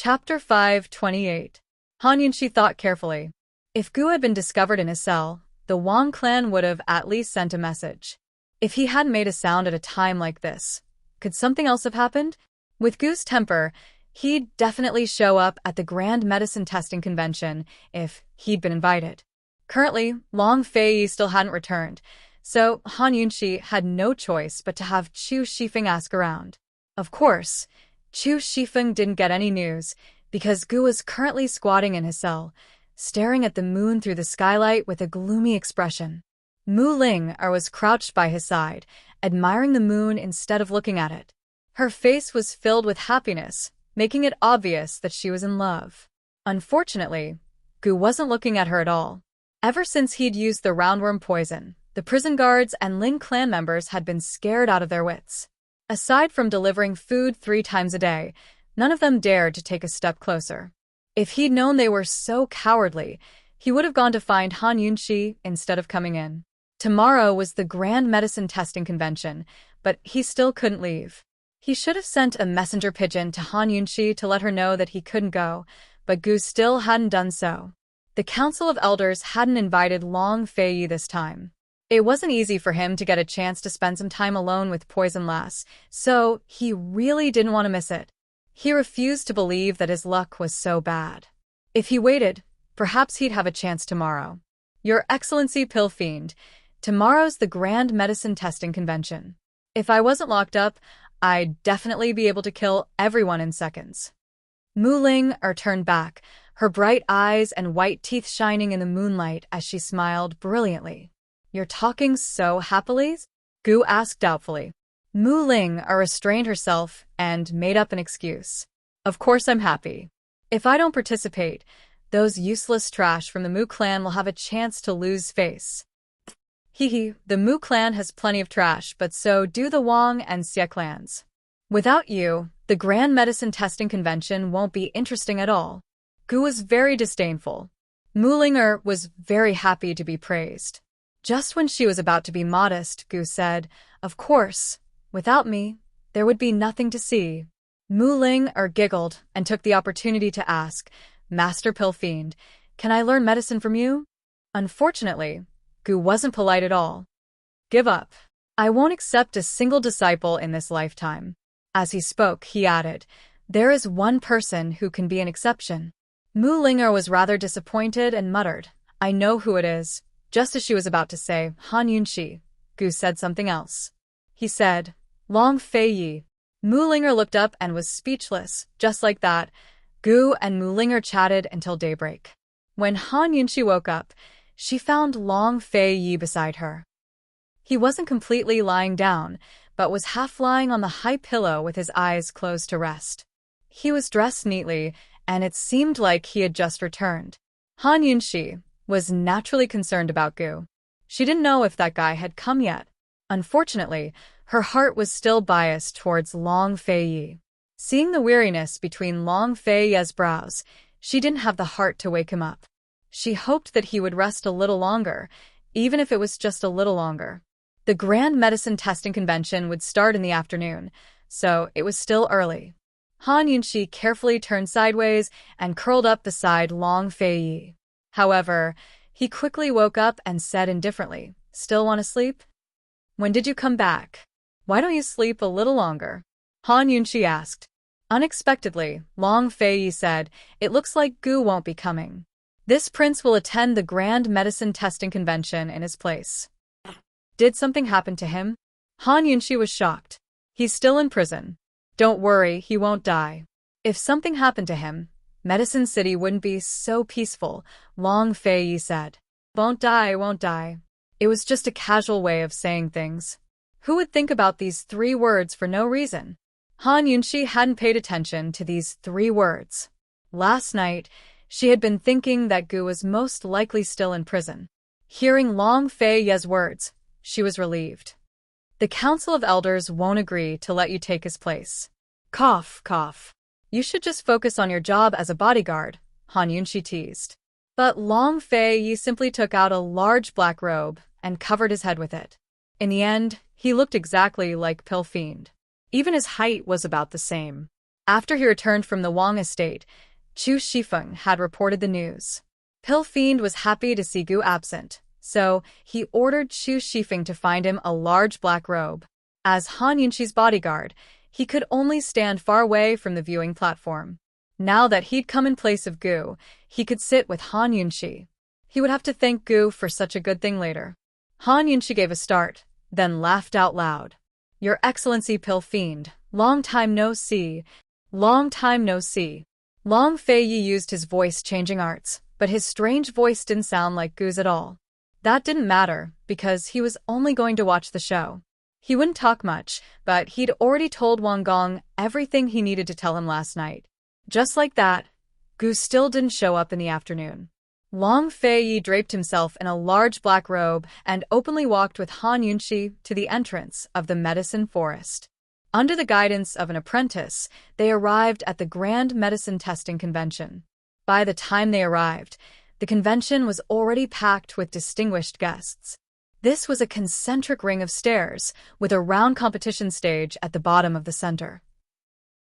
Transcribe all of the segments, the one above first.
Chapter 528. Han Yunxi thought carefully. If Gu had been discovered in his cell, the Wang clan would have at least sent a message. If he hadn't made a sound at a time like this, could something else have happened? With Gu's temper, he'd definitely show up at the Grand Medicine Testing Convention if he'd been invited. Currently, Long Fei still hadn't returned, so Han Yunxi had no choice but to have Chu Shifeng ask around. Of course, Chu Shifeng didn't get any news because Gu was currently squatting in his cell, staring at the moon through the skylight with a gloomy expression. Mu Ling was crouched by his side, admiring the moon instead of looking at it. Her face was filled with happiness, making it obvious that she was in love. Unfortunately, Gu wasn't looking at her at all. Ever since he'd used the roundworm poison, the prison guards and Ling clan members had been scared out of their wits. Aside from delivering food 3 times a day, none of them dared to take a step closer. If he'd known they were so cowardly, he would have gone to find Han Yunxi instead of coming in. Tomorrow was the Grand Medicine Testing Convention, but he still couldn't leave. He should have sent a messenger pigeon to Han Yunxi to let her know that he couldn't go, but Gu still hadn't done so. The Council of Elders hadn't invited Long Fei this time. It wasn't easy for him to get a chance to spend some time alone with Poison Lass, so he really didn't want to miss it. He refused to believe that his luck was so bad. If he waited, perhaps he'd have a chance tomorrow. Your Excellency Pill Fiend, tomorrow's the Grand Medicine Testing Convention. If I wasn't locked up, I'd definitely be able to kill everyone in seconds. Mu Ling turned back, her bright eyes and white teeth shining in the moonlight as she smiled brilliantly. You're talking so happily? Gu asked doubtfully. Mu Ling restrained herself and made up an excuse. Of course I'm happy. If I don't participate, those useless trash from the Mu clan will have a chance to lose face. Hehe, the Mu clan has plenty of trash, but so do the Wang and Xie clans. Without you, the Grand Medicine Testing Convention won't be interesting at all. Gu was very disdainful. Mu Ling was very happy to be praised. Just when she was about to be modest, Gu said, Of course, without me, there would be nothing to see. Mu Ling giggled and took the opportunity to ask, Master Pill Fiend, can I learn medicine from you? Unfortunately, Gu wasn't polite at all. Give up. I won't accept a single disciple in this lifetime. As he spoke, he added, There is one person who can be an exception. Mu Ling was rather disappointed and muttered, I know who it is. Just as she was about to say, Han Yunxi, Gu said something else. He said, Long Fei Yi. Mu Ling looked up and was speechless. Just like that, Gu and Mu Ling chatted until daybreak. When Han Yunxi woke up, she found Long Fei Yi beside her. He wasn't completely lying down, but was half lying on the high pillow with his eyes closed to rest. He was dressed neatly, and it seemed like he had just returned. Han Yunxi was naturally concerned about Gu. She didn't know if that guy had come yet. Unfortunately, her heart was still biased towards Long Fei Yi. Seeing the weariness between Long Fei Yi's brows, she didn't have the heart to wake him up. She hoped that he would rest a little longer, even if it was just a little longer. The Grand Medicine Testing Convention would start in the afternoon, so it was still early. Han Yunxi carefully turned sideways and curled up beside Long Fei Yi. However, he quickly woke up and said indifferently, Still want to sleep? When did you come back? Why don't you sleep a little longer? Han Yunxi asked. Unexpectedly, Long Fei Yi said, It looks like Gu won't be coming. This prince will attend the Grand Medicine Testing Convention in his place. Did something happen to him? Han Yunxi was shocked. He's still in prison. Don't worry, he won't die. If something happened to him, Medicine City wouldn't be so peaceful, Long Fei Yi said. Won't die, won't die. It was just a casual way of saying things. Who would think about these 3 words for no reason? Han Yunxi hadn't paid attention to these 3 words. Last night, she had been thinking that Gu was most likely still in prison. Hearing Long Fei Yi's words, she was relieved. The Council of Elders won't agree to let you take his place. Cough, cough. You should just focus on your job as a bodyguard, Han Yunxi teased. But Long Fei Yi simply took out a large black robe and covered his head with it. In the end, he looked exactly like Pill Fiend. Even his height was about the same. After he returned from the Wang estate, Chu Shifeng had reported the news. Pill Fiend was happy to see Gu absent, so he ordered Chu Shifeng to find him a large black robe. As Han Yunxi's bodyguard, he could only stand far away from the viewing platform. Now that he'd come in place of Gu, he could sit with Han Yunxi. He would have to thank Gu for such a good thing later. Han Yunxi gave a start, then laughed out loud. "Your Excellency Pill Fiend, long time no see. Long time no see." Long Fei Yi used his voice-changing arts, but his strange voice didn't sound like Gu's at all. That didn't matter, because he was only going to watch the show. He wouldn't talk much, but he'd already told Wang Gong everything he needed to tell him last night. Just like that, Gu still didn't show up in the afternoon. Long Fei Yi draped himself in a large black robe and openly walked with Han Yunxi to the entrance of the medicine forest. Under the guidance of an apprentice, they arrived at the Grand Medicine Testing Convention. By the time they arrived, the convention was already packed with distinguished guests. This was a concentric ring of stairs, with a round competition stage at the bottom of the center.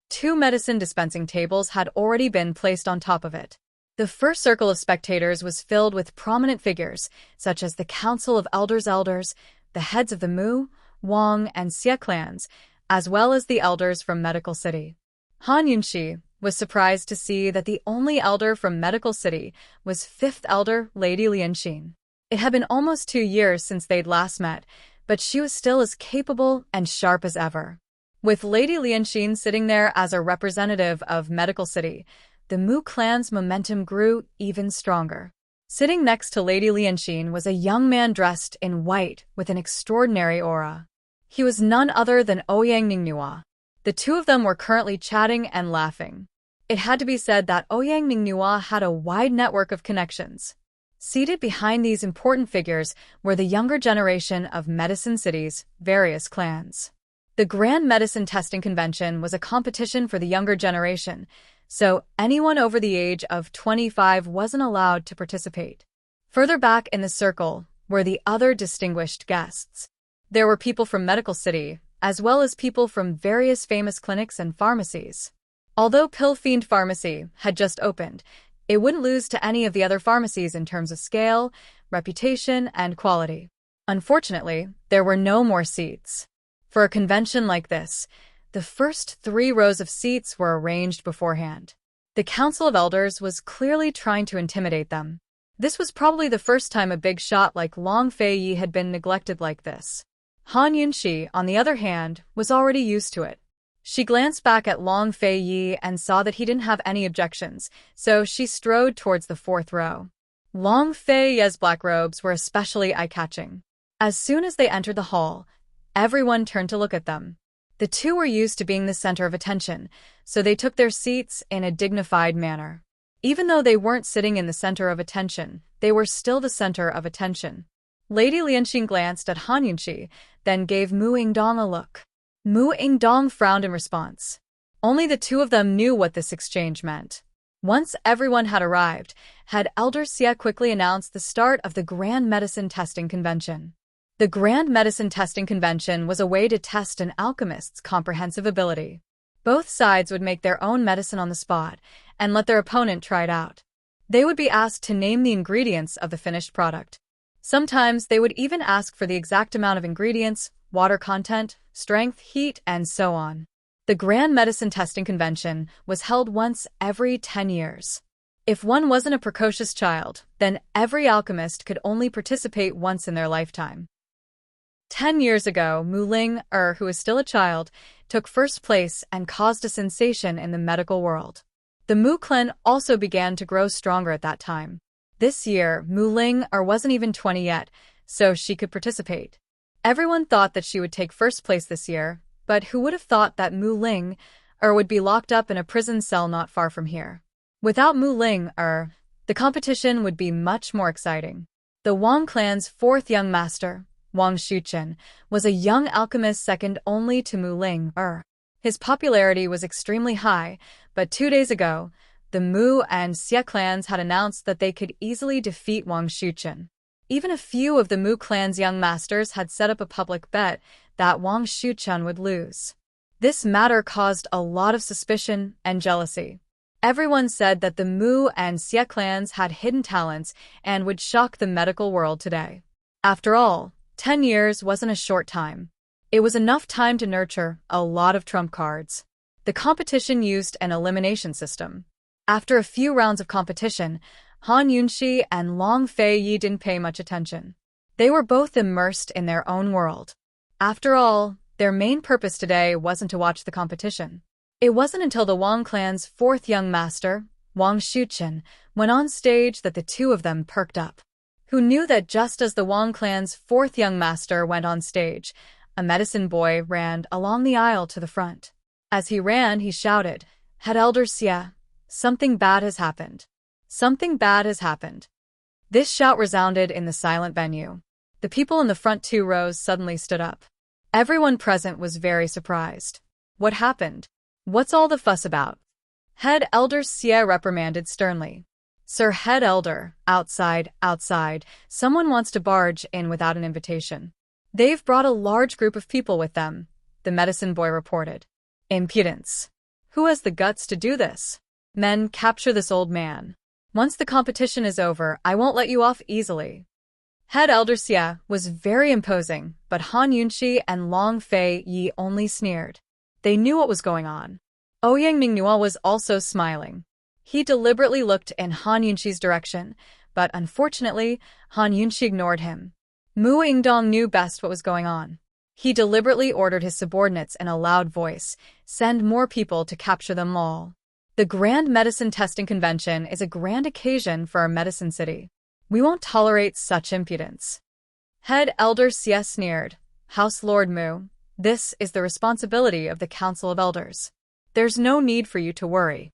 2 medicine dispensing tables had already been placed on top of it. The first circle of spectators was filled with prominent figures, such as the Council of Elders, the heads of the Mu, Wang, and Xie clans, as well as the elders from Medical City. Han Yunxi was surprised to see that the only elder from Medical City was 5th elder Lady Lianxin. It had been almost 2 years since they'd last met, but she was still as capable and sharp as ever. With Lady Lianxin sitting there as a representative of Medical City, the Mu clan's momentum grew even stronger. Sitting next to Lady Lianxin was a young man dressed in white with an extraordinary aura. He was none other than Ouyang Ningnua. The two of them were currently chatting and laughing. It had to be said that Ouyang Ningnua had a wide network of connections. Seated behind these important figures were the younger generation of Medicine City's various clans. The Grand Medicine Testing Convention was a competition for the younger generation, so anyone over the age of 25 wasn't allowed to participate. Further back in the circle were the other distinguished guests. There were people from Medical City, as well as people from various famous clinics and pharmacies. Although Pill Fiend Pharmacy had just opened, it wouldn't lose to any of the other pharmacies in terms of scale, reputation, and quality. Unfortunately, there were no more seats. For a convention like this, the first 3 rows of seats were arranged beforehand. The Council of Elders was clearly trying to intimidate them. This was probably the first time a big shot like Long Fei Yi had been neglected like this. Han Yunxi, on the other hand, was already used to it. She glanced back at Long Fei Yi and saw that he didn't have any objections, so she strode towards the 4th row. Long Fei Yi's black robes were especially eye-catching. As soon as they entered the hall, everyone turned to look at them. The two were used to being the center of attention, so they took their seats in a dignified manner. Even though they weren't sitting in the center of attention, they were still the center of attention. Lady Lianxin glanced at Han Yunxi, then gave Mu Yingdong a look. Mu Yingdong frowned in response. Only the two of them knew what this exchange meant. Once everyone had arrived, had Elder Xie quickly announced the start of the Grand Medicine Testing Convention. The Grand Medicine Testing Convention was a way to test an alchemist's comprehensive ability. Both sides would make their own medicine on the spot and let their opponent try it out. They would be asked to name the ingredients of the finished product. Sometimes they would even ask for the exact amount of ingredients, water content, strength, heat, and so on. The Grand Medicine Testing Convention was held once every 10 years. If one wasn't a precocious child, then every alchemist could only participate once in their lifetime. 10 years ago, Mu Ling, who was still a child, took first place and caused a sensation in the medical world. The Mu clan also began to grow stronger at that time. This year, Mu Ling wasn't even 20 yet, so she could participate. Everyone thought that she would take first place this year, but who would have thought that Mu Ling would be locked up in a prison cell not far from here? Without Mu Ling the competition would be much more exciting. The Wang clan's 4th young master, Wang Xuchen, was a young alchemist second only to Mu Ling. His popularity was extremely high, but 2 days ago, the Mu and Xie clans had announced that they could easily defeat Wang Xuchen. Even a few of the Mu clan's young masters had set up a public bet that Wang Xuchen would lose. This matter caused a lot of suspicion and jealousy. Everyone said that the Mu and Xie clans had hidden talents and would shock the medical world today. After all, 10 years wasn't a short time. It was enough time to nurture a lot of trump cards. The competition used an elimination system. After a few rounds of competition, Han Yunxi and Long Fei Yi didn't pay much attention. They were both immersed in their own world. After all, their main purpose today wasn't to watch the competition. It wasn't until the Wang clan's fourth young master, Wang Shuqian, went on stage that the two of them perked up. Who knew that just as the Wang clan's fourth young master went on stage, a medicine boy ran along the aisle to the front. As he ran, he shouted, "Head Elder Xie, something bad has happened. Something bad has happened." This shout resounded in the silent venue. The people in the front 2 rows suddenly stood up. Everyone present was very surprised. What happened? What's all the fuss about? Head Elder Xie reprimanded sternly. "Sir Head Elder, outside, someone wants to barge in without an invitation. They've brought a large group of people with them," the medicine boy reported. "Impudence. Who has the guts to do this? Men, capture this old man. Once the competition is over, I won't let you off easily." Head Elder Xie was very imposing, but Han Yunxi and Long Fei Yi only sneered. They knew what was going on. Ouyang Mingnua was also smiling. He deliberately looked in Han Yunxi's direction, but unfortunately, Han Yunxi ignored him. Mu Yingdong knew best what was going on. He deliberately ordered his subordinates in a loud voice, "Send more people to capture them all." The Grand Medicine Testing Convention is a grand occasion for our medicine city. We won't tolerate such impudence. Head Elder Xie sneered, "House Lord Mu, this is the responsibility of the Council of Elders. There's no need for you to worry."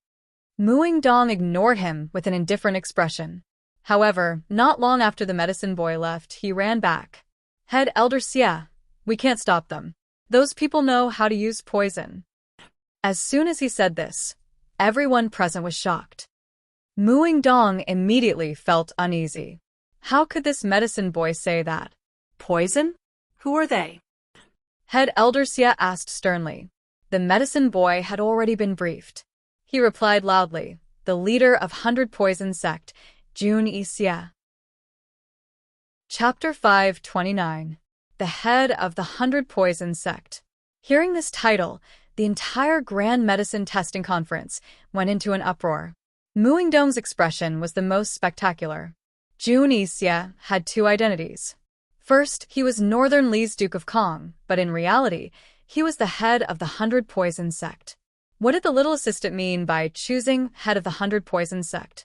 Mu Yingdong ignored him with an indifferent expression. However, not long after the medicine boy left, he ran back. "Head Elder Xie, we can't stop them. Those people know how to use poison." As soon as he said this, everyone present was shocked. Mu Yingdong immediately felt uneasy. How could this medicine boy say that? Poison? Who are they? Head Elder Xie asked sternly. The medicine boy had already been briefed. He replied loudly, "The leader of 100 Poison Sect, Jun Xie." Chapter 529. The Head of the 100 Poison Sect. Hearing this title, the entire Grand Medicine Testing Conference went into an uproar. Mu Yingdong's expression was the most spectacular. Jun Xie had 2 identities. First, he was Northern Li's Duke of Kong, but in reality, he was the head of the 100 Poison Sect. What did the little assistant mean by choosing head of the 100 Poison Sect?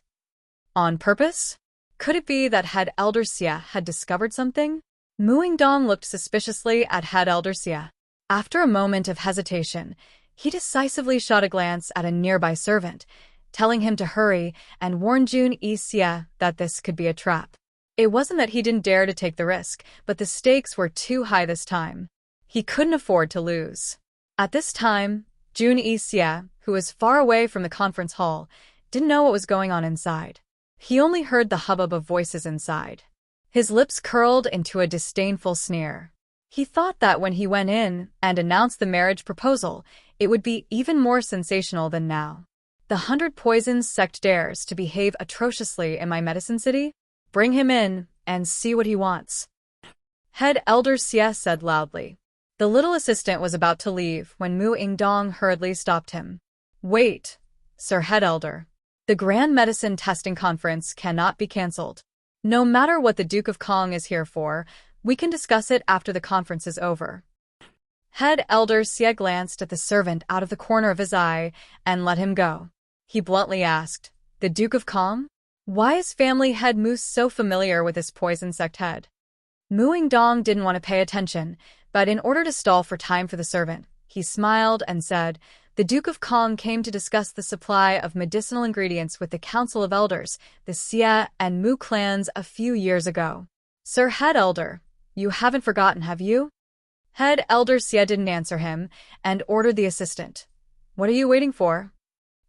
On purpose? Could it be that Head Elder Xie had discovered something? Mu Yingdong looked suspiciously at Head Elder Xie. After a moment of hesitation, he decisively shot a glance at a nearby servant, telling him to hurry and warn Jun Xie that this could be a trap. It wasn't that he didn't dare to take the risk, but the stakes were too high this time. He couldn't afford to lose. At this time, Jun Xie, who was far away from the conference hall, didn't know what was going on inside. He only heard the hubbub of voices inside. His lips curled into a disdainful sneer. He thought that when he went in and announced the marriage proposal, it would be even more sensational than now. The 100 Poison Sect dares to behave atrociously in my medicine city? Bring him in and see what he wants. Head Elder Xie said loudly. The little assistant was about to leave when Mu Yingdong hurriedly stopped him. Wait, Sir Head Elder. The Grand Medicine Testing Conference cannot be cancelled. No matter what the Duke of Kong is here for, we can discuss it after the conference is over. Head Elder Xie glanced at the servant out of the corner of his eye and let him go. He bluntly asked, "The Duke of Kong? Why is family head Mu so familiar with this poison sect head?" Mu Yingdong didn't want to pay attention, but in order to stall for time for the servant, he smiled and said, "The Duke of Kong came to discuss the supply of medicinal ingredients with the Council of Elders, the Xie and Mu clans a few years ago." Sir Head Elder, you haven't forgotten, have you? Head Elder Xie didn't answer him and ordered the assistant. What are you waiting for?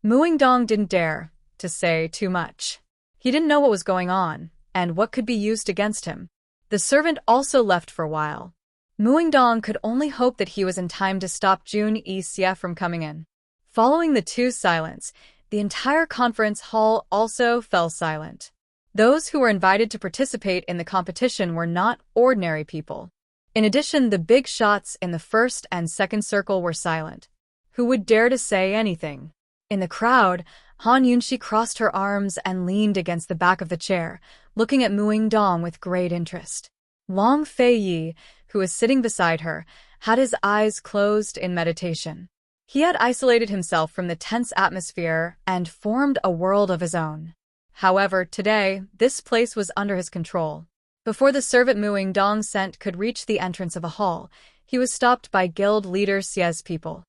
Mu Yingdong didn't dare to say too much. He didn't know what was going on and what could be used against him. The servant also left for a while. Muingdong could only hope that he was in time to stop Jun Yixia from coming in. Following the two's silence, the entire conference hall also fell silent. Those who were invited to participate in the competition were not ordinary people. In addition, the big shots in the first and second circle were silent. Who would dare to say anything? In the crowd, Han Yunxi crossed her arms and leaned against the back of the chair, looking at Muingdong with great interest. Wang Feiyi, who was sitting beside her, had his eyes closed in meditation. He had isolated himself from the tense atmosphere and formed a world of his own. However, today, this place was under his control. Before the servant Muingdong sent could reach the entrance of a hall, he was stopped by guild leader Xie's people.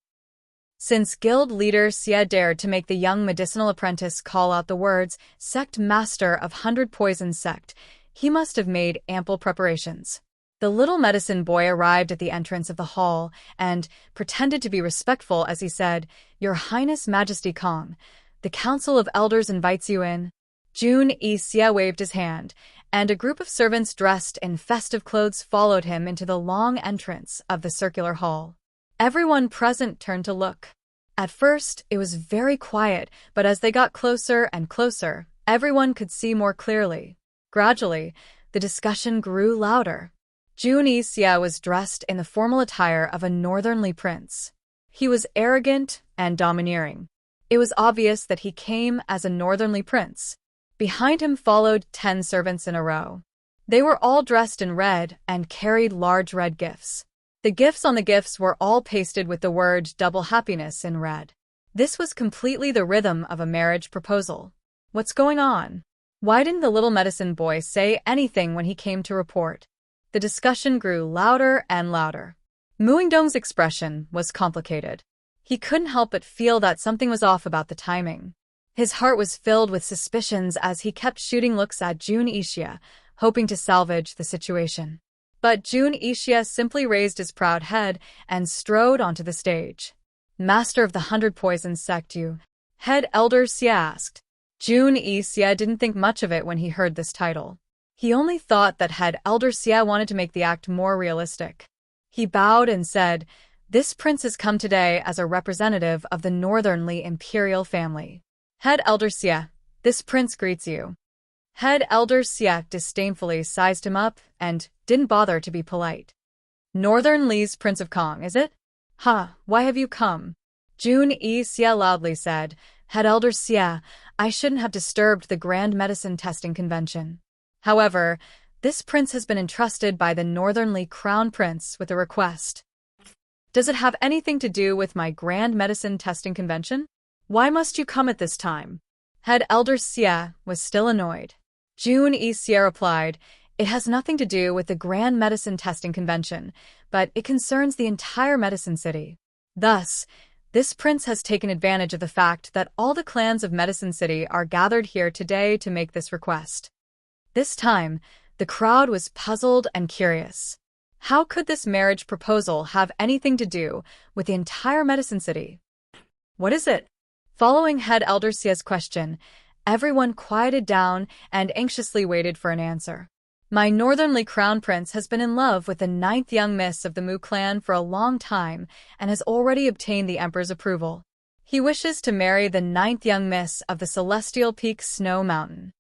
Since guild leader Xie dared to make the young medicinal apprentice call out the words, "Sect Master of 100 Poison Sect," he must have made ample preparations. The little medicine boy arrived at the entrance of the hall and pretended to be respectful as he said, "Your Highness Majesty Kong, the Council of Elders invites you in." Jun Yixia waved his hand, and a group of servants dressed in festive clothes followed him into the long entrance of the circular hall. Everyone present turned to look. At first, it was very quiet, but as they got closer and closer, everyone could see more clearly. Gradually, the discussion grew louder. Jun Yixia was dressed in the formal attire of a northernly prince. He was arrogant and domineering. It was obvious that he came as a northernly prince. Behind him followed 10 servants in a row. They were all dressed in red and carried large red gifts. The gifts on the gifts were all pasted with the word "double happiness" in red. This was completely the rhythm of a marriage proposal. What's going on? Why didn't the little medicine boy say anything when he came to report? The discussion grew louder and louder. Muingdong's expression was complicated. He couldn't help but feel that something was off about the timing. His heart was filled with suspicions as he kept shooting looks at Jun Yixia, hoping to salvage the situation. But Jun Yixia simply raised his proud head and strode onto the stage. "Master of the 100 Poison Sect, you?" Head Elder Xie asked. Jun Yixia didn't think much of it when he heard this title. He only thought that Head Elder Xie wanted to make the act more realistic. He bowed and said, "This prince has come today as a representative of the northernly imperial family." Head Elder Xie, "This prince greets you." Head Elder Xie disdainfully sized him up and didn't bother to be polite. "Northern Li's Prince of Kong, is it? Why have you come?" Jun Yixia loudly said, "Head Elder Xie, I shouldn't have disturbed the Grand Medicine Testing Convention. However, this prince has been entrusted by the Northernly Crown Prince with a request." "Does it have anything to do with my Grand Medicine Testing Convention? Why must you come at this time?" Head Elder Xie was still annoyed. Jun Yixia replied, "It has nothing to do with the Grand Medicine Testing Convention, but it concerns the entire Medicine City. Thus, this prince has taken advantage of the fact that all the clans of Medicine City are gathered here today to make this request." This time, the crowd was puzzled and curious. How could this marriage proposal have anything to do with the entire Medicine City? "What is it?" Following Head Elder Xie's question, everyone quieted down and anxiously waited for an answer. "My northernly crown prince has been in love with the 9th young miss of the Mu clan for a long time and has already obtained the emperor's approval. He wishes to marry the 9th young miss of the Celestial Peak Snow Mountain."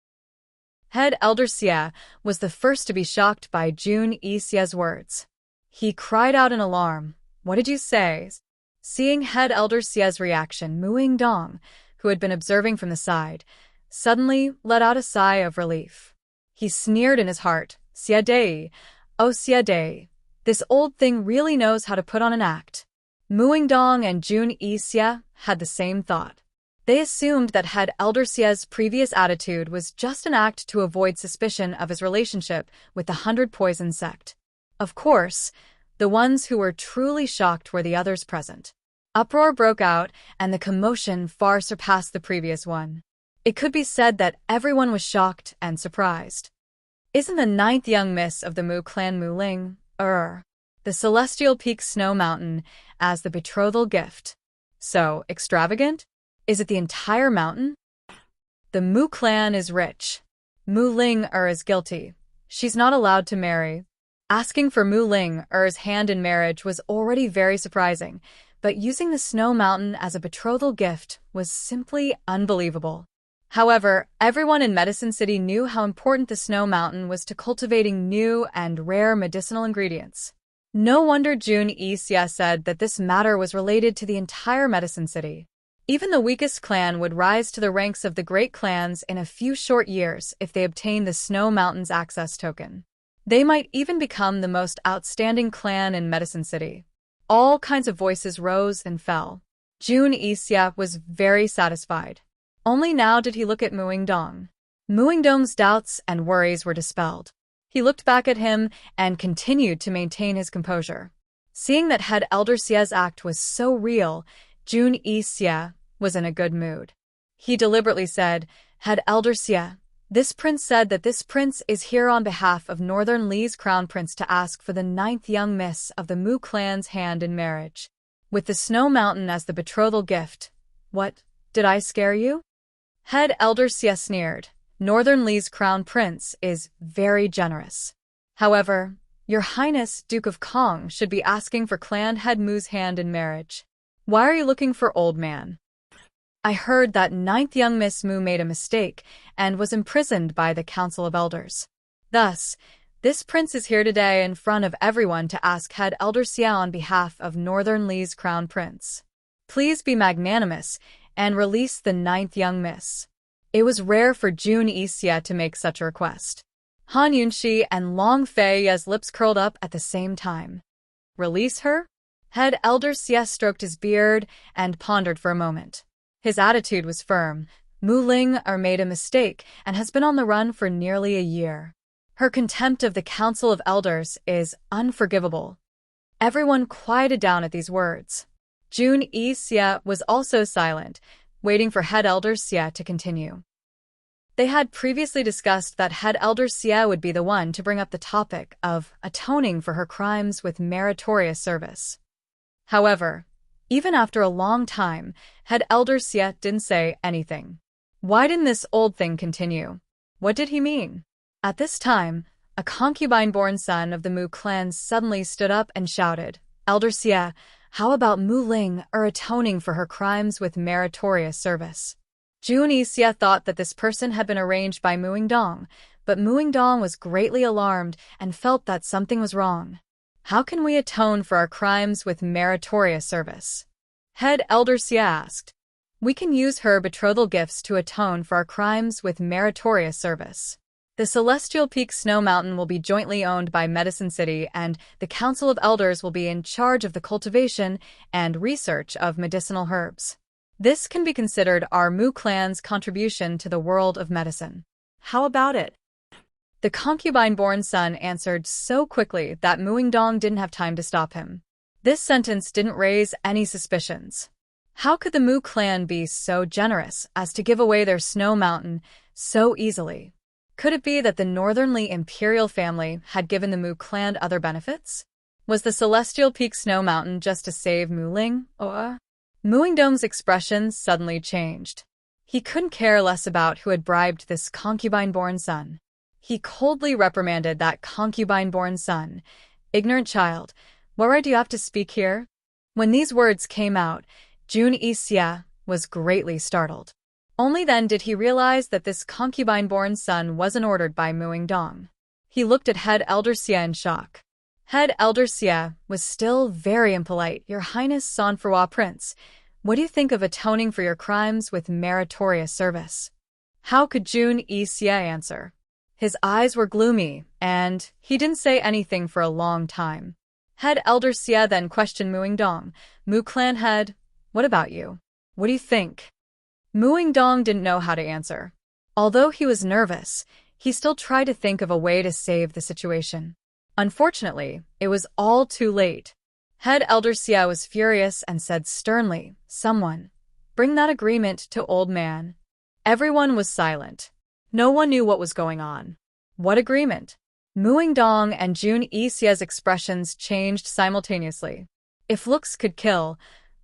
Head Elder Xie was the first to be shocked by Jun Yixia's words. He cried out in alarm, "What did you say?" Seeing Head Elder Xie's reaction, Muingdong, who had been observing from the side, suddenly let out a sigh of relief. He sneered in his heart, "Xie Dei, oh Xie Dei, this old thing really knows how to put on an act." Muingdong and Jun Yixia had the same thought. They assumed that Head Elder Xie's previous attitude was just an act to avoid suspicion of his relationship with the 100 Poison Sect. Of course, the ones who were truly shocked were the others present. Uproar broke out, and the commotion far surpassed the previous one. It could be said that everyone was shocked and surprised. Isn't the 9th young miss of the Mu clan Mu Ling, the Celestial Peak Snow Mountain, as the betrothal gift so extravagant? Is it the entire mountain? The Mu clan is rich. Mu Ling is guilty. She's not allowed to marry. Asking for Mu Ling Er's hand in marriage was already very surprising, but using the snow mountain as a betrothal gift was simply unbelievable. However, everyone in Medicine City knew how important the snow mountain was to cultivating new and rare medicinal ingredients. No wonder Jun Yi-xia said that this matter was related to the entire Medicine City. Even the weakest clan would rise to the ranks of the great clans in a few short years if they obtained the Snow Mountain's access token. They might even become the most outstanding clan in Medicine City. All kinds of voices rose and fell. Jun Yi-xia was very satisfied. Only now did he look at Muingdong. Muingdong's doubts and worries were dispelled. He looked back at him and continued to maintain his composure. Seeing that Head Elder Xie's act was so real, Jun Yi-xia was in a good mood. He deliberately said, "Head Elder Xie, this prince said that this prince is here on behalf of Northern Li's crown prince to ask for the 9th young miss of the Mu clan's hand in marriage. With the Snow Mountain as the betrothal gift. What, did I scare you?" Head Elder Xie sneered. "Northern Li's crown prince is very generous. However, Your Highness, Duke of Kong, should be asking for clan head Mu's hand in marriage. Why are you looking for old man? I heard that 9th young Miss Mu made a mistake and was imprisoned by the Council of Elders. Thus, this prince is here today in front of everyone to ask Head Elder Xie on behalf of Northern Li's crown prince. Please be magnanimous and release the 9th young miss." It was rare for Jun Yi-xia to make such a request. Han Yunxi and Long Fei's lips curled up at the same time. Release her? Head Elder Xie stroked his beard and pondered for a moment. His attitude was firm. Mu Ling made a mistake and has been on the run for nearly a year. Her contempt of the Council of Elders is unforgivable. Everyone quieted down at these words. Jun Yi-xia was also silent, waiting for Head Elder Xie to continue. They had previously discussed that Head Elder Xie would be the one to bring up the topic of atoning for her crimes with meritorious service. However, even after a long time, Head Elder Xie didn't say anything. Why didn't this old thing continue? What did he mean? At this time, a concubine-born son of the Mu clan suddenly stood up and shouted, "Elder Xie, how about Mu Ling atoning for her crimes with meritorious service?" Jun Yi-xia thought that this person had been arranged by Muingdong, but Muingdong was greatly alarmed and felt that something was wrong. How can we atone for our crimes with meritorious service? Head Elder Xie asked. We can use her betrothal gifts to atone for our crimes with meritorious service. The Celestial Peak Snow Mountain will be jointly owned by Medicine City, and the Council of Elders will be in charge of the cultivation and research of medicinal herbs. This can be considered our Mu clan's contribution to the world of medicine. How about it? The concubine-born son answered so quickly that Muingdong didn't have time to stop him. This sentence didn't raise any suspicions. How could the Mu clan be so generous as to give away their Snow Mountain so easily? Could it be that the Northern Li imperial family had given the Mu clan other benefits? Was the Celestial Peak Snow Mountain just to save Mu Ling, or? Muingdong's expression suddenly changed. He couldn't care less about who had bribed this concubine-born son. He coldly reprimanded that concubine-born son. "Ignorant child, what right do you have to speak here?" When these words came out, Jun Yi-xia was greatly startled. Only then did he realize that this concubine-born son wasn't ordered by Muingdong. He looked at Head Elder Xie in shock. Head Elder Xie was still very impolite. "Your Highness Sanfrewa Prince, what do you think of atoning for your crimes with meritorious service?" How could Jun Yi-xia answer? His eyes were gloomy, and he didn't say anything for a long time. Head Elder Xie then questioned Muingdong. "Mu clan head, what about you? What do you think?" Muingdong didn't know how to answer. Although he was nervous, he still tried to think of a way to save the situation. Unfortunately, it was all too late. Head Elder Xie was furious and said sternly, "Someone, bring that agreement to old man." Everyone was silent. No one knew what was going on. What agreement? Muingdong and Jun Yi-xia's expressions changed simultaneously. If looks could kill,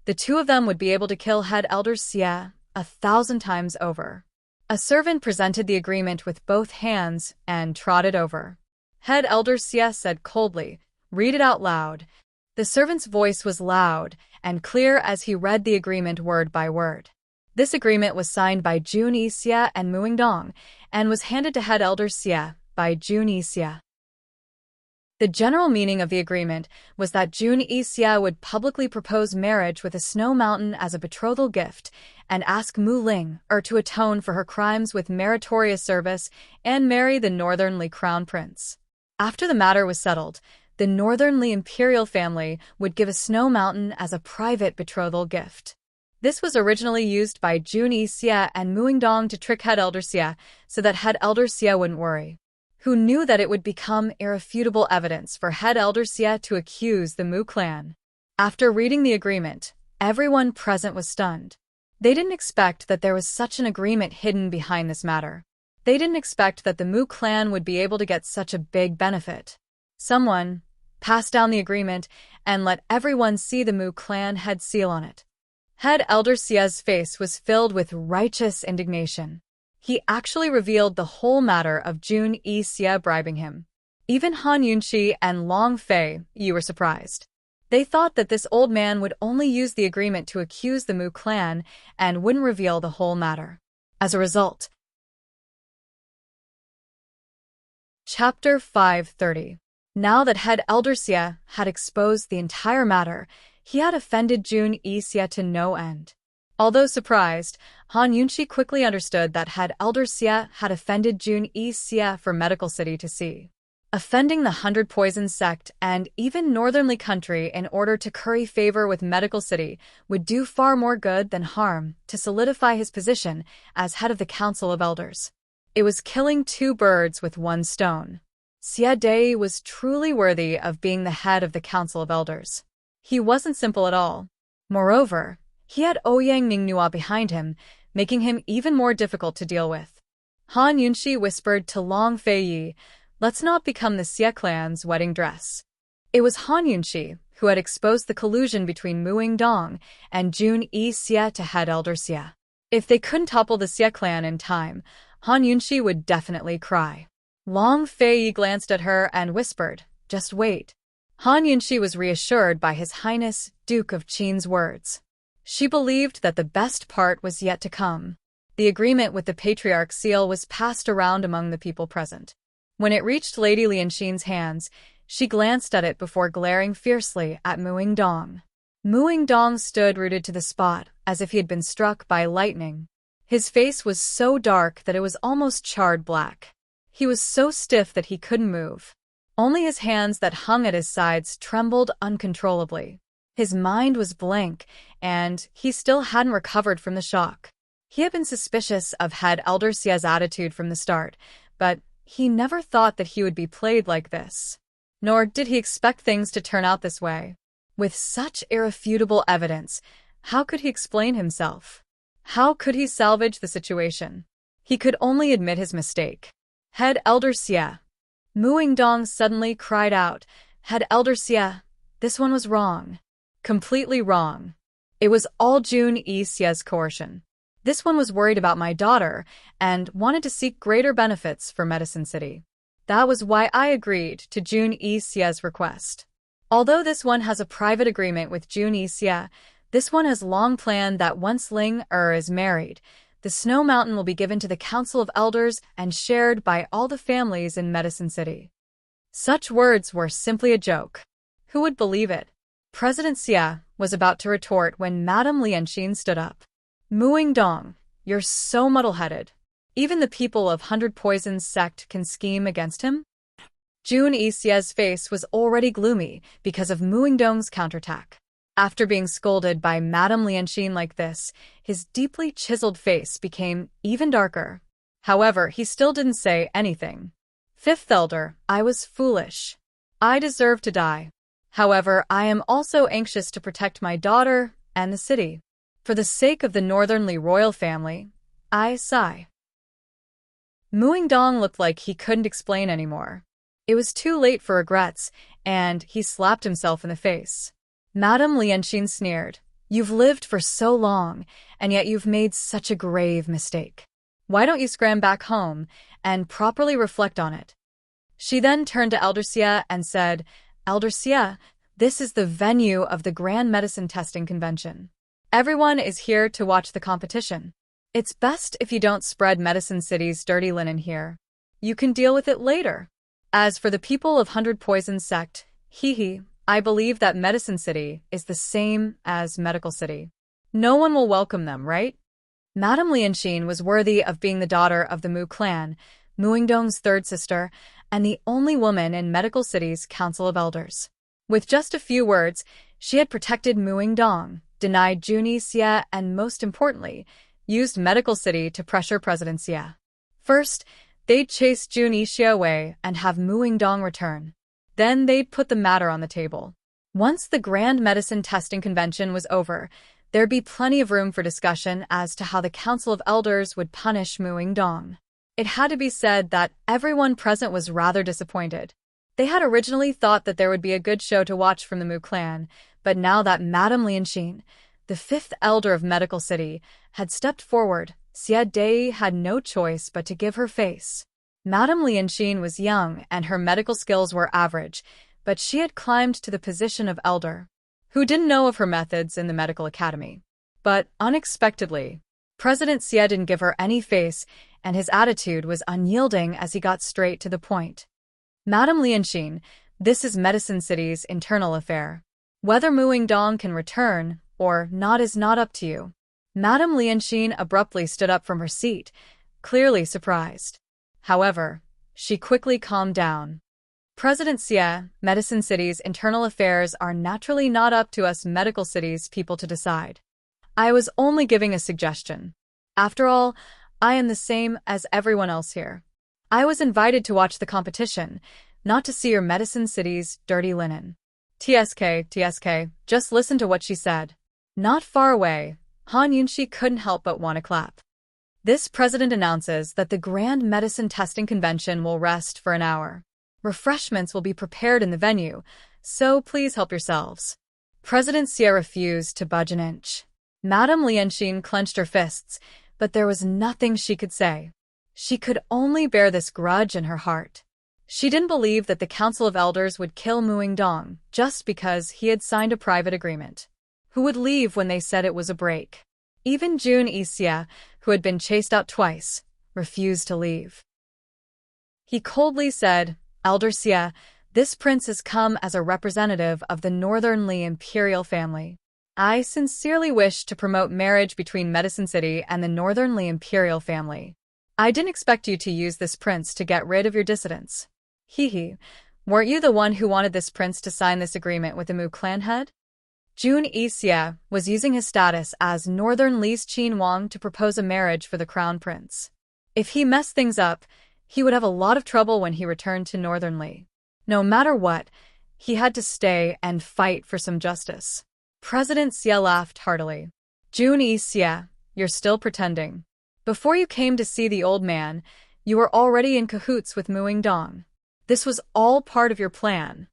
the two of them would be able to kill Head Elder Xie 1,000 times over. A servant presented the agreement with both hands and trotted over. Head Elder Xie said coldly, "Read it out loud." The servant's voice was loud and clear as he read the agreement word by word. This agreement was signed by Jun Yixie and Muingdong and was handed to Head Elder Xie by Jun Yixie. The general meaning of the agreement was that Jun Yixie would publicly propose marriage with a snow mountain as a betrothal gift and ask Mu Ling to atone for her crimes with meritorious service and marry the Northern Li crown prince. After the matter was settled, the Northern Li imperial family would give a snow mountain as a private betrothal gift. This was originally used by Jun Yixie and Muingdong to trick Head Elder Xie so that Head Elder Xie wouldn't worry. Who knew that it would become irrefutable evidence for Head Elder Xie to accuse the Mu clan. After reading the agreement, everyone present was stunned. They didn't expect that there was such an agreement hidden behind this matter. They didn't expect that the Mu clan would be able to get such a big benefit. Someone passed down the agreement and let everyone see the Mu clan head seal on it. Head Elder Xie's face was filled with righteous indignation. He actually revealed the whole matter of Jun Yixie bribing him. Even Han Yunqi and Long Fei were surprised. They thought that this old man would only use the agreement to accuse the Mu clan and wouldn't reveal the whole matter. As a result, Chapter 530. Now that Head Elder Xie had exposed the entire matter, he had offended Jun Yixie to no end. Although surprised, Han Yunqi quickly understood that Head Elder Xie had offended Jun Yixie for Medical City to see. Offending the 100 Poisons sect and even Northern Li country in order to curry favor with Medical City would do far more good than harm to solidify his position as head of the Council of Elders. It was killing two birds with one stone. Xie Dai was truly worthy of being the head of the Council of Elders. He wasn't simple at all. Moreover, he had Ouyang Mingnua behind him, making him even more difficult to deal with. Han Yunqi whispered to Long Fei, "Let's not become the Xie clan's wedding dress." It was Han Yunqi who had exposed the collusion between Muingdong and Jun Yixie to Head Elder Xie. If they couldn't topple the Xie clan in time, Han Yunqi would definitely cry. Long Fei glanced at her and whispered, "Just wait." Han Yunqi was reassured by His Highness Duke of Qin's words. She believed that the best part was yet to come. The agreement with the Patriarch's seal was passed around among the people present. When it reached Lady Lianxin's hands, she glanced at it before glaring fiercely at Muingdong. Muingdong stood rooted to the spot, as if he had been struck by lightning. His face was so dark that it was almost charred black. He was so stiff that he couldn't move. Only his hands that hung at his sides trembled uncontrollably. His mind was blank, and he still hadn't recovered from the shock. He had been suspicious of Head Elder Xie's attitude from the start, but he never thought that he would be played like this. Nor did he expect things to turn out this way. With such irrefutable evidence, how could he explain himself? How could he salvage the situation? He could only admit his mistake. Head Elder Xie. Muingdong suddenly cried out, "Head Elder Xie, this one was wrong. Completely wrong. It was all Jun Yixie's coercion. This one was worried about my daughter and wanted to seek greater benefits for Medicine City. That was why I agreed to Jun Yixie's request. Although this one has a private agreement with Jun Yixie, this one has long planned that once Ling is married, the Snow Mountain will be given to the Council of Elders and shared by all the families in Medicine City." Such words were simply a joke. Who would believe it? President Xie was about to retort when Madame Lianxin stood up. "Muingdong, you're so muddle-headed. Even the people of 100 Poisons sect can scheme against him?" Jun Yixie's face was already gloomy because of Muingdong's counterattack. After being scolded by Madame Lianxin like this, his deeply chiseled face became even darker. However, he still didn't say anything. "Fifth Elder, I was foolish. I deserve to die. However, I am also anxious to protect my daughter and the city. For the sake of the Northern Li royal family, I sigh." Muingdong looked like he couldn't explain anymore. It was too late for regrets, and he slapped himself in the face. Madame Lianxin sneered, "You've lived for so long, and yet you've made such a grave mistake. Why don't you scram back home and properly reflect on it?" She then turned to Elder Xie and said, "Elder Xie, this is the venue of the Grand Medicine Testing Convention. Everyone is here to watch the competition. It's best if you don't spread Medicine City's dirty linen here. You can deal with it later. As for the people of 100 Poisons sect, I believe that Medicine City is the same as Medical City. No one will welcome them, right?" Madame Lianxin was worthy of being the daughter of the Mu clan, Muingdong's third sister, and the only woman in Medical City's Council of Elders. With just a few words, she had protected Muingdong, denied Juni Xie, and most importantly, used Medical City to pressure President Xie. First, they'd chase Juni Xie away and have Muingdong return. Then they'd put the matter on the table. Once the Grand Medicine Testing Convention was over, there'd be plenty of room for discussion as to how the Council of Elders would punish Muingdong. It had to be said that everyone present was rather disappointed. They had originally thought that there would be a good show to watch from the Mu clan, but now that Madame Lianxin, the fifth elder of Medical City, had stepped forward, Xie Dei had no choice but to give her face. Madame Lianxin was young and her medical skills were average, but she had climbed to the position of elder. Who didn't know of her methods in the medical academy? But, unexpectedly, President Xie didn't give her any face, and his attitude was unyielding as he got straight to the point. "Madame Lianxin, this is Medicine City's internal affair. Whether Muingdong can return or not is not up to you." Madame Lianxin abruptly stood up from her seat, clearly surprised. However, she quickly calmed down. "President Xie, Medicine City's internal affairs are naturally not up to us Medical City's people to decide. I was only giving a suggestion. After all, I am the same as everyone else here. I was invited to watch the competition, not to see your Medicine City's dirty linen." TSK, just listen to what she said. Not far away, Han Yunxi couldn't help but want to clap. This president announces that the Grand Medicine Testing Convention will rest for an hour. Refreshments will be prepared in the venue, so please help yourselves. President Xie refused to budge an inch. Madame Lianxin clenched her fists, but there was nothing she could say. She could only bear this grudge in her heart. She didn't believe that the Council of Elders would kill Muingdong just because he had signed a private agreement. Who would leave when they said it was a break? Even Jun Xie, who had been chased out twice, refused to leave. He coldly said, "Elder Xie, this prince has come as a representative of the Northern Li imperial family. I sincerely wish to promote marriage between Medicine City and the Northern Li imperial family. I didn't expect you to use this prince to get rid of your dissidents. Weren't you the one who wanted this prince to sign this agreement with the Mu clan head?" Jun Xie was using his status as Northern Li's Qin Wang to propose a marriage for the crown prince. If he messed things up, he would have a lot of trouble when he returned to Northern Li. No matter what, he had to stay and fight for some justice. President Xie laughed heartily. "Jun Xie, you're still pretending. Before you came to see the old man, you were already in cahoots with Muingdong. This was all part of your plan."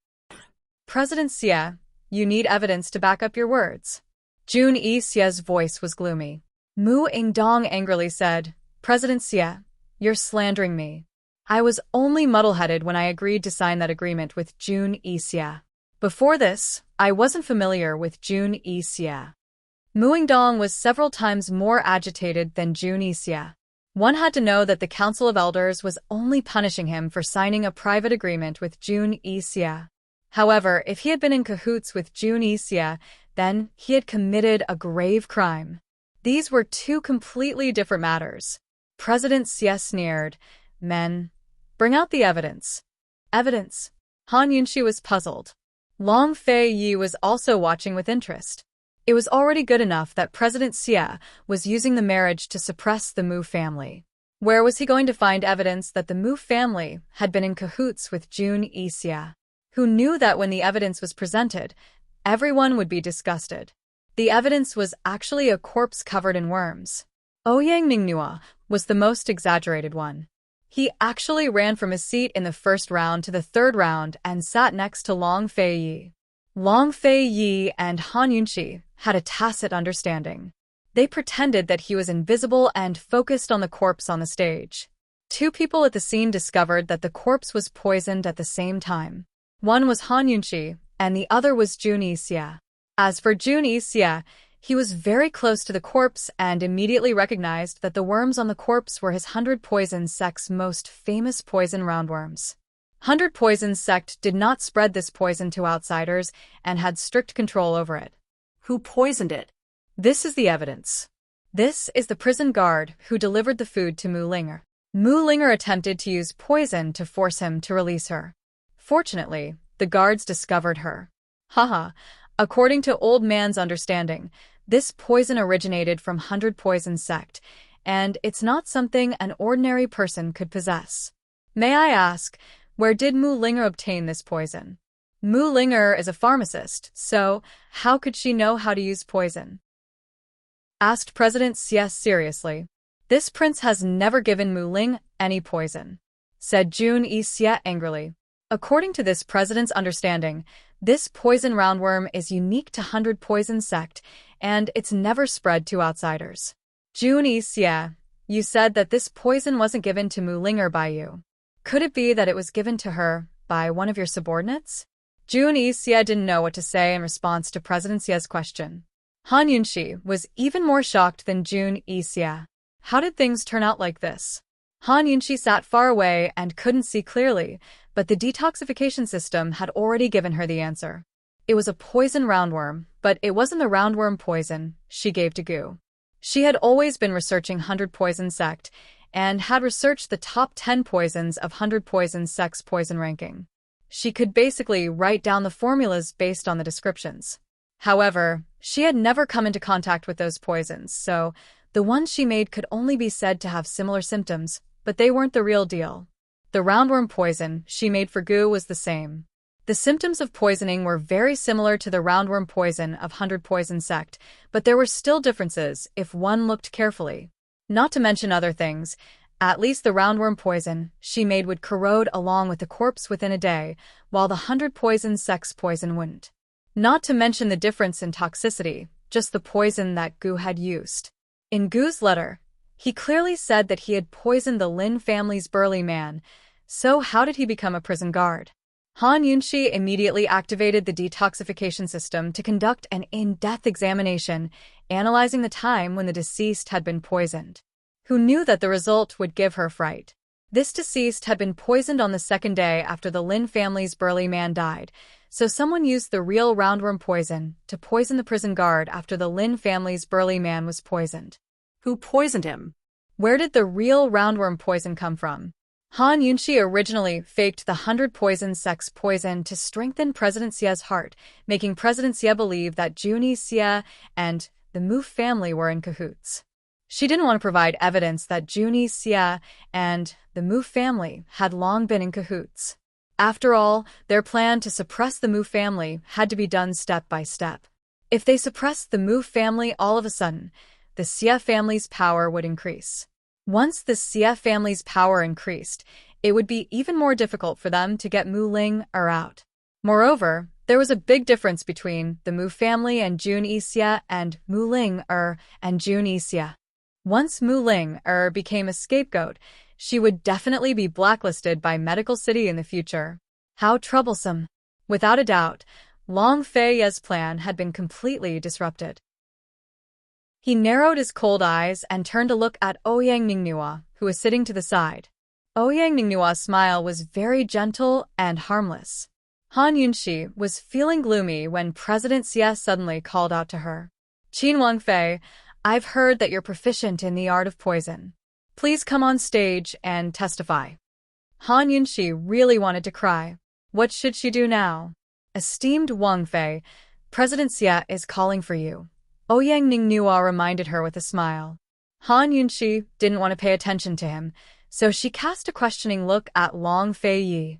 "President Xie, you need evidence to back up your words." Jun Xie's voice was gloomy. Muingdong angrily said, "President Xie, you're slandering me. I was only muddle-headed when I agreed to sign that agreement with Jun Xie. Before this, I wasn't familiar with Jun Xie." Muingdong was several times more agitated than Jun Xie. One had to know that the Council of Elders was only punishing him for signing a private agreement with Jun Xie. However, if he had been in cahoots with Jun Xie, then he had committed a grave crime. These were two completely different matters. President Xie sneered, "Men, bring out the evidence." "Evidence?" Han Yunxi was puzzled. Long Fei Yi was also watching with interest. It was already good enough that President Xie was using the marriage to suppress the Mu family. Where was he going to find evidence that the Mu family had been in cahoots with Jun Xie? Who knew that when the evidence was presented, everyone would be disgusted. The evidence was actually a corpse covered in worms. Ouyang Ningnua was the most exaggerated one. He actually ran from his seat in the first round to the third round and sat next to Long Fei Yi. Long Fei Yi and Han Yunxi had a tacit understanding. They pretended that he was invisible and focused on the corpse on the stage. Two people at the scene discovered that the corpse was poisoned at the same time. One was Han Yunxi, and the other was Jun Yixia. As for Jun Yixia, he was very close to the corpse and immediately recognized that the worms on the corpse were his 100 Poison sect's most famous poison roundworms. 100 Poison sect did not spread this poison to outsiders and had strict control over it. Who poisoned it? This is the evidence. This is the prison guard who delivered the food to Mu Linger. Mu Linger attempted to use poison to force him to release her. Fortunately, the guards discovered her. Haha, according to Old Man's understanding, this poison originated from 100 Poison sect, and it's not something an ordinary person could possess. May I ask, where did Mu Linger obtain this poison? Mu Linger is a pharmacist, so how could she know how to use poison? Asked President Xie seriously. This prince has never given Mu Ling any poison, said Jun Yixia angrily. According to this president's understanding, this poison roundworm is unique to 100 Poison sect, and it's never spread to outsiders. Jun Yixia, you said that this poison wasn't given to Mu Linger by you. Could it be that it was given to her by one of your subordinates? Jun Yixia didn't know what to say in response to President Xie's question. Han Yunxi was even more shocked than Jun Yixia. How did things turn out like this? Han Yunxi sat far away and couldn't see clearly, but the detoxification system had already given her the answer. It was a poison roundworm, but it wasn't the roundworm poison she gave to Gu. She had always been researching 100 Poison sect and had researched the top 10 poisons of 100 Poison sect's poison ranking. She could basically write down the formulas based on the descriptions. However, she had never come into contact with those poisons, so the ones she made could only be said to have similar symptoms, but they weren't the real deal. The roundworm poison she made for Gu was the same. The symptoms of poisoning were very similar to the roundworm poison of 100 Poison sect, but there were still differences if one looked carefully. Not to mention other things, at least the roundworm poison she made would corrode along with the corpse within a day, while the 100 Poison sect's poison wouldn't. Not to mention the difference in toxicity, just the poison that Gu had used. In Gu's letter, he clearly said that he had poisoned the Lin family's burly man, so how did he become a prison guard? Han Yunxi immediately activated the detoxification system to conduct an in-depth examination, analyzing the time when the deceased had been poisoned. Who knew that the result would give her fright? This deceased had been poisoned on the second day after the Lin family's burly man died, so someone used the real roundworm poison to poison the prison guard after the Lin family's burly man was poisoned. Who poisoned him? Where did the real roundworm poison come from? Han Yunxi originally faked the 100 Poison sect's poison to strengthen President Xie's heart, making President Xie believe that Jun Yixia and the Mu family were in cahoots. She didn't want to provide evidence that Jun Yixia and the Mu family had long been in cahoots. After all, their plan to suppress the Mu family had to be done step by step. If they suppressed the Mu family all of a sudden, the Xie family's power would increase. Once the Xie family's power increased, it would be even more difficult for them to get Mu Linger out. Moreover, there was a big difference between the Mu family and Jun Yixia and Mu Linger and Jun Yixia. Once Mu Linger became a scapegoat, she would definitely be blacklisted by Medical City in the future. How troublesome. Without a doubt, Long Fei's plan had been completely disrupted. He narrowed his cold eyes and turned to look at Ouyang Ningnua, who was sitting to the side. Ouyang Ningnua's smile was very gentle and harmless. Han Yunxi was feeling gloomy when President Xie suddenly called out to her. Qin Wangfei, I've heard that you're proficient in the art of poison. Please come on stage and testify. Han Yunxi really wanted to cry. What should she do now? Esteemed Wangfei, President Xie is calling for you. Ouyang Ningnua reminded her with a smile. Han Yunxi didn't want to pay attention to him, so she cast a questioning look at Long Fei.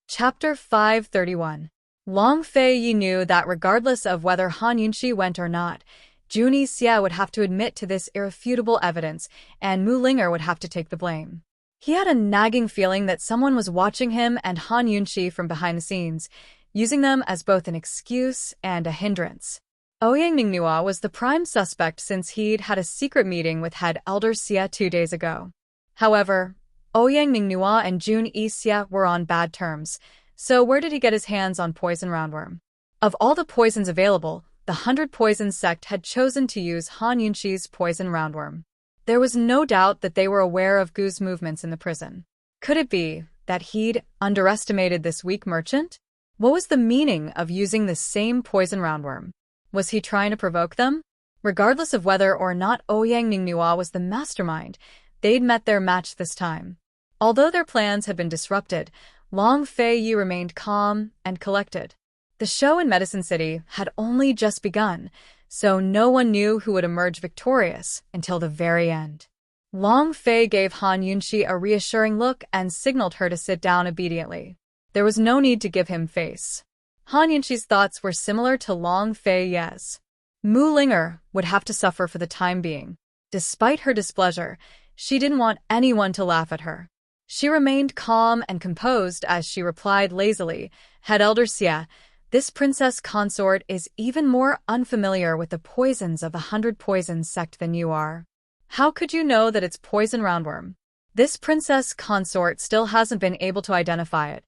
Chapter 531. Long Fei knew that regardless of whether Han Yunxi went or not, Jun Yixia would have to admit to this irrefutable evidence, and Mu Linger would have to take the blame. He had a nagging feeling that someone was watching him and Han Yunxi from behind the scenes, using them as both an excuse and a hindrance. Ouyang Ningnua was the prime suspect since he'd had a secret meeting with head elder Xie 2 days ago. However, Ouyang Ningnua and Jun Yixia were on bad terms, so where did he get his hands on poison roundworm? Of all the poisons available, the 100 Poisons sect had chosen to use Han Yunxi's poison roundworm. There was no doubt that they were aware of Gu's movements in the prison. Could it be that he'd underestimated this weak merchant? What was the meaning of using the same poison roundworm? Was he trying to provoke them? Regardless of whether or not Ouyang Ningnua was the mastermind, they'd met their match this time. Although their plans had been disrupted, Long Fei Yi remained calm and collected. The show in Medicine City had only just begun, so no one knew who would emerge victorious until the very end. Long Fei gave Han Yunxi a reassuring look and signaled her to sit down obediently. There was no need to give him face. Han Yunxi's thoughts were similar to Long Fei Yi's. Mu Linger would have to suffer for the time being. Despite her displeasure, she didn't want anyone to laugh at her. She remained calm and composed as she replied lazily, "Head Elder Xie, this Princess Consort is even more unfamiliar with the poisons of the 100 Poisons sect than you are. How could you know that it's poison roundworm? This Princess Consort still hasn't been able to identify it."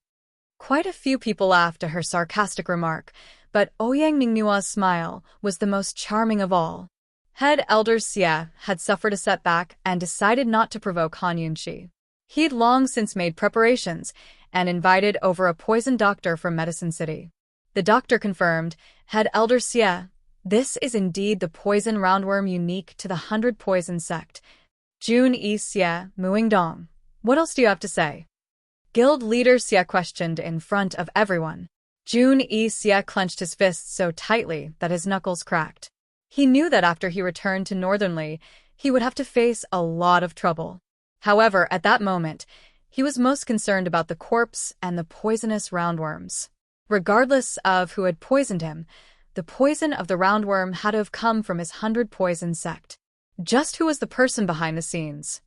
Quite a few people laughed at her sarcastic remark, but Ouyang Ningnua's smile was the most charming of all. Head Elder Xie had suffered a setback and decided not to provoke Han Yunxi. He'd long since made preparations and invited over a poison doctor from Medicine City. The doctor confirmed, "Head Elder Xie, this is indeed the poison roundworm unique to the 100 Poison sect. Jun Yixia, Muingdong, what else do you have to say?" Guild leader Xie questioned in front of everyone. Jun Yixia clenched his fists so tightly that his knuckles cracked. He knew that after he returned to Northernly, he would have to face a lot of trouble. However, at that moment, he was most concerned about the corpse and the poisonous roundworms. Regardless of who had poisoned him, the poison of the roundworm had to have come from his 100 Poison sect. Just who was the person behind the scenes?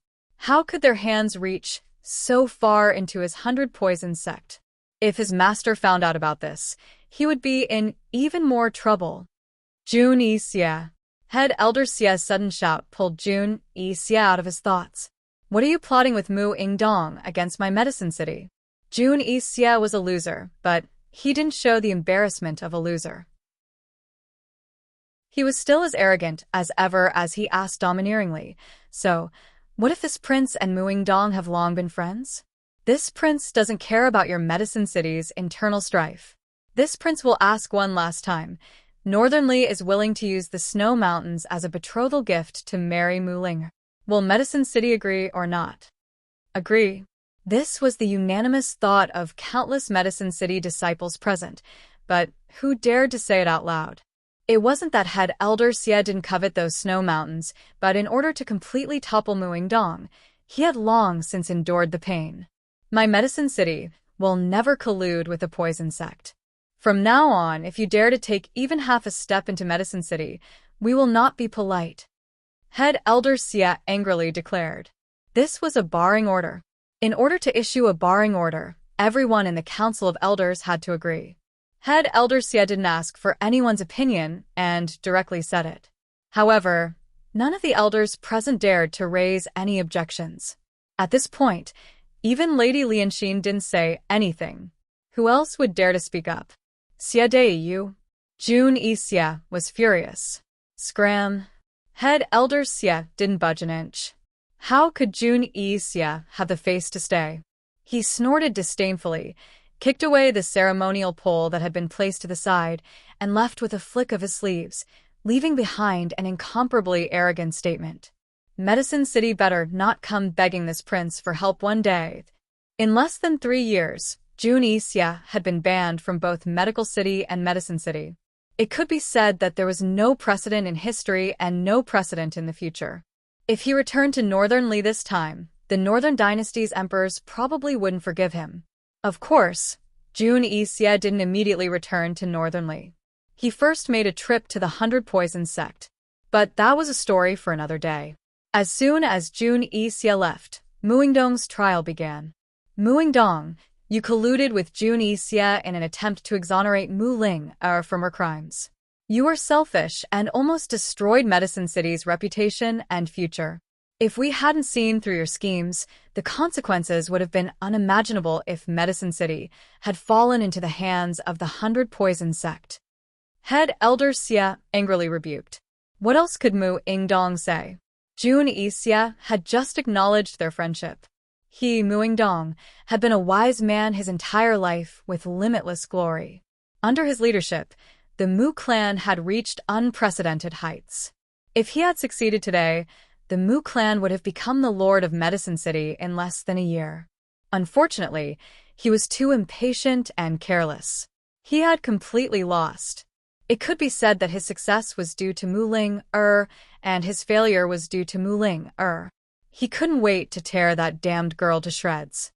How could their hands reach so far into his 100 Poison sect? If his master found out about this, he would be in even more trouble. Jun Yixia. Head Elder Xie's sudden shout pulled Jun Yixia out of his thoughts. "What are you plotting with Mu Ingdong against my Medicine City?" Jun Yixia was a loser, but he didn't show the embarrassment of a loser. He was still as arrogant as ever as he asked domineeringly, "So, what if this prince and Muingdong have long been friends? This prince doesn't care about your Medicine City's internal strife. This prince will ask one last time. Northernly is willing to use the Snow Mountains as a betrothal gift to marry Mu Ling. Will Medicine City agree or not?" "Agree." This was the unanimous thought of countless Medicine City disciples present, but who dared to say it out loud? It wasn't that Head Elder Xie didn't covet those snow mountains, but in order to completely topple Muingdong, he had long since endured the pain. "My Medicine City will never collude with the Poison sect. From now on, if you dare to take even half a step into Medicine City, we will not be polite," Head Elder Xie angrily declared. This was a barring order. In order to issue a barring order, everyone in the Council of Elders had to agree. Head Elder Xie didn't ask for anyone's opinion and directly said it. However, none of the elders present dared to raise any objections. At this point, even Lady Lianxin didn't say anything. Who else would dare to speak up? "Xie Dei you?" Jun Yixia was furious. Scram. Head Elder Xie didn't budge an inch. How could Jun Yixia have the face to stay? He snorted disdainfully, kicked away the ceremonial pole that had been placed to the side, and left with a flick of his sleeves, leaving behind an incomparably arrogant statement. Medicine City better not come begging this prince for help one day. In less than 3 years, Jun Yixia had been banned from both Medical City and Medicine City. It could be said that there was no precedent in history and no precedent in the future. If he returned to Northernly this time, the Northern Dynasty's emperors probably wouldn't forgive him. Of course, Jun Yixia didn't immediately return to Northernly. He first made a trip to the 100 Poison sect, but that was a story for another day. As soon as Jun Yixia left, Muingdong's trial began. "Muingdong, you colluded with Jun Yixia in an attempt to exonerate Mu Ling from her crimes. You were selfish and almost destroyed Medicine City's reputation and future. If we hadn't seen through your schemes, the consequences would have been unimaginable if Medicine City had fallen into the hands of the 100 Poison sect. Head Elder Xie angrily rebuked. What else could Mu Ingdong say? Jun Xie had just acknowledged their friendship. He, Mu Ingdong, had been a wise man his entire life with limitless glory. Under his leadership, the Mu clan had reached unprecedented heights. If he had succeeded today, the Mu clan would have become the lord of Medicine City in less than a year. Unfortunately, he was too impatient and careless. He had completely lost. It could be said that his success was due to Mu Ling and his failure was due to Mu Ling He couldn't wait to tear that damned girl to shreds.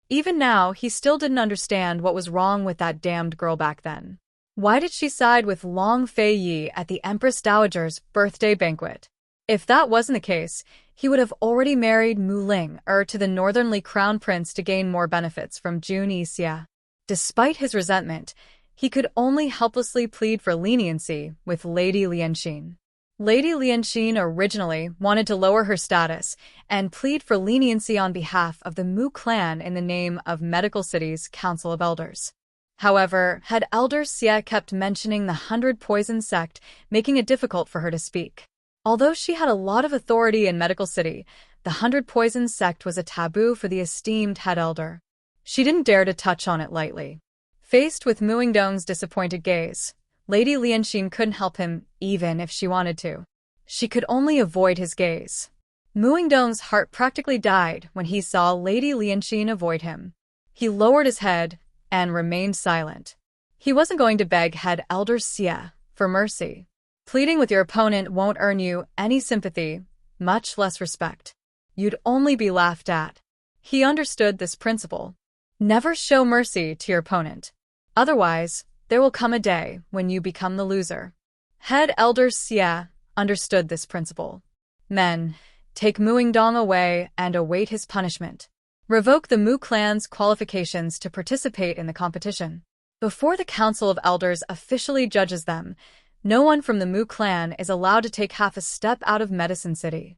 Even now, he still didn't understand what was wrong with that damned girl back then. Why did she side with Long Fei Yi at the Empress Dowager's birthday banquet? If that wasn't the case, he would have already married Mu Ling to the northernly crown prince to gain more benefits from Jun Xie. Despite his resentment, he could only helplessly plead for leniency with Lady Lianxin. Lady Lianxin originally wanted to lower her status and plead for leniency on behalf of the Mu clan in the name of Medical City's Council of Elders. However, Head Elder Xie kept mentioning the 100 Poison sect, making it difficult for her to speak. Although she had a lot of authority in Medical City, the 100 Poison sect was a taboo for the esteemed Head Elder. She didn't dare to touch on it lightly. Faced with Mu Ingdong's disappointed gaze, Lady Lianxin couldn't help him even if she wanted to. She could only avoid his gaze. Mu Ingdong's heart practically died when he saw Lady Lianxin avoid him. He lowered his head and remained silent. He wasn't going to beg Head Elder Xie for mercy. Pleading with your opponent won't earn you any sympathy, much less respect. You'd only be laughed at. He understood this principle. Never show mercy to your opponent. Otherwise, there will come a day when you become the loser. Head Elder Xie understood this principle. Men, take Mu Ingdong away and await his punishment. Revoke the Mu clan's qualifications to participate in the competition. Before the Council of Elders officially judges them, no one from the Mu clan is allowed to take half a step out of Medicine City.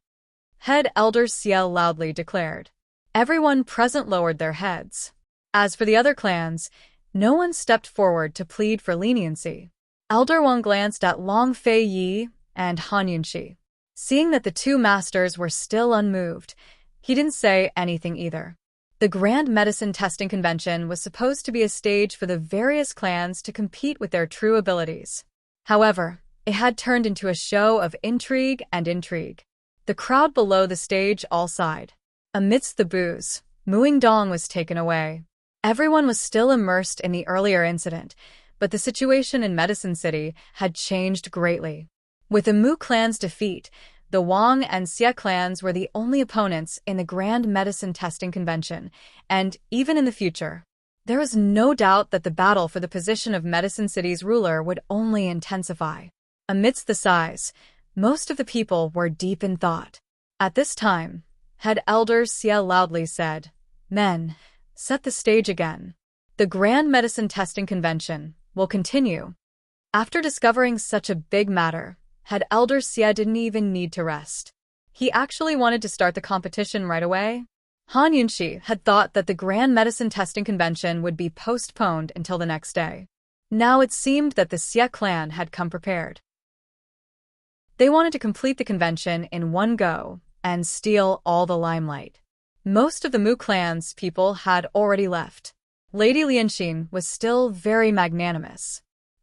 Head Elder Xie loudly declared. Everyone present lowered their heads. As for the other clans, no one stepped forward to plead for leniency. Elder Wang glanced at Long Fei Yi and Han Yunxi. Seeing that the two masters were still unmoved, he didn't say anything either. The Grand Medicine Testing Convention was supposed to be a stage for the various clans to compete with their true abilities. However, it had turned into a show of intrigue and intrigue. The crowd below the stage all sighed. Amidst the boos, Mu Ingdong was taken away. Everyone was still immersed in the earlier incident, but the situation in Medicine City had changed greatly. With the Mu clan's defeat, the Wang and Xie clans were the only opponents in the Grand Medicine Testing Convention, and even in the future, there was no doubt that the battle for the position of Medicine City's ruler would only intensify. Amidst the sighs, most of the people were deep in thought. At this time, Head Elder Xie loudly said, Men, set the stage again. The Grand Medicine Testing Convention will continue. After discovering such a big matter, Head Elder Xie didn't even need to rest. He actually wanted to start the competition right away. Han Yunxi had thought that the Grand Medicine Testing Convention would be postponed until the next day. Now it seemed that the Xie clan had come prepared. They wanted to complete the convention in one go and steal all the limelight. Most of the Mu clan's people had already left. Lady Lianxin was still very magnanimous.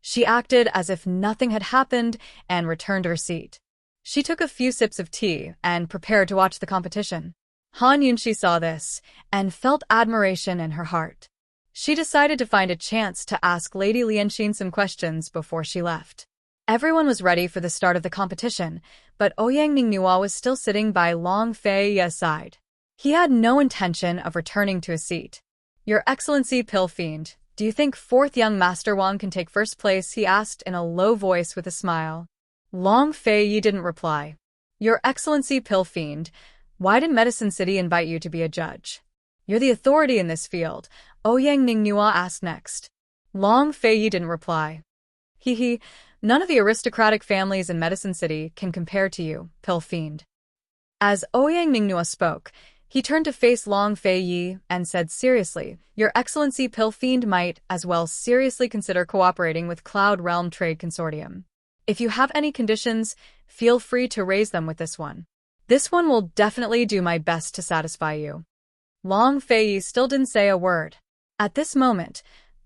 She acted as if nothing had happened and returned to her seat. She took a few sips of tea and prepared to watch the competition. Han Yunxi saw this and felt admiration in her heart. She decided to find a chance to ask Lady Lianxin some questions before she left. Everyone was ready for the start of the competition, but Ouyang Ningnua was still sitting by Long Fei Yi's side. He had no intention of returning to his seat. Your Excellency Pill Fiend, do you think 4th young Master Wang can take first place? He asked in a low voice with a smile. Long Fei Yi didn't reply. Your Excellency Pill Fiend, why did Medicine City invite you to be a judge? You're the authority in this field, Ouyang Ningnua asked next. Long Fei Yi didn't reply. Hee hee, none of the aristocratic families in Medicine City can compare to you, Pill Fiend. As Ouyang Ningnua spoke, he turned to face Long Fei Yi and said seriously, Your Excellency Pill Fiend might as well seriously consider cooperating with Cloud Realm Trade Consortium. If you have any conditions, feel free to raise them with this one. This one will definitely do my best to satisfy you. Long Fei Yi still didn't say a word. At this moment,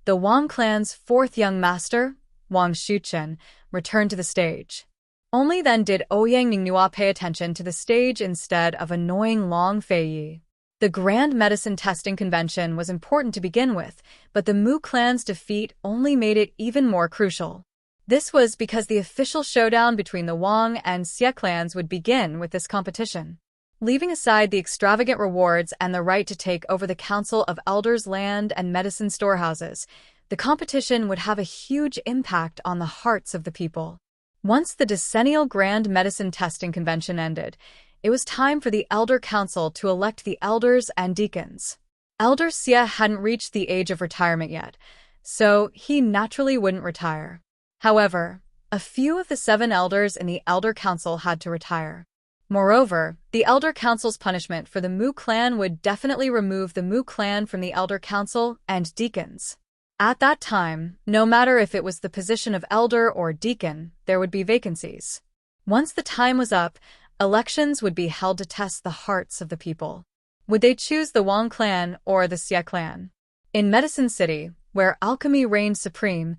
the Wang clan's fourth young master, Wang Shuchen, returned to the stage. Only then did Ouyang Ningnua pay attention to the stage instead of annoying Long Fei Yi. The Grand Medicine Testing Convention was important to begin with, but the Mu clan's defeat only made it even more crucial. This was because the official showdown between the Wang and Xie clans would begin with this competition. Leaving aside the extravagant rewards and the right to take over the Council of Elders' land and medicine storehouses, the competition would have a huge impact on the hearts of the people. Once the decennial Grand Medicine Testing Convention ended, it was time for the Elder Council to elect the elders and deacons. Elder Xie hadn't reached the age of retirement yet, so he naturally wouldn't retire. However, a few of the 7 elders in the Elder Council had to retire. Moreover, the Elder Council's punishment for the Mu clan would definitely remove the Mu clan from the Elder Council and deacons. At that time, no matter if it was the position of elder or deacon, there would be vacancies. Once the time was up, elections would be held to test the hearts of the people. Would they choose the Wang clan or the Xie clan? In Medicine City, where alchemy reigned supreme,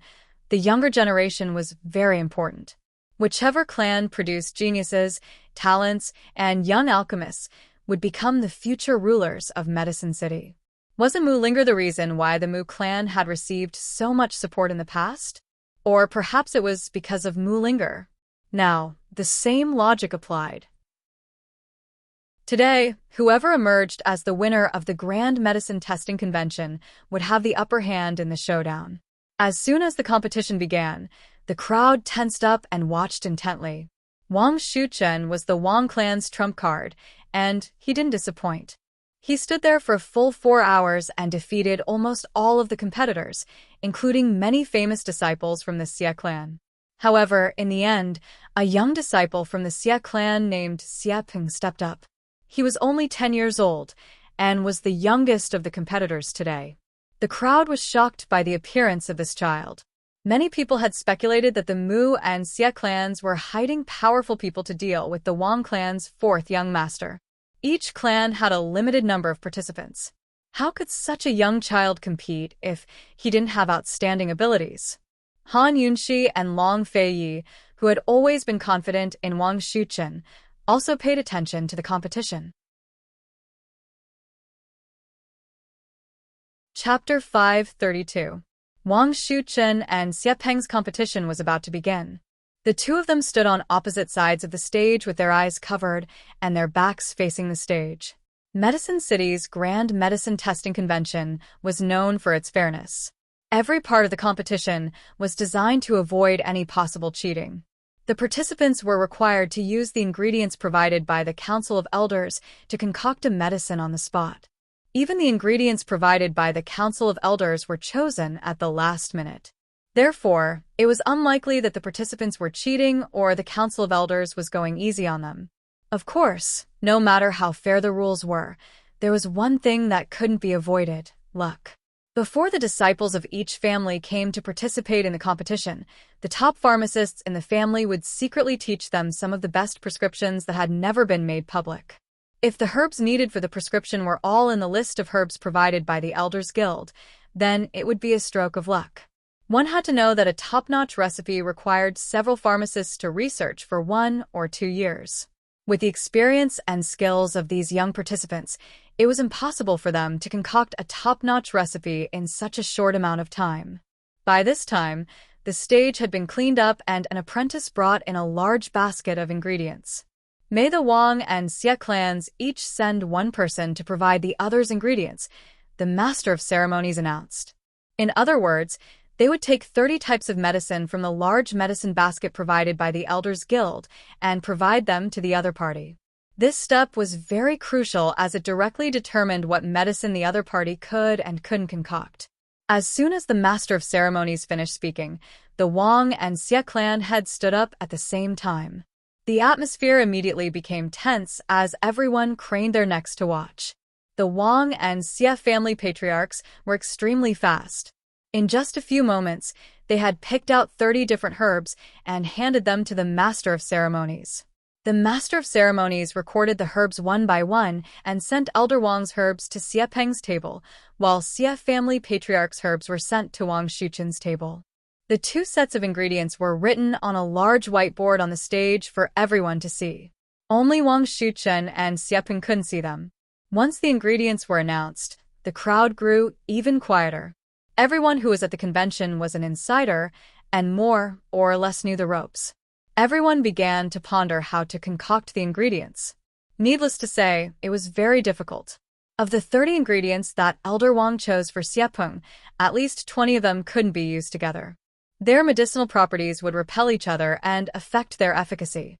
the younger generation was very important. Whichever clan produced geniuses, talents, and young alchemists would become the future rulers of Medicine City. Wasn't Mu Linger the reason why the Mu clan had received so much support in the past? Or perhaps it was because of Mu Linger. Now, the same logic applied. Today, whoever emerged as the winner of the Grand Medicine Testing Convention would have the upper hand in the showdown. As soon as the competition began, the crowd tensed up and watched intently. Wang Shuchen was the Wang clan's trump card, and he didn't disappoint. He stood there for a full 4 hours and defeated almost all of the competitors, including many famous disciples from the Xie clan. However, in the end, a young disciple from the Xie clan named Xie Ping stepped up. He was only 10 years old and was the youngest of the competitors today. The crowd was shocked by the appearance of this child. Many people had speculated that the Mu and Xie clans were hiding powerful people to deal with the Wang clan's 4th young master. Each clan had a limited number of participants. How could such a young child compete if he didn't have outstanding abilities? Han Yunxi and Long Fei Yi, who had always been confident in Wang Shuchen, also paid attention to the competition. Chapter 532. Wang Shuchen and Xie Peng's competition was about to begin. The two of them stood on opposite sides of the stage with their eyes covered and their backs facing the stage. Medicine City's Grand Medicine Testing Convention was known for its fairness. Every part of the competition was designed to avoid any possible cheating. The participants were required to use the ingredients provided by the Council of Elders to concoct a medicine on the spot. Even the ingredients provided by the Council of Elders were chosen at the last minute. Therefore, it was unlikely that the participants were cheating or the Council of Elders was going easy on them. Of course, no matter how fair the rules were, there was one thing that couldn't be avoided: luck. Before the disciples of each family came to participate in the competition, the top pharmacists in the family would secretly teach them some of the best prescriptions that had never been made public. If the herbs needed for the prescription were all in the list of herbs provided by the Elders Guild, then it would be a stroke of luck. One had to know that a top-notch recipe required several pharmacists to research for 1 or 2 years. With the experience and skills of these young participants, it was impossible for them to concoct a top-notch recipe in such a short amount of time. By this time, the stage had been cleaned up and an apprentice brought in a large basket of ingredients. May the Wang and Xie clans each send one person to provide the others' ingredients, the master of ceremonies announced. In other words, they would take 30 types of medicine from the large medicine basket provided by the Elders Guild and provide them to the other party. This step was very crucial as it directly determined what medicine the other party could and couldn't concoct. As soon as the master of ceremonies finished speaking, the Wang and Xie clan heads stood up at the same time. The atmosphere immediately became tense as everyone craned their necks to watch. The Wang and Xie family patriarchs were extremely fast. In just a few moments, they had picked out 30 different herbs and handed them to the Master of Ceremonies. The Master of Ceremonies recorded the herbs one by one and sent Elder Wang's herbs to Xie Peng's table, while Xie family patriarch's herbs were sent to Wang Shuchen's table. The two sets of ingredients were written on a large whiteboard on the stage for everyone to see. Only Wang Shuchen and Xie Peng couldn't see them. Once the ingredients were announced, the crowd grew even quieter. Everyone who was at the convention was an insider and more or less knew the ropes. Everyone began to ponder how to concoct the ingredients. Needless to say, it was very difficult. Of the 30 ingredients that Elder Wang chose for Xie Peng, at least 20 of them couldn't be used together. Their medicinal properties would repel each other and affect their efficacy.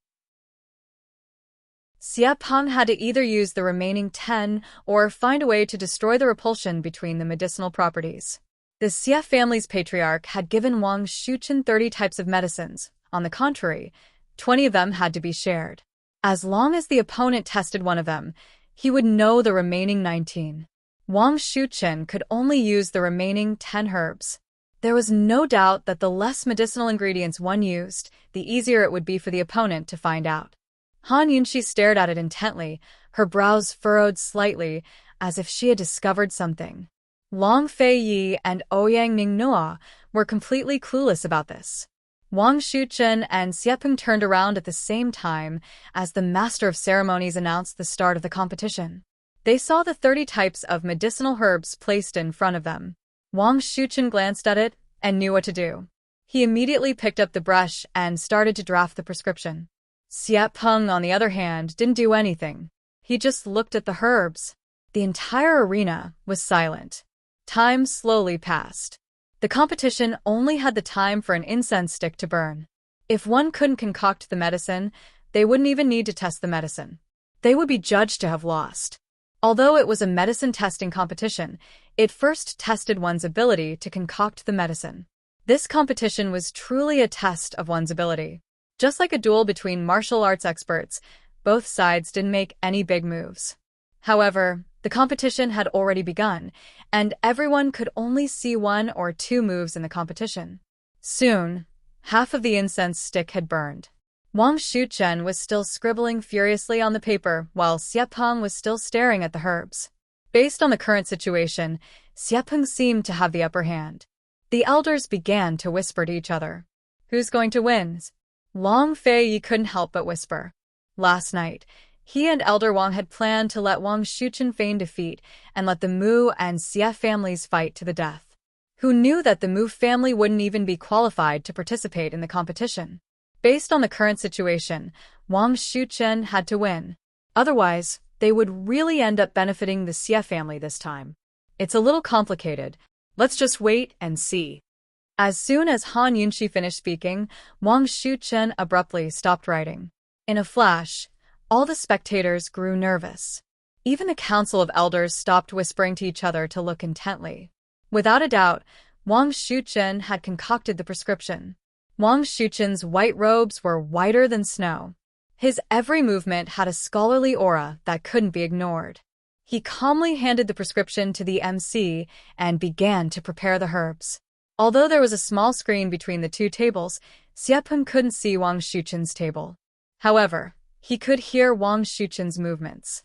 Xie Peng had to either use the remaining 10 or find a way to destroy the repulsion between the medicinal properties. The Xie family's patriarch had given Wang Shuchen 30 types of medicines. On the contrary, 20 of them had to be shared. As long as the opponent tested one of them, he would know the remaining 19. Wang Shuchen could only use the remaining 10 herbs. There was no doubt that the less medicinal ingredients one used, the easier it would be for the opponent to find out. Han Yunxi stared at it intently, her brows furrowed slightly, as if she had discovered something. Long Fei Yi and Ouyang Ningnoa were completely clueless about this. Wang Shuchen and Xie Peng turned around at the same time as the Master of Ceremonies announced the start of the competition. They saw the 30 types of medicinal herbs placed in front of them. Wang Shuchen glanced at it and knew what to do. He immediately picked up the brush and started to draft the prescription. Xie Peng, on the other hand, didn't do anything. He just looked at the herbs. The entire arena was silent. Time slowly passed. The competition only had the time for an incense stick to burn. If one couldn't concoct the medicine, they wouldn't even need to test the medicine. They would be judged to have lost. Although it was a medicine testing competition, it first tested one's ability to concoct the medicine. This competition was truly a test of one's ability. Just like a duel between martial arts experts, both sides didn't make any big moves. However, the competition had already begun, and everyone could only see 1 or 2 moves in the competition. Soon, half of the incense stick had burned. Wang Shuchen was still scribbling furiously on the paper, while Xie Peng was still staring at the herbs. Based on the current situation, Xie Peng seemed to have the upper hand. The elders began to whisper to each other. Who's going to win? Long Fei Yi couldn't help but whisper. Last night, he and Elder Wang had planned to let Wang Shuchen feign defeat and let the Mu and Xie families fight to the death. Who knew that the Mu family wouldn't even be qualified to participate in the competition? Based on the current situation, Wang Shuchen had to win. Otherwise, they would really end up benefiting the Xie family this time. It's a little complicated. Let's just wait and see. As soon as Han Yunxi finished speaking, Wang Shuchen abruptly stopped writing. In a flash, all the spectators grew nervous. Even the Council of Elders stopped whispering to each other to look intently. Without a doubt, Wang Shuchen had concocted the prescription. Wang Shuchen's white robes were whiter than snow. His every movement had a scholarly aura that couldn't be ignored. He calmly handed the prescription to the MC and began to prepare the herbs. Although there was a small screen between the two tables, Xie Peng couldn't see Wang Shuchen's table. However, he could hear Wang Shuchen's movements.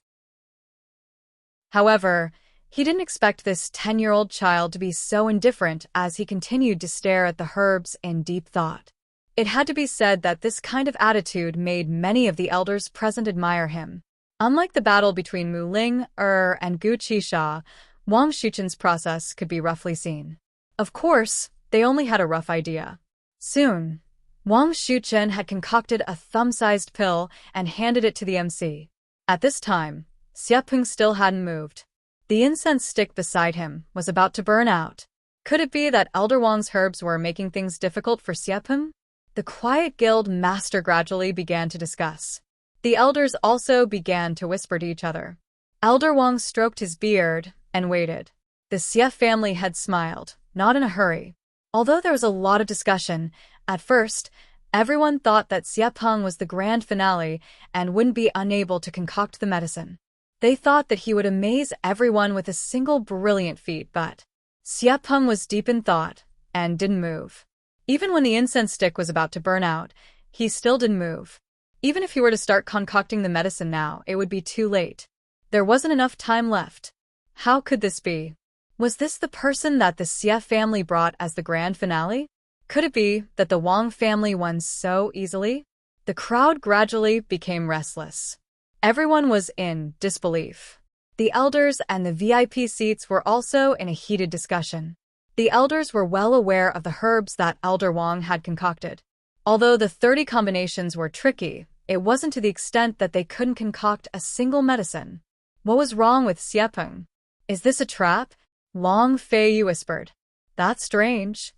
However, he didn't expect this 10-year-old child to be so indifferent as he continued to stare at the herbs in deep thought. It had to be said that this kind of attitude made many of the elders present admire him. Unlike the battle between Mu Ling, and Gu Qisha, Wang Shuchen's process could be roughly seen. Of course, they only had a rough idea. Soon, Wang Shuchen had concocted a thumb-sized pill and handed it to the MC. At this time, Xie Peng still hadn't moved. The incense stick beside him was about to burn out. Could it be that Elder Wang's herbs were making things difficult for Xie Peng? The Quiet Guild master gradually began to discuss. The elders also began to whisper to each other. Elder Wang stroked his beard and waited. The Xie family had smiled, not in a hurry. Although there was a lot of discussion, at first, everyone thought that Xiepeng was the grand finale and wouldn't be unable to concoct the medicine. They thought that he would amaze everyone with a single brilliant feat, but Xiepeng was deep in thought and didn't move. Even when the incense stick was about to burn out, he still didn't move. Even if he were to start concocting the medicine now, it would be too late. There wasn't enough time left. How could this be? Was this the person that the Xie family brought as the grand finale? Could it be that the Wang family won so easily? The crowd gradually became restless. Everyone was in disbelief. The elders and the VIP seats were also in a heated discussion. The elders were well aware of the herbs that Elder Wang had concocted. Although the 30 combinations were tricky, it wasn't to the extent that they couldn't concoct a single medicine. What was wrong with Xiepeng? Is this a trap? Long Fei whispered. That's strange.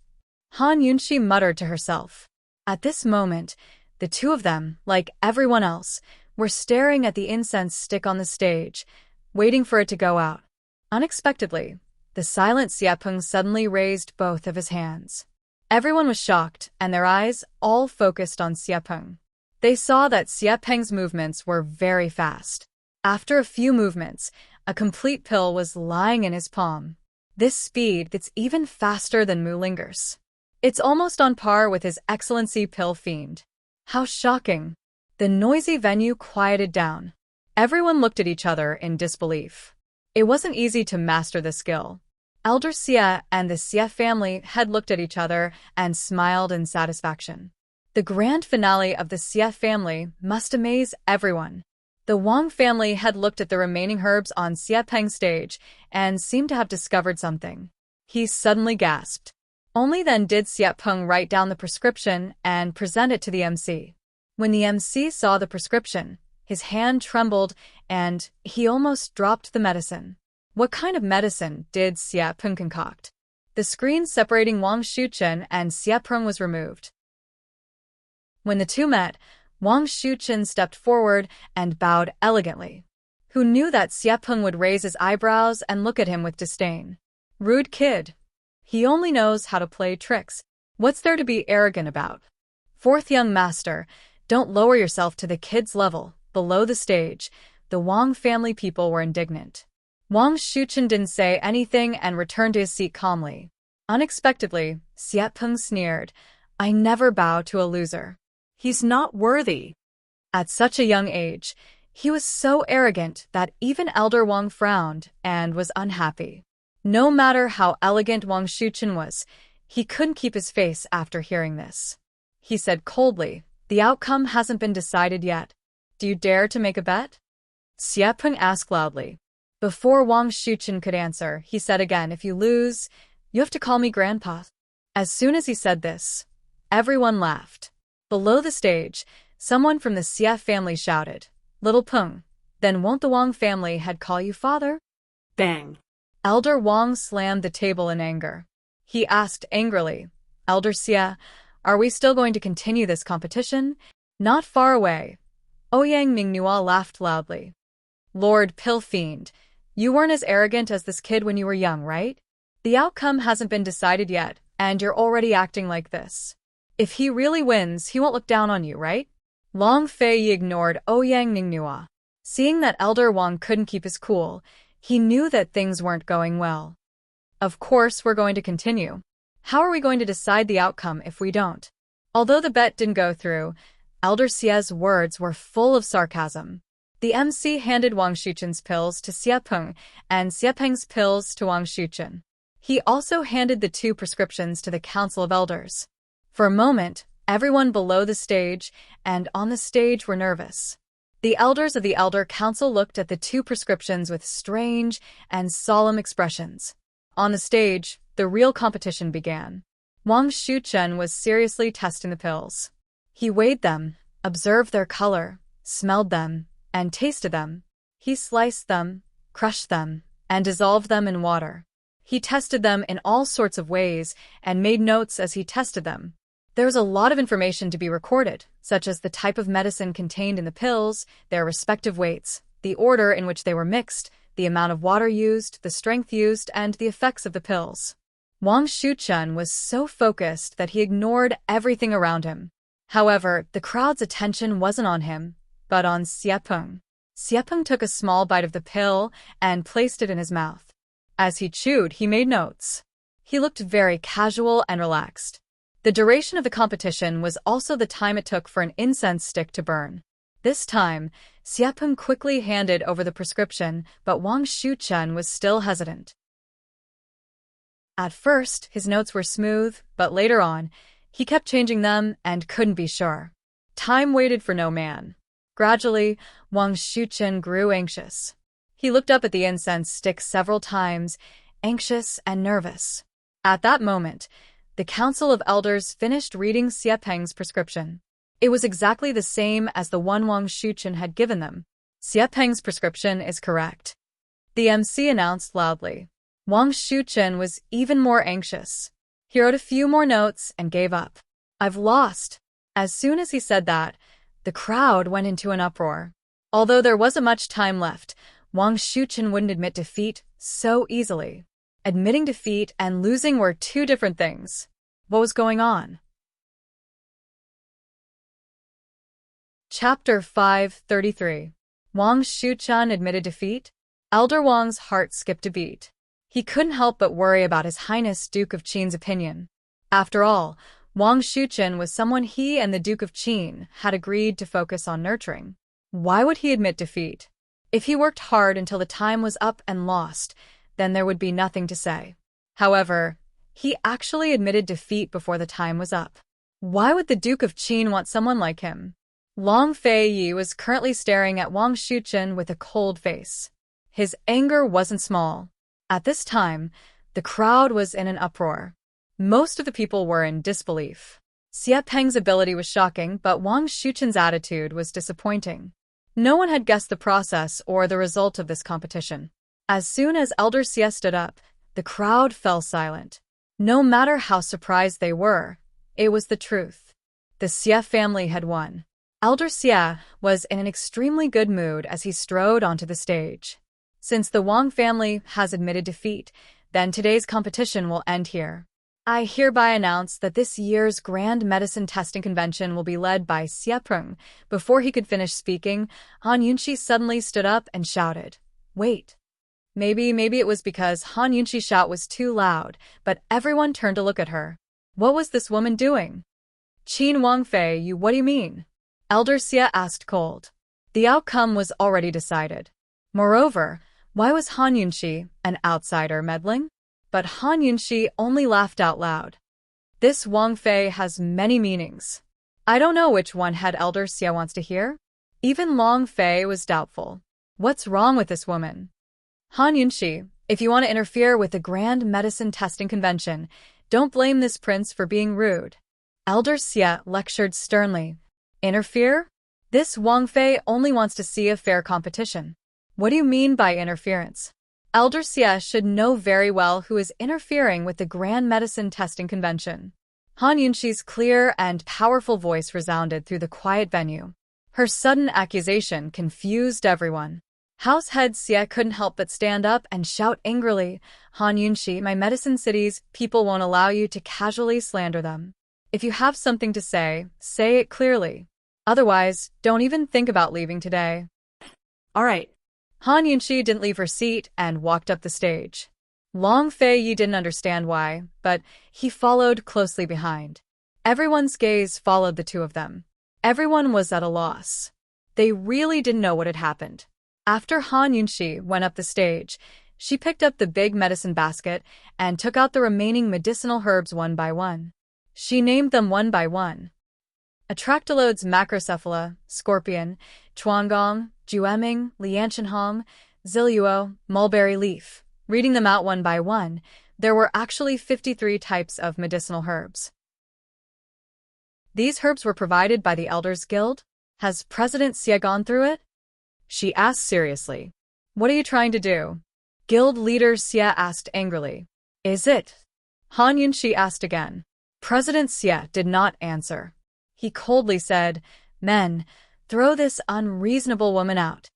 Han Yunxi muttered to herself. At this moment, the two of them, like everyone else, were staring at the incense stick on the stage, waiting for it to go out. Unexpectedly, the silent Xiepeng suddenly raised both of his hands. Everyone was shocked, and their eyes all focused on Xiepeng. They saw that Xiepeng's movements were very fast. After a few movements, a complete pill was lying in his palm. This speed that's even faster than Mu Linger's. It's almost on par with His Excellency Pill Fiend. How shocking! The noisy venue quieted down. Everyone looked at each other in disbelief. It wasn't easy to master the skill. Elder Xie and the Xie family had looked at each other and smiled in satisfaction. The grand finale of the Xie family must amaze everyone. The Wang family had looked at the remaining herbs on Xiepeng's stage and seemed to have discovered something. He suddenly gasped. Only then did Xiepeng write down the prescription and present it to the MC. When the MC saw the prescription, his hand trembled and he almost dropped the medicine. What kind of medicine did Xiepeng concoct? The screen separating Wang Shuchen and Xiepeng was removed. When the two met, Wang Shuchen stepped forward and bowed elegantly. Who knew that Xiepeng would raise his eyebrows and look at him with disdain? Rude kid. He only knows how to play tricks. What's there to be arrogant about? Fourth young master, don't lower yourself to the kid's level. Below the stage, the Wang family people were indignant. Wang Shuchen didn't say anything and returned to his seat calmly. Unexpectedly, Xiepeng sneered. I never bow to a loser. He's not worthy. At such a young age, he was so arrogant that even Elder Wang frowned and was unhappy. No matter how elegant Wang Shuchen was, he couldn't keep his face after hearing this. He said coldly, the outcome hasn't been decided yet. Do you dare to make a bet? Xiepeng asked loudly. Before Wang Shuchen could answer, he said again, if you lose, you have to call me Grandpa. As soon as he said this, everyone laughed. Below the stage, someone from the Xie family shouted, Little Peng, then won't the Wang family head call you father? Bang. Elder Wang slammed the table in anger. He asked angrily, Elder Xie, are we still going to continue this competition? Not far away. Ouyang Mingnua laughed loudly. Lord Pill Fiend, you weren't as arrogant as this kid when you were young, right? The outcome hasn't been decided yet, and you're already acting like this. If he really wins, he won't look down on you, right? Long Fei ignored Ouyang Mingnua. Seeing that Elder Wang couldn't keep his cool, he knew that things weren't going well. Of course we're going to continue. How are we going to decide the outcome if we don't? Although the bet didn't go through, Elder Xie's words were full of sarcasm. The MC handed Wang Shuchen's pills to Xiepeng and Xiepeng's pills to Wang Shuchen. He also handed the two prescriptions to the Council of Elders. For a moment, everyone below the stage and on the stage were nervous. The elders of the Elder Council looked at the two prescriptions with strange and solemn expressions. On the stage, the real competition began. Wang Shuchen was seriously testing the pills. He weighed them, observed their color, smelled them, and tasted them. He sliced them, crushed them, and dissolved them in water. He tested them in all sorts of ways and made notes as he tested them. There was a lot of information to be recorded, such as the type of medicine contained in the pills, their respective weights, the order in which they were mixed, the amount of water used, the strength used, and the effects of the pills. Wang Shuchun was so focused that he ignored everything around him. However, the crowd's attention wasn't on him, but on Xiepeng. Xiepeng took a small bite of the pill and placed it in his mouth. As he chewed, he made notes. He looked very casual and relaxed. The duration of the competition was also the time it took for an incense stick to burn. This time, Xiepeng quickly handed over the prescription, but Wang Shuchun was still hesitant. At first, his notes were smooth, but later on, he kept changing them and couldn't be sure. Time waited for no man. Gradually, Wang Shuchun grew anxious. He looked up at the incense stick several times, anxious and nervous. At that moment, the Council of Elders finished reading Xiepeng's prescription. It was exactly the same as the one Wang Shuchun had given them. Xiepeng's prescription is correct, the MC announced loudly. Wang Shuchun was even more anxious. He wrote a few more notes and gave up. I've lost. As soon as he said that, the crowd went into an uproar. Although there wasn't much time left, Wang Shuchun wouldn't admit defeat so easily. Admitting defeat and losing were two different things. What was going on? Chapter 533. Wang Shuchun admitted defeat? Elder Wang's heart skipped a beat. He couldn't help but worry about His Highness Duke of Qin's opinion. After all, Wang Shuchun was someone he and the Duke of Qin had agreed to focus on nurturing. Why would he admit defeat? If he worked hard until the time was up and lost, then there would be nothing to say. However, he actually admitted defeat before the time was up. Why would the Duke of Qin want someone like him? Long Fei Yi was currently staring at Wang Shuchun with a cold face. His anger wasn't small. At this time, the crowd was in an uproar. Most of the people were in disbelief. Xiepeng's ability was shocking, but Wang Shuchun's attitude was disappointing. No one had guessed the process or the result of this competition. As soon as Elder Xie stood up, the crowd fell silent. No matter how surprised they were, it was the truth. The Xie family had won. Elder Xie was in an extremely good mood as he strode onto the stage. Since the Wang family has admitted defeat, then today's competition will end here. I hereby announce that this year's Grand Medicine Testing Convention will be led by Xiepeng. Before he could finish speaking, Han Yunxi suddenly stood up and shouted, "Wait." Maybe it was because Han Yunxi's shout was too loud, but everyone turned to look at her. What was this woman doing? Qin Wangfei, what do you mean? Elder Xie asked cold. The outcome was already decided. Moreover, why was Han Yunxi, an outsider, meddling? But Han Yunxi only laughed out loud. This Wang Fei has many meanings. I don't know which one head Elder Xie wants to hear. Even Long Fei was doubtful. What's wrong with this woman? Han Yunxi, if you want to interfere with the Grand Medicine Testing Convention, don't blame this prince for being rude. Elder Xie lectured sternly. Interfere? This Wang Fei only wants to see a fair competition. What do you mean by interference? Elder Xie should know very well who is interfering with the Grand Medicine Testing Convention. Han Yunxi's clear and powerful voice resounded through the quiet venue. Her sudden accusation confused everyone. House head Xie couldn't help but stand up and shout angrily, Han Yunxi, my medicine city's people won't allow you to casually slander them. If you have something to say it clearly. Otherwise, don't even think about leaving today. All right. Han Yunxi didn't leave her seat and walked up the stage. Long Fei Yi didn't understand why, but he followed closely behind. Everyone's gaze followed the two of them. Everyone was at a loss. They really didn't know what had happened. After Han Yunxi went up the stage, she picked up the big medicine basket and took out the remaining medicinal herbs one by one. She named them one by one. Atractylodes macrocephala, scorpion, chuangong, jueming, lianchenhong, ziluo, mulberry leaf. Reading them out one by one, there were actually 53 types of medicinal herbs. These herbs were provided by the Elders Guild? Has President Xie gone through it? She asked seriously. What are you trying to do? Guild leader Xie asked angrily. Is it? Han Yunxi asked again. President Xie did not answer. He coldly said, Men, throw this unreasonable woman out.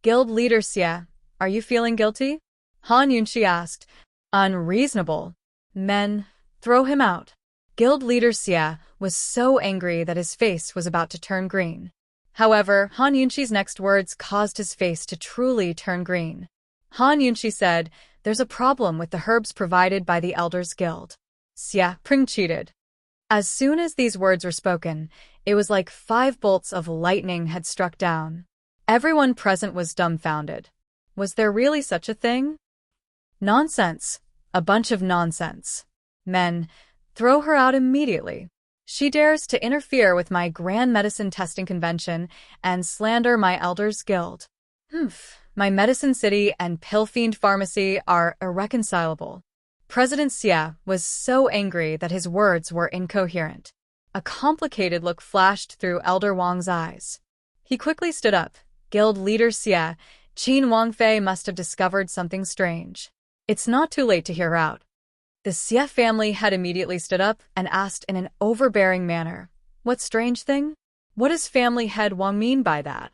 Guild leader Xie, are you feeling guilty? Han Yunxi asked. Unreasonable? Men, throw him out. Guild leader Xie was so angry that his face was about to turn green. However, Han Yunxi's next words caused his face to truly turn green. Han Yunxi said, "There's a problem with the herbs provided by the Elders Guild." Xie Pring cheated. As soon as these words were spoken, it was like 5 bolts of lightning had struck down. Everyone present was dumbfounded. Was there really such a thing? Nonsense. A bunch of nonsense. Men, throw her out immediately. She dares to interfere with my grand medicine testing convention and slander my Elders Guild. My Medicine City and Pill Fiend Pharmacy are irreconcilable. President Xie was so angry that his words were incoherent. A complicated look flashed through Elder Wang's eyes. He quickly stood up. Guild leader Xie, Qin Wangfei must have discovered something strange. It's not too late to hear her out. The Xie family had immediately stood up and asked in an overbearing manner, "What strange thing? What does family head Wang mean by that?"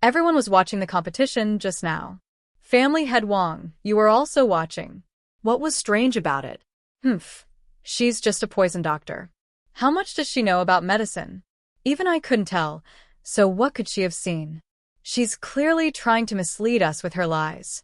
Everyone was watching the competition just now. Family head Wang, you were also watching. What was strange about it? She's just a poison doctor. How much does she know about medicine? Even I couldn't tell, so what could she have seen? She's clearly trying to mislead us with her lies.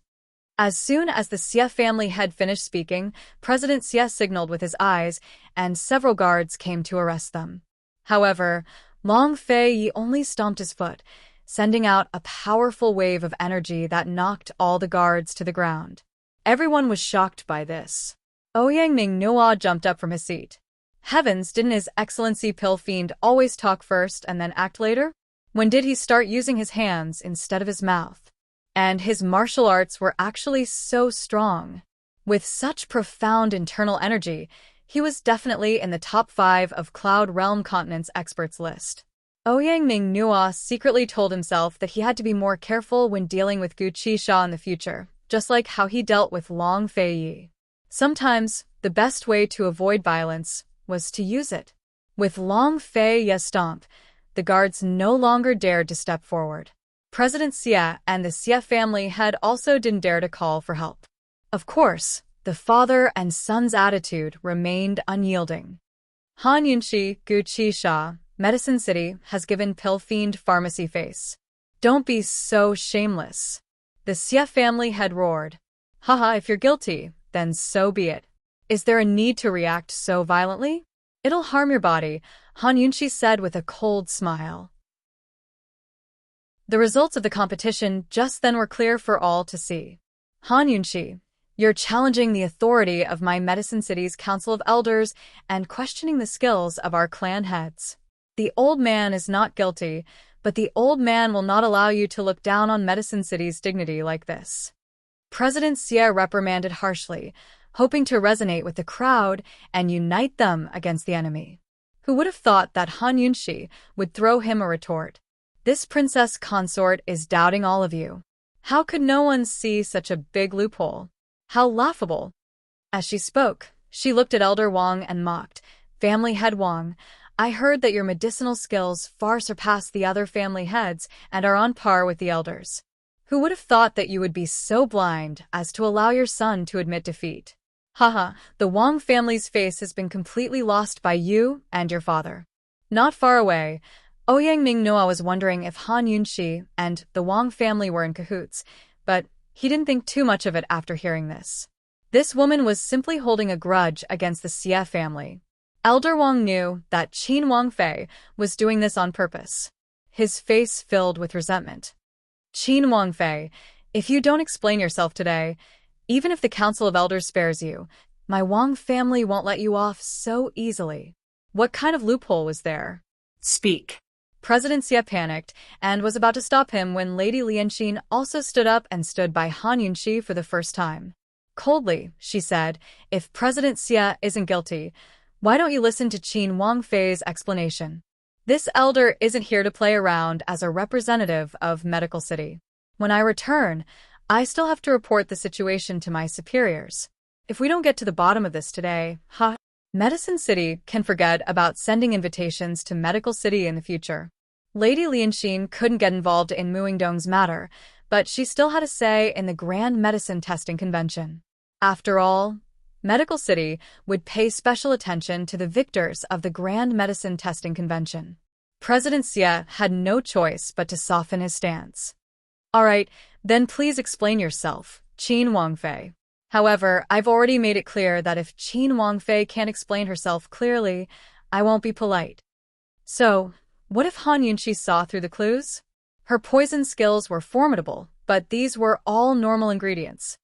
As soon as the Xie family had finished speaking, President Xie signaled with his eyes, and several guards came to arrest them. However, Long Fei Yi only stomped his foot, sending out a powerful wave of energy that knocked all the guards to the ground. Everyone was shocked by this. Ouyang Ming Nua jumped up from his seat. Heavens, didn't His Excellency Pill Fiend always talk first and then act later? When did he start using his hands instead of his mouth? And his martial arts were actually so strong. With such profound internal energy, he was definitely in the top 5 of Cloud Realm Continent's experts list. Ouyang Ming Nua secretly told himself that he had to be more careful when dealing with Gu Qisha in the future, just like how he dealt with Long Fei Yi. Sometimes, the best way to avoid violence was to use it. With Long Fei Yi's stomp, the guards no longer dared to step forward. President Xie and the Xie family had also didn't dare to call for help. Of course, the father and son's attitude remained unyielding. Han Yunxi, Gu Qisha, Medicine City has given Pill Fiend Pharmacy face. Don't be so shameless. The Xie family had roared. Haha, if you're guilty, then so be it. Is there a need to react so violently? It'll harm your body, Han Yunxi said with a cold smile. The results of the competition just then were clear for all to see. Han Yunxi, you're challenging the authority of my Medicine City's Council of Elders and questioning the skills of our clan heads. The old man is not guilty, but the old man will not allow you to look down on Medicine City's dignity like this. President Xie reprimanded harshly, hoping to resonate with the crowd and unite them against the enemy. Who would have thought that Han Yunxi would throw him a retort? This princess consort is doubting all of you. How could no one see such a big loophole? How laughable! As she spoke, she looked at Elder Wang and mocked, "Family head Wang, I heard that your medicinal skills far surpass the other family heads and are on par with the elders. Who would have thought that you would be so blind as to allow your son to admit defeat? Haha, the Wang family's face has been completely lost by you and your father." Not far away, Ouyang Ming Noa was wondering if Han Yunxi and the Wang family were in cahoots, but he didn't think too much of it after hearing this. This woman was simply holding a grudge against the Xie family. Elder Wang knew that Qin Wangfei was doing this on purpose. His face filled with resentment. Qin Wangfei, if you don't explain yourself today, even if the Council of Elders spares you, my Wang family won't let you off so easily. What kind of loophole was there? Speak. President Xie panicked and was about to stop him when Lady Lianxin also stood up and stood by Han Yunxi for the first time. Coldly, she said, "If President Xie isn't guilty, why don't you listen to Qin Wangfei's explanation? This elder isn't here to play around as a representative of Medical City. When I return, I still have to report the situation to my superiors. If we don't get to the bottom of this today, Medicine City can forget about sending invitations to Medical City in the future." Lady Lianxin couldn't get involved in Muingdong's matter, but she still had a say in the Grand Medicine Testing Convention. After all, Medical City would pay special attention to the victors of the Grand Medicine Testing Convention. President Xie had no choice but to soften his stance. All right, then please explain yourself, Qin Wangfei. However, I've already made it clear that if Qin Wangfei can't explain herself clearly, I won't be polite. So, what if Han Yunqi saw through the clues? Her poison skills were formidable, but these were all normal ingredients.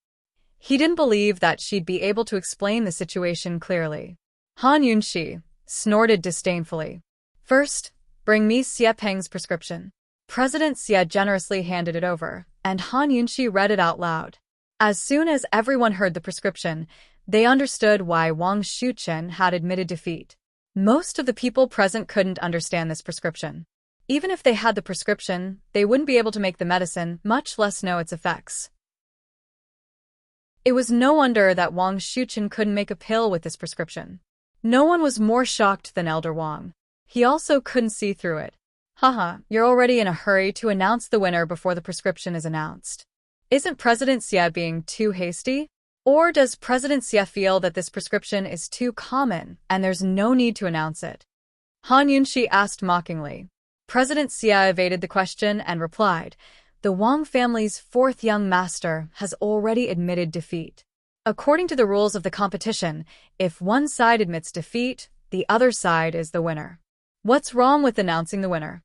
He didn't believe that she'd be able to explain the situation clearly. Han Yunqi snorted disdainfully. First, bring me Xie Peng's prescription. President Xie generously handed it over, and Han Yunqi read it out loud. As soon as everyone heard the prescription, they understood why Wang Shuchen had admitted defeat. Most of the people present couldn't understand this prescription. Even if they had the prescription, they wouldn't be able to make the medicine, much less know its effects. It was no wonder that Wang Shuchen couldn't make a pill with this prescription. No one was more shocked than Elder Wang. He also couldn't see through it. Haha, you're already in a hurry to announce the winner before the prescription is announced. Isn't President Xie being too hasty? Or does President Xie feel that this prescription is too common and there's no need to announce it? Han Yunqi asked mockingly. President Xie evaded the question and replied, the Wang family's fourth young master has already admitted defeat. According to the rules of the competition, if one side admits defeat, the other side is the winner. What's wrong with announcing the winner?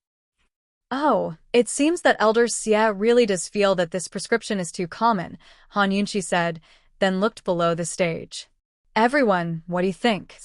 Oh, it seems that Elder Xie really does feel that this prescription is too common, Han Yunqi said, then looked below the stage. Everyone, what do you think?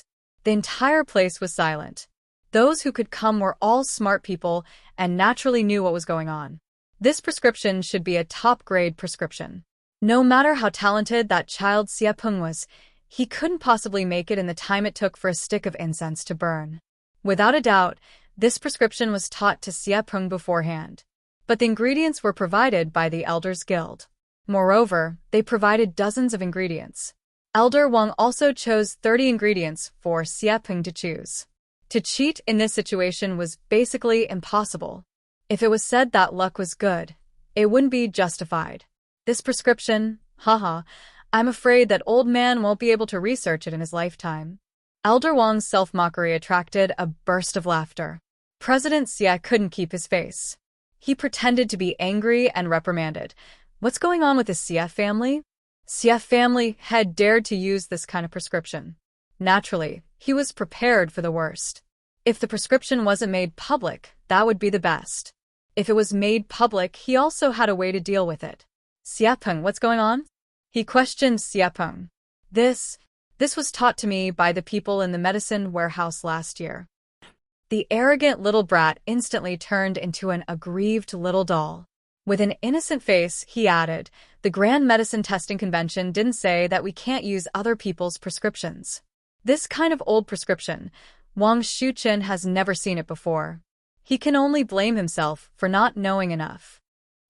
The entire place was silent. Those who could come were all smart people and naturally knew what was going on. This prescription should be a top-grade prescription. No matter how talented that child Xie Peng was, he couldn't possibly make it in the time it took for a stick of incense to burn. Without a doubt, this prescription was taught to Xie Peng beforehand. But the ingredients were provided by the Elders Guild. Moreover, they provided dozens of ingredients. Elder Wang also chose 30 ingredients for Xie Peng to choose. To cheat in this situation was basically impossible. If it was said that luck was good, it wouldn't be justified. This prescription, haha, I'm afraid that old man won't be able to research it in his lifetime. Elder Wang's self-mockery attracted a burst of laughter. President Xie couldn't keep his face. He pretended to be angry and reprimanded. What's going on with the Xie family? Xie family had dared to use this kind of prescription. Naturally, he was prepared for the worst. If the prescription wasn't made public, that would be the best. If it was made public, he also had a way to deal with it. Xie Peng, what's going on? He questioned Xie Peng. This was taught to me by the people in the medicine warehouse last year. The arrogant little brat instantly turned into an aggrieved little doll. With an innocent face, he added, the Grand Medicine Testing Convention didn't say that we can't use other people's prescriptions. This kind of old prescription, Wang Shuchen has never seen it before. He can only blame himself for not knowing enough.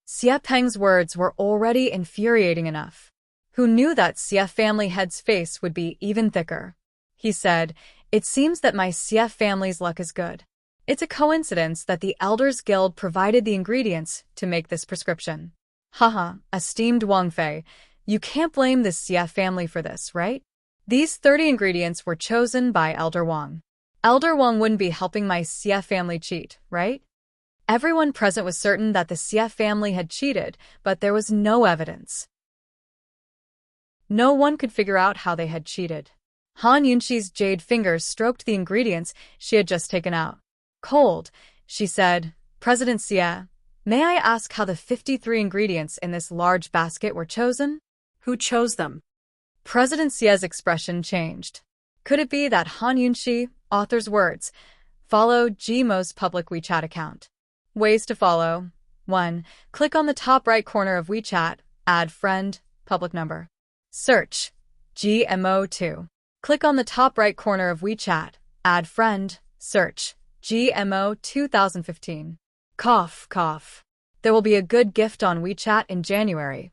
Xie Peng's words were already infuriating enough. Who knew that Xie family head's face would be even thicker? He said, it seems that my Xie family's luck is good. It's a coincidence that the Elders Guild provided the ingredients to make this prescription. Haha, esteemed Wangfei, you can't blame the Xie family for this, right? These 30 ingredients were chosen by Elder Wang. Elder Wang wouldn't be helping my Xie family cheat, right? Everyone present was certain that the Xie family had cheated, but there was no evidence. No one could figure out how they had cheated. Han Yunqi's jade fingers stroked the ingredients she had just taken out. Cold, she said, President Xie, may I ask how the 53 ingredients in this large basket were chosen? Who chose them? President Xie's expression changed. Could it be that Han Yunqi, author's words, follow Gmo's public WeChat account? Ways to follow. 1. Click on the top right corner of WeChat, add friend, public number. Search. GMO 2. Click on the top right corner of WeChat, add friend, search. GMO 2015. Cough, cough. There will be a good gift on WeChat in January.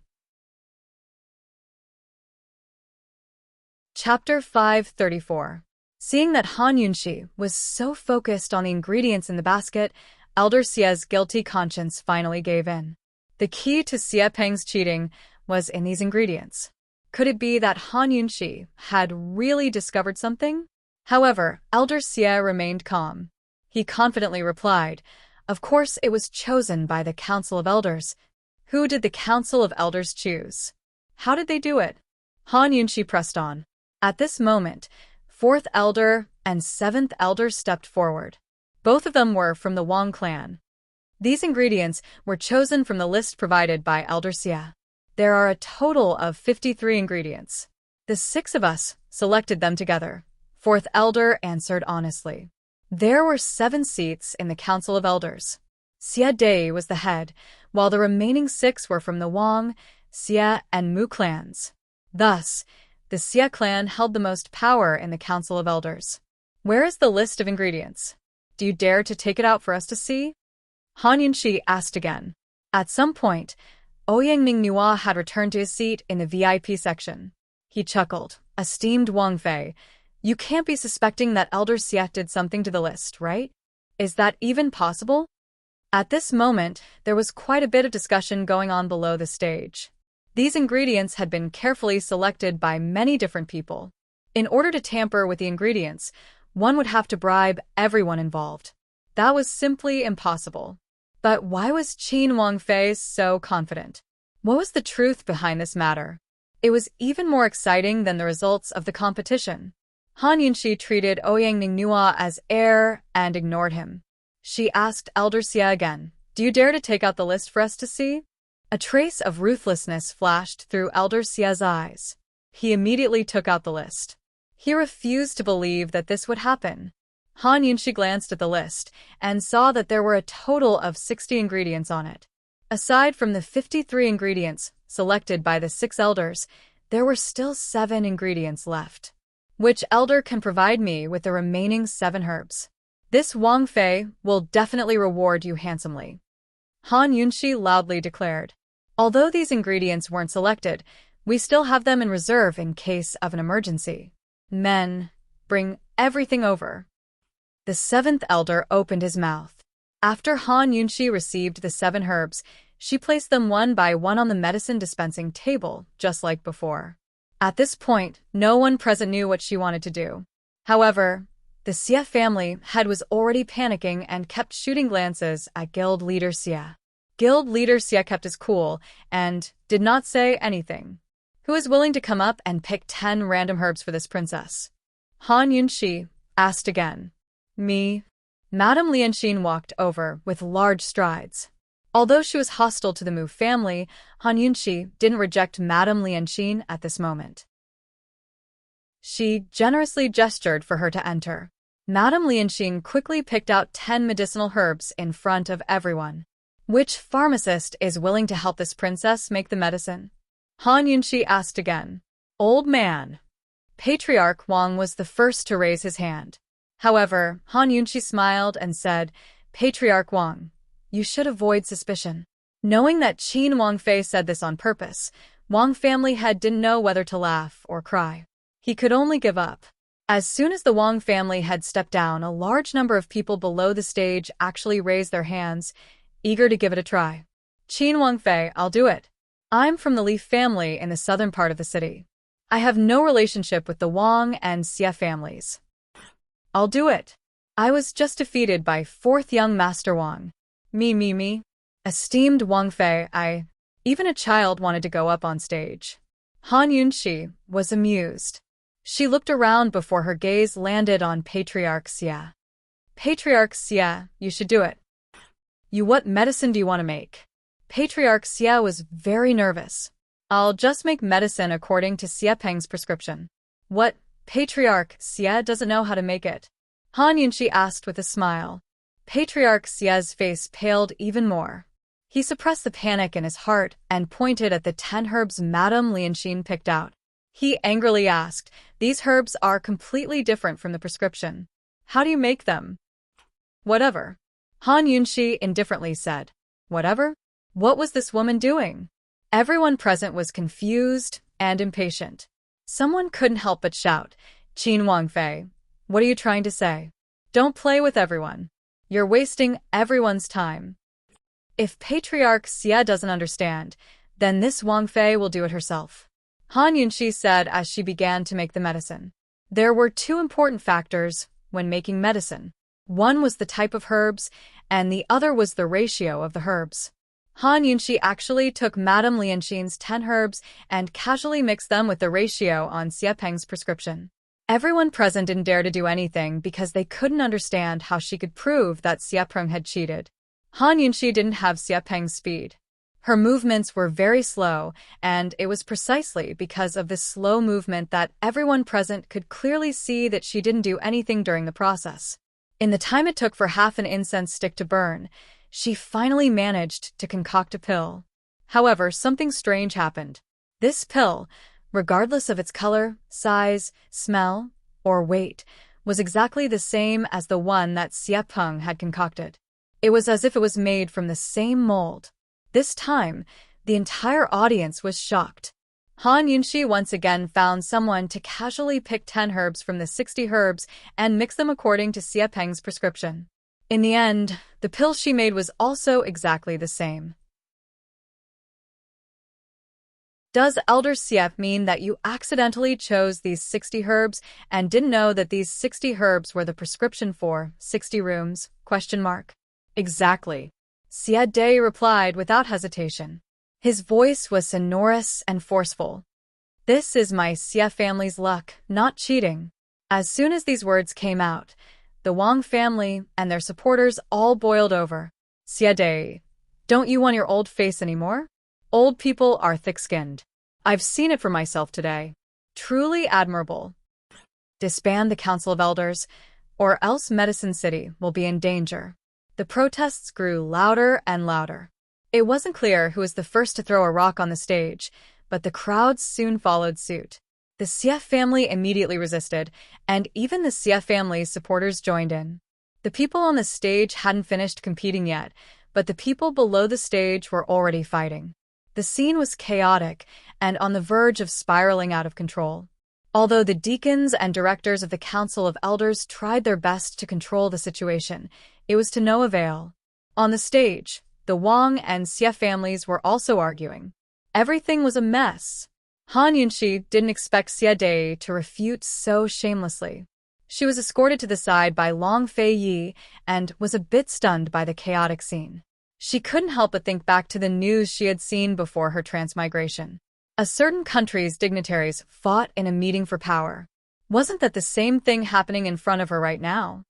Chapter 534. Seeing that Han Yunqi was so focused on the ingredients in the basket, Elder Xie's guilty conscience finally gave in. The key to Xie Peng's cheating was in these ingredients. Could it be that Han Yunxi had really discovered something? However, Elder Xie remained calm. He confidently replied, "Of course it was chosen by the Council of Elders." Who did the Council of Elders choose? How did they do it? Han Yunxi pressed on. At this moment, 4th Elder and 7th Elder stepped forward. Both of them were from the Wang clan. These ingredients were chosen from the list provided by Elder Xie. There are a total of 53 ingredients. The 6 of us selected them together. 4th Elder answered honestly. There were 7 seats in the Council of Elders. Xie Dei was the head, while the remaining 6 were from the Wang, Xie, and Mu clans. Thus, the Xie clan held the most power in the Council of Elders. Where is the list of ingredients? Do you dare to take it out for us to see? Han Yunxi asked again. At some point, Ouyang Mingnua had returned to his seat in the VIP section. He chuckled. Esteemed Wang Fei, you can't be suspecting that Elder Xie did something to the list, right? Is that even possible? At this moment, there was quite a bit of discussion going on below the stage. These ingredients had been carefully selected by many different people. In order to tamper with the ingredients, one would have to bribe everyone involved. That was simply impossible. But why was Qin Wangfei so confident? What was the truth behind this matter? It was even more exciting than the results of the competition. Han Yunxi treated Ouyang Mingnua as heir and ignored him. She asked Elder Xie again, "Do you dare to take out the list for us to see?" A trace of ruthlessness flashed through Elder Xie's eyes. He immediately took out the list. He refused to believe that this would happen. Han Yunxi glanced at the list and saw that there were a total of 60 ingredients on it. Aside from the 53 ingredients selected by the 6 elders, there were still 7 ingredients left. Which elder can provide me with the remaining 7 herbs? This Wang Fei will definitely reward you handsomely. Han Yunxi loudly declared. Although these ingredients weren't selected, we still have them in reserve in case of an emergency. Men, bring everything over. The 7th elder opened his mouth. After Han Yunxi received the 7 herbs, she placed them one by one on the medicine dispensing table, just like before. At this point, no one present knew what she wanted to do. However, the Xie family head was already panicking and kept shooting glances at Guild Leader Xie. Guild Leader Xie kept his cool and did not say anything. Who is willing to come up and pick 10 random herbs for this princess? Han Yunxi asked again. Me. Madame Lianxin walked over with large strides. Although she was hostile to the Mu family, Han Yunxi didn't reject Madame Lianxin at this moment. She generously gestured for her to enter. Madame Lianxin quickly picked out 10 medicinal herbs in front of everyone. Which pharmacist is willing to help this princess make the medicine? Han Yunxi asked again. Old man. Patriarch Wang was the first to raise his hand. However, Han Yunxi smiled and said, Patriarch Wang, you should avoid suspicion. Knowing that Qin Wangfei said this on purpose, Wang family head didn't know whether to laugh or cry. He could only give up. As soon as the Wang family head stepped down, a large number of people below the stage actually raised their hands, eager to give it a try. Qin Wangfei, I'll do it. I'm from the Li family in the southern part of the city. I have no relationship with the Wang and Xie families. I'll do it. I was just defeated by 4th young Master Wang. Me. Esteemed Wang Fei, even a child wanted to go up on stage. Han Yunxi was amused. She looked around before her gaze landed on Patriarch Xie. Patriarch Xie, you should do it. What medicine do you want to make? Patriarch Xie was very nervous. I'll just make medicine according to Xie Peng's prescription. What? Patriarch Xie doesn't know how to make it? Han Yunxi asked with a smile. Patriarch Xie's face paled even more. He suppressed the panic in his heart and pointed at the 10 herbs Madame Lianxin picked out. He angrily asked, These herbs are completely different from the prescription. How do you make them? Whatever. Han Yunxi indifferently said. Whatever? What was this woman doing? Everyone present was confused and impatient. Someone couldn't help but shout, Qin Wangfei, what are you trying to say? Don't play with everyone. You're wasting everyone's time. If Patriarch Xie doesn't understand, then this Wang Fei will do it herself. Han Yunxi said as she began to make the medicine. There were two important factors when making medicine. One was the type of herbs, and the other was the ratio of the herbs. Han Yunxi actually took Madame Lianxin's 10 herbs and casually mixed them with the ratio on Xie Peng's prescription. Everyone present didn't dare to do anything because they couldn't understand how she could prove that Xie Peng had cheated. Han Yunxi didn't have Xie Peng's speed. Her movements were very slow, and it was precisely because of this slow movement that everyone present could clearly see that she didn't do anything during the process. In the time it took for half an incense stick to burn, she finally managed to concoct a pill. However, something strange happened. This pill, regardless of its color, size, smell, or weight, was exactly the same as the one that Xie Peng had concocted. It was as if it was made from the same mold. This time, the entire audience was shocked. Han Yunxi once again found someone to casually pick 10 herbs from the 60 herbs and mix them according to Xie Peng's prescription. In the end, the pill she made was also exactly the same. Does Elder Xie mean that you accidentally chose these 60 herbs and didn't know that these 60 herbs were the prescription for 60 rooms? ? Exactly. Xie Dai replied without hesitation. His voice was sonorous and forceful. This is my Xie family's luck, not cheating. As soon as these words came out, the Wang family and their supporters all boiled over. Xie Dai, don't you want your old face anymore? Old people are thick-skinned. I've seen it for myself today. Truly admirable. Disband the Council of Elders, or else Medicine City will be in danger. The protests grew louder and louder. It wasn't clear who was the first to throw a rock on the stage, but the crowds soon followed suit. The Xie family immediately resisted, and even the Xie family's supporters joined in. The people on the stage hadn't finished competing yet, but the people below the stage were already fighting. The scene was chaotic and on the verge of spiraling out of control. Although the deacons and directors of the Council of Elders tried their best to control the situation, it was to no avail. On the stage, the Wang and Xie families were also arguing. Everything was a mess. Han Yunxi didn't expect Xie Dai to refute so shamelessly. She was escorted to the side by Long Fei Yi and was a bit stunned by the chaotic scene. She couldn't help but think back to the news she had seen before her transmigration. A certain country's dignitaries fought in a meeting for power. Wasn't that the same thing happening in front of her right now?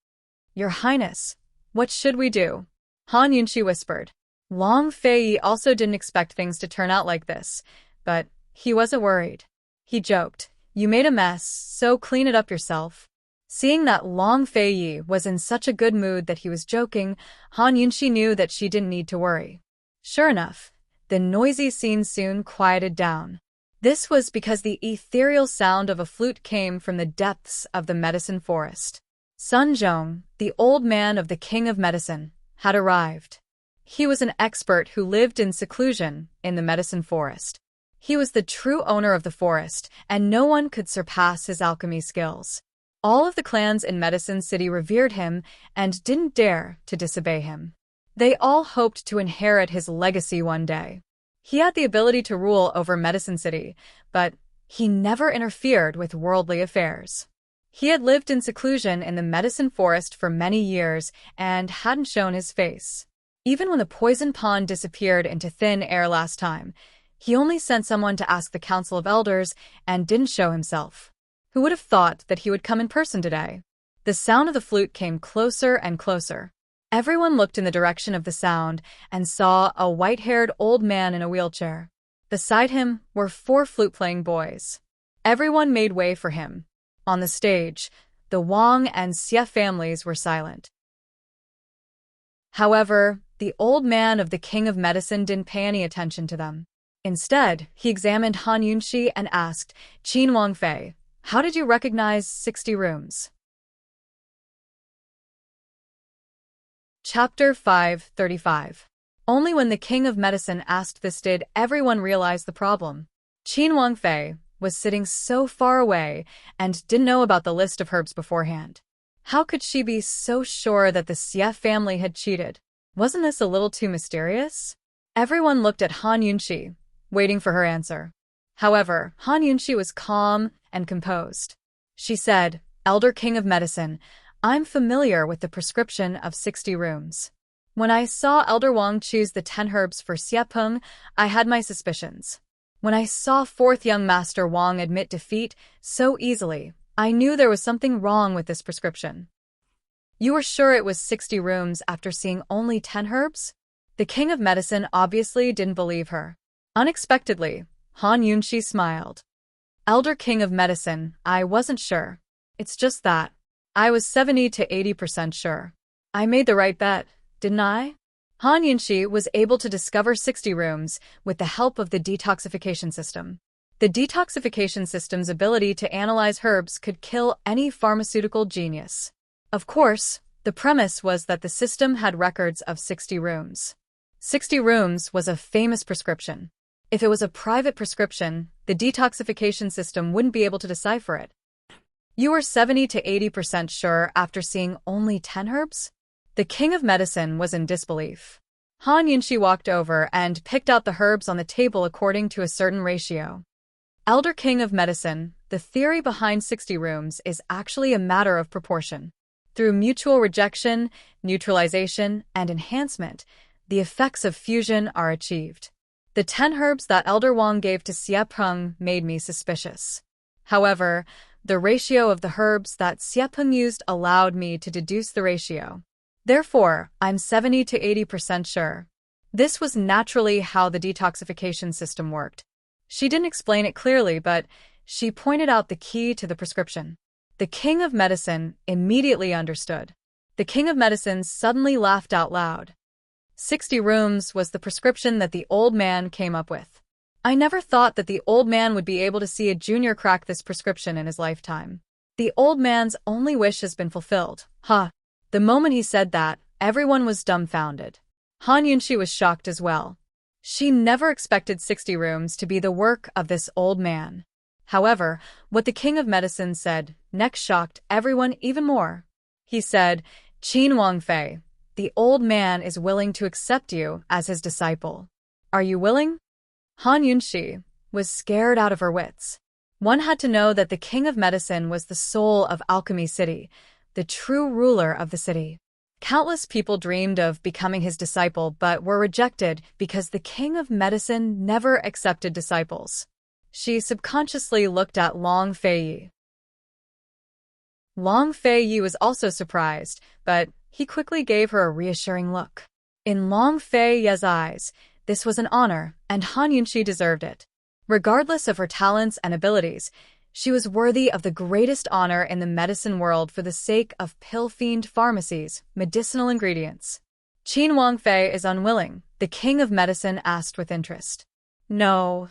Your Highness, what should we do? Han Yunxi whispered. Long Fei Yi also didn't expect things to turn out like this, but he wasn't worried. He joked, you made a mess, so clean it up yourself. Seeing that Long Fei Yi was in such a good mood that he was joking, Han Yunxi knew that she didn't need to worry. Sure enough, the noisy scene soon quieted down. This was because the ethereal sound of a flute came from the depths of the medicine forest. Sun Zhong, the old man of the King of Medicine, had arrived. He was an expert who lived in seclusion in the medicine forest. He was the true owner of the forest, and no one could surpass his alchemy skills. All of the clans in Medicine City revered him and didn't dare to disobey him. They all hoped to inherit his legacy one day. He had the ability to rule over Medicine City, but he never interfered with worldly affairs. He had lived in seclusion in the medicine forest for many years and hadn't shown his face. Even when the poison pond disappeared into thin air last time, he only sent someone to ask the Council of Elders and didn't show himself. Who would have thought that he would come in person today? The sound of the flute came closer and closer. Everyone looked in the direction of the sound and saw a white-haired old man in a wheelchair. Beside him were 4 flute-playing boys. Everyone made way for him. On the stage, the Wang and Xie families were silent. However, the old man of the King of Medicine didn't pay any attention to them. Instead, he examined Han Yunxi and asked, Qin Wangfei, how did you recognize 60 rooms? Chapter 535. Only when the King of Medicine asked this did everyone realize the problem. Qin Wangfei was sitting so far away and didn't know about the list of herbs beforehand. How could she be so sure that the Xie family had cheated? Wasn't this a little too mysterious? Everyone looked at Han Yunxi, waiting for her answer. However, Han Yunxi was calm and composed. She said, "Elder King of Medicine, I'm familiar with the prescription of 60 rooms. When I saw Elder Wang choose the 10 herbs for Xiepeng, I had my suspicions. When I saw 4th young Master Wang admit defeat so easily, I knew there was something wrong with this prescription." "You were sure it was 60 rooms after seeing only 10 herbs?" The King of Medicine obviously didn't believe her. Unexpectedly, Han Yunxi smiled. "Elder King of Medicine, I wasn't sure. It's just that I was 70 to 80% sure. I made the right bet, didn't I?" Han Yunxi was able to discover 60 rooms with the help of the detoxification system. The detoxification system's ability to analyze herbs could kill any pharmaceutical genius. Of course, the premise was that the system had records of 60 rooms. 60 rooms was a famous prescription. If it was a private prescription, the detoxification system wouldn't be able to decipher it. "You were 70 to 80% sure after seeing only 10 herbs?" The King of Medicine was in disbelief. Han Yunxi walked over and picked out the herbs on the table according to a certain ratio. "Elder King of Medicine, the theory behind 60 rooms is actually a matter of proportion. Through mutual rejection, neutralization, and enhancement, the effects of fusion are achieved. The 10 herbs that Elder Wang gave to Xiepeng made me suspicious. However, the ratio of the herbs that Xiepeng used allowed me to deduce the ratio. Therefore, I'm 70 to 80% sure." This was naturally how the detoxification system worked. She didn't explain it clearly, but she pointed out the key to the prescription. The King of Medicine immediately understood. The King of Medicine suddenly laughed out loud. 60 rooms was the prescription that the old man came up with. I never thought that the old man would be able to see a junior crack this prescription in his lifetime. The old man's only wish has been fulfilled. Huh. The moment he said that, everyone was dumbfounded. Han Yunxi was shocked as well. She never expected 60 rooms to be the work of this old man. However, what the King of Medicine said next shocked everyone even more. He said, "Qin Wangfei, the old man is willing to accept you as his disciple. Are you willing?" Han Yunxi was scared out of her wits. One had to know that the King of Medicine was the soul of Alchemy City, the true ruler of the city. Countless people dreamed of becoming his disciple but were rejected because the King of Medicine never accepted disciples. She subconsciously looked at Long Feiyi. Long Feiyi was also surprised, but he quickly gave her a reassuring look. In Long Feiyi's eyes, this was an honor, and Han Yunxi deserved it. Regardless of her talents and abilities, she was worthy of the greatest honor in the medicine world for the sake of pill-fiend pharmacies, medicinal ingredients. "Qin Wangfei is unwilling," the King of Medicine asked with interest. "No."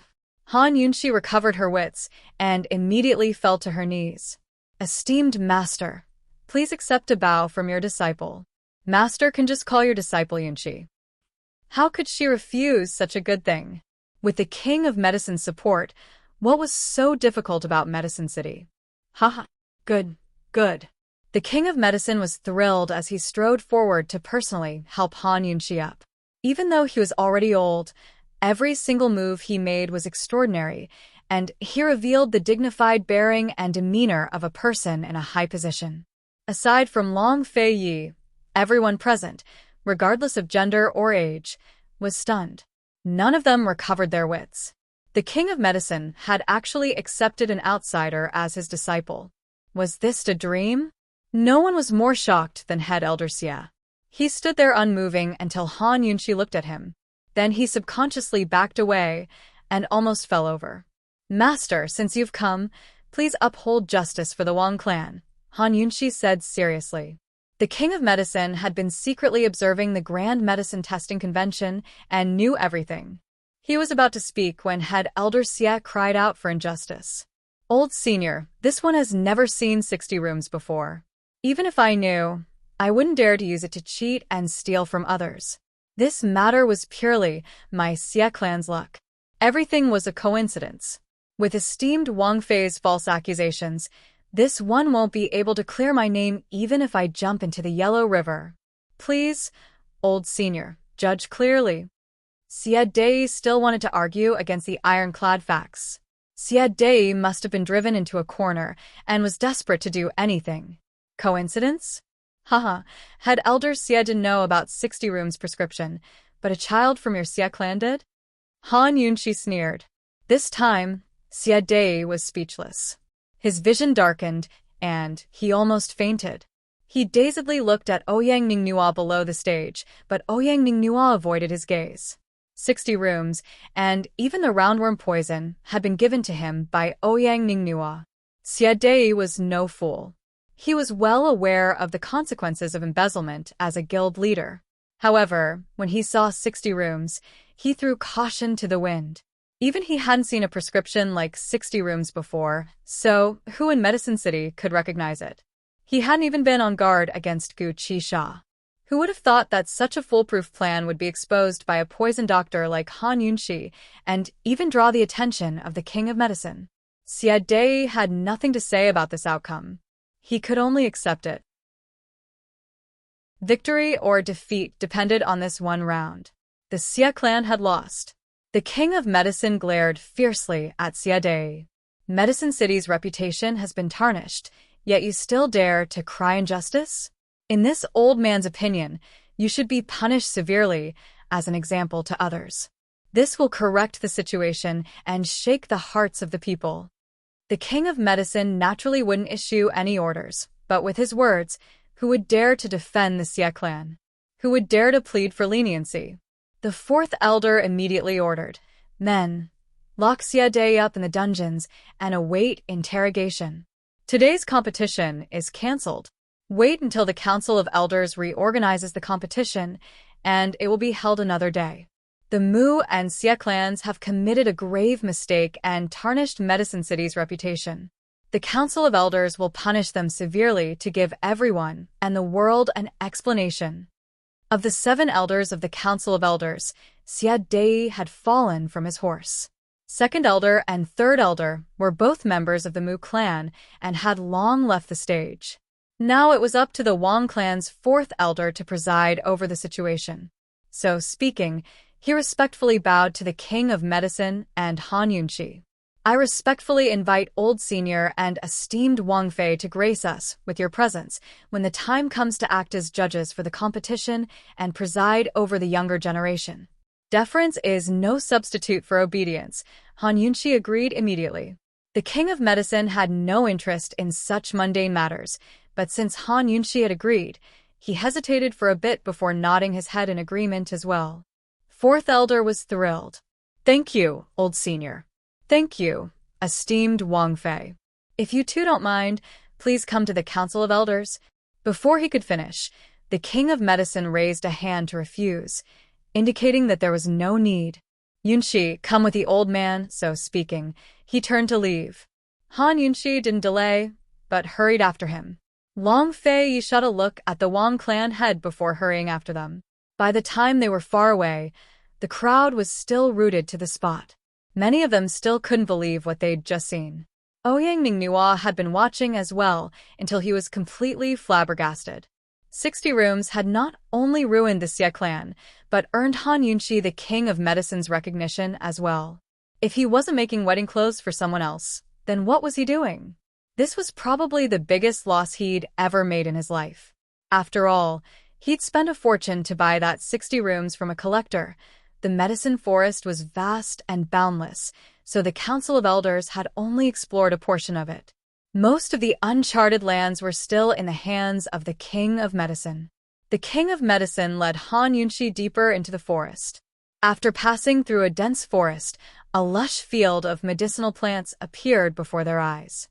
Han Yunxi recovered her wits and immediately fell to her knees. "Esteemed Master, please accept a bow from your disciple. Master can just call your disciple Yunxi." How could she refuse such a good thing? With the King of Medicine's support, what was so difficult about Medicine City? Haha, good. The King of Medicine was thrilled as he strode forward to personally help Han Yunxi up. Even though he was already old, every single move he made was extraordinary, and he revealed the dignified bearing and demeanor of a person in a high position. Aside from Long Feiyi, everyone present, regardless of gender or age, was stunned. None of them recovered their wits. The King of Medicine had actually accepted an outsider as his disciple. Was this a dream? No one was more shocked than Head Elder Xie. He stood there unmoving until Han Yunxi looked at him. Then he subconsciously backed away and almost fell over. "Master, since you've come, please uphold justice for the Wang clan," Han Yunxi said seriously. The King of Medicine had been secretly observing the Grand Medicine Testing Convention and knew everything. He was about to speak when Head Elder Xie cried out for injustice. "Old Senior, this one has never seen 60 rooms before. Even if I knew, I wouldn't dare to use it to cheat and steal from others. This matter was purely my Xie clan's luck. Everything was a coincidence. With esteemed Wang Fei's false accusations, this one won't be able to clear my name even if I jump into the Yellow River. Please, Old Senior, judge clearly." Xie Dei still wanted to argue against the ironclad facts. Xie Dei must have been driven into a corner and was desperate to do anything. Coincidence? Haha, had Elder Xie didn't know about 60 rooms prescription, but a child from your Xie clan did? Han Yunxi sneered. This time, Xie Dei was speechless. His vision darkened, and he almost fainted. He dazedly looked at Ouyang Ningnua below the stage, but Ouyang Ningnua avoided his gaze. 60 rooms, and even the roundworm poison, had been given to him by Ouyang Ningnua. Xie Dei was no fool. He was well aware of the consequences of embezzlement as a guild leader. However, when he saw 60 rooms, he threw caution to the wind. Even he hadn't seen a prescription like 60 rooms before, so who in Medicine City could recognize it? He hadn't even been on guard against Gu Qisha. Who would have thought that such a foolproof plan would be exposed by a poison doctor like Han Yunxi and even draw the attention of the King of Medicine? Xie Dei had nothing to say about this outcome. He could only accept it. Victory or defeat depended on this one round. The Xie clan had lost. The King of Medicine glared fiercely at Xie Dei. Medicine City's reputation has been tarnished, yet you still dare to cry injustice? In this old man's opinion, you should be punished severely as an example to others. This will correct the situation and shake the hearts of the people. The King of Medicine naturally wouldn't issue any orders, but with his words, who would dare to defend the Xie clan? Who would dare to plead for leniency? The fourth elder immediately ordered, "Men, lock Xie Dei up in the dungeons and await interrogation. Today's competition is cancelled. Wait until the Council of Elders reorganizes the competition, and it will be held another day." The Mu and Xie clans have committed a grave mistake and tarnished Medicine City's reputation. The Council of Elders will punish them severely to give everyone and the world an explanation. Of the 7 elders of the Council of Elders, Xie Dei had fallen from his horse. Second elder and third elder were both members of the Mu clan and had long left the stage. Now it was up to the Wang clan's 4th elder to preside over the situation. So speaking, he respectfully bowed to the King of Medicine and Han Yunxi. "I respectfully invite Old Senior and esteemed Wang Fei to grace us with your presence when the time comes to act as judges for the competition and preside over the younger generation." Deference is no substitute for obedience, Han Yunxi agreed immediately. The King of Medicine had no interest in such mundane matters, but since Han Yunxi had agreed, he hesitated for a bit before nodding his head in agreement as well. 4th elder was thrilled. "Thank you, Old Senior. Thank you, esteemed Wang Fei. If you two don't mind, please come to the Council of Elders." Before he could finish, the King of Medicine raised a hand to refuse, indicating that there was no need. Yunxi, come with the old man, so speaking, he turned to leave. Han Yunxi didn't delay, but hurried after him. Long Fei shot a look at the Wang clan head before hurrying after them. By the time they were far away, the crowd was still rooted to the spot. Many of them still couldn't believe what they'd just seen. Ouyang Ningnua had been watching as well until he was completely flabbergasted. 60 rooms had not only ruined the Xie clan, but earned Han Yunxi the King of Medicine's recognition as well. If he wasn't making wedding clothes for someone else, then what was he doing? This was probably the biggest loss he'd ever made in his life. After all, he'd spent a fortune to buy that 60 rooms from a collector. The medicine forest was vast and boundless, so the Council of Elders had only explored a portion of it. Most of the uncharted lands were still in the hands of the King of Medicine. The King of Medicine led Han Yunxi deeper into the forest. After passing through a dense forest, a lush field of medicinal plants appeared before their eyes.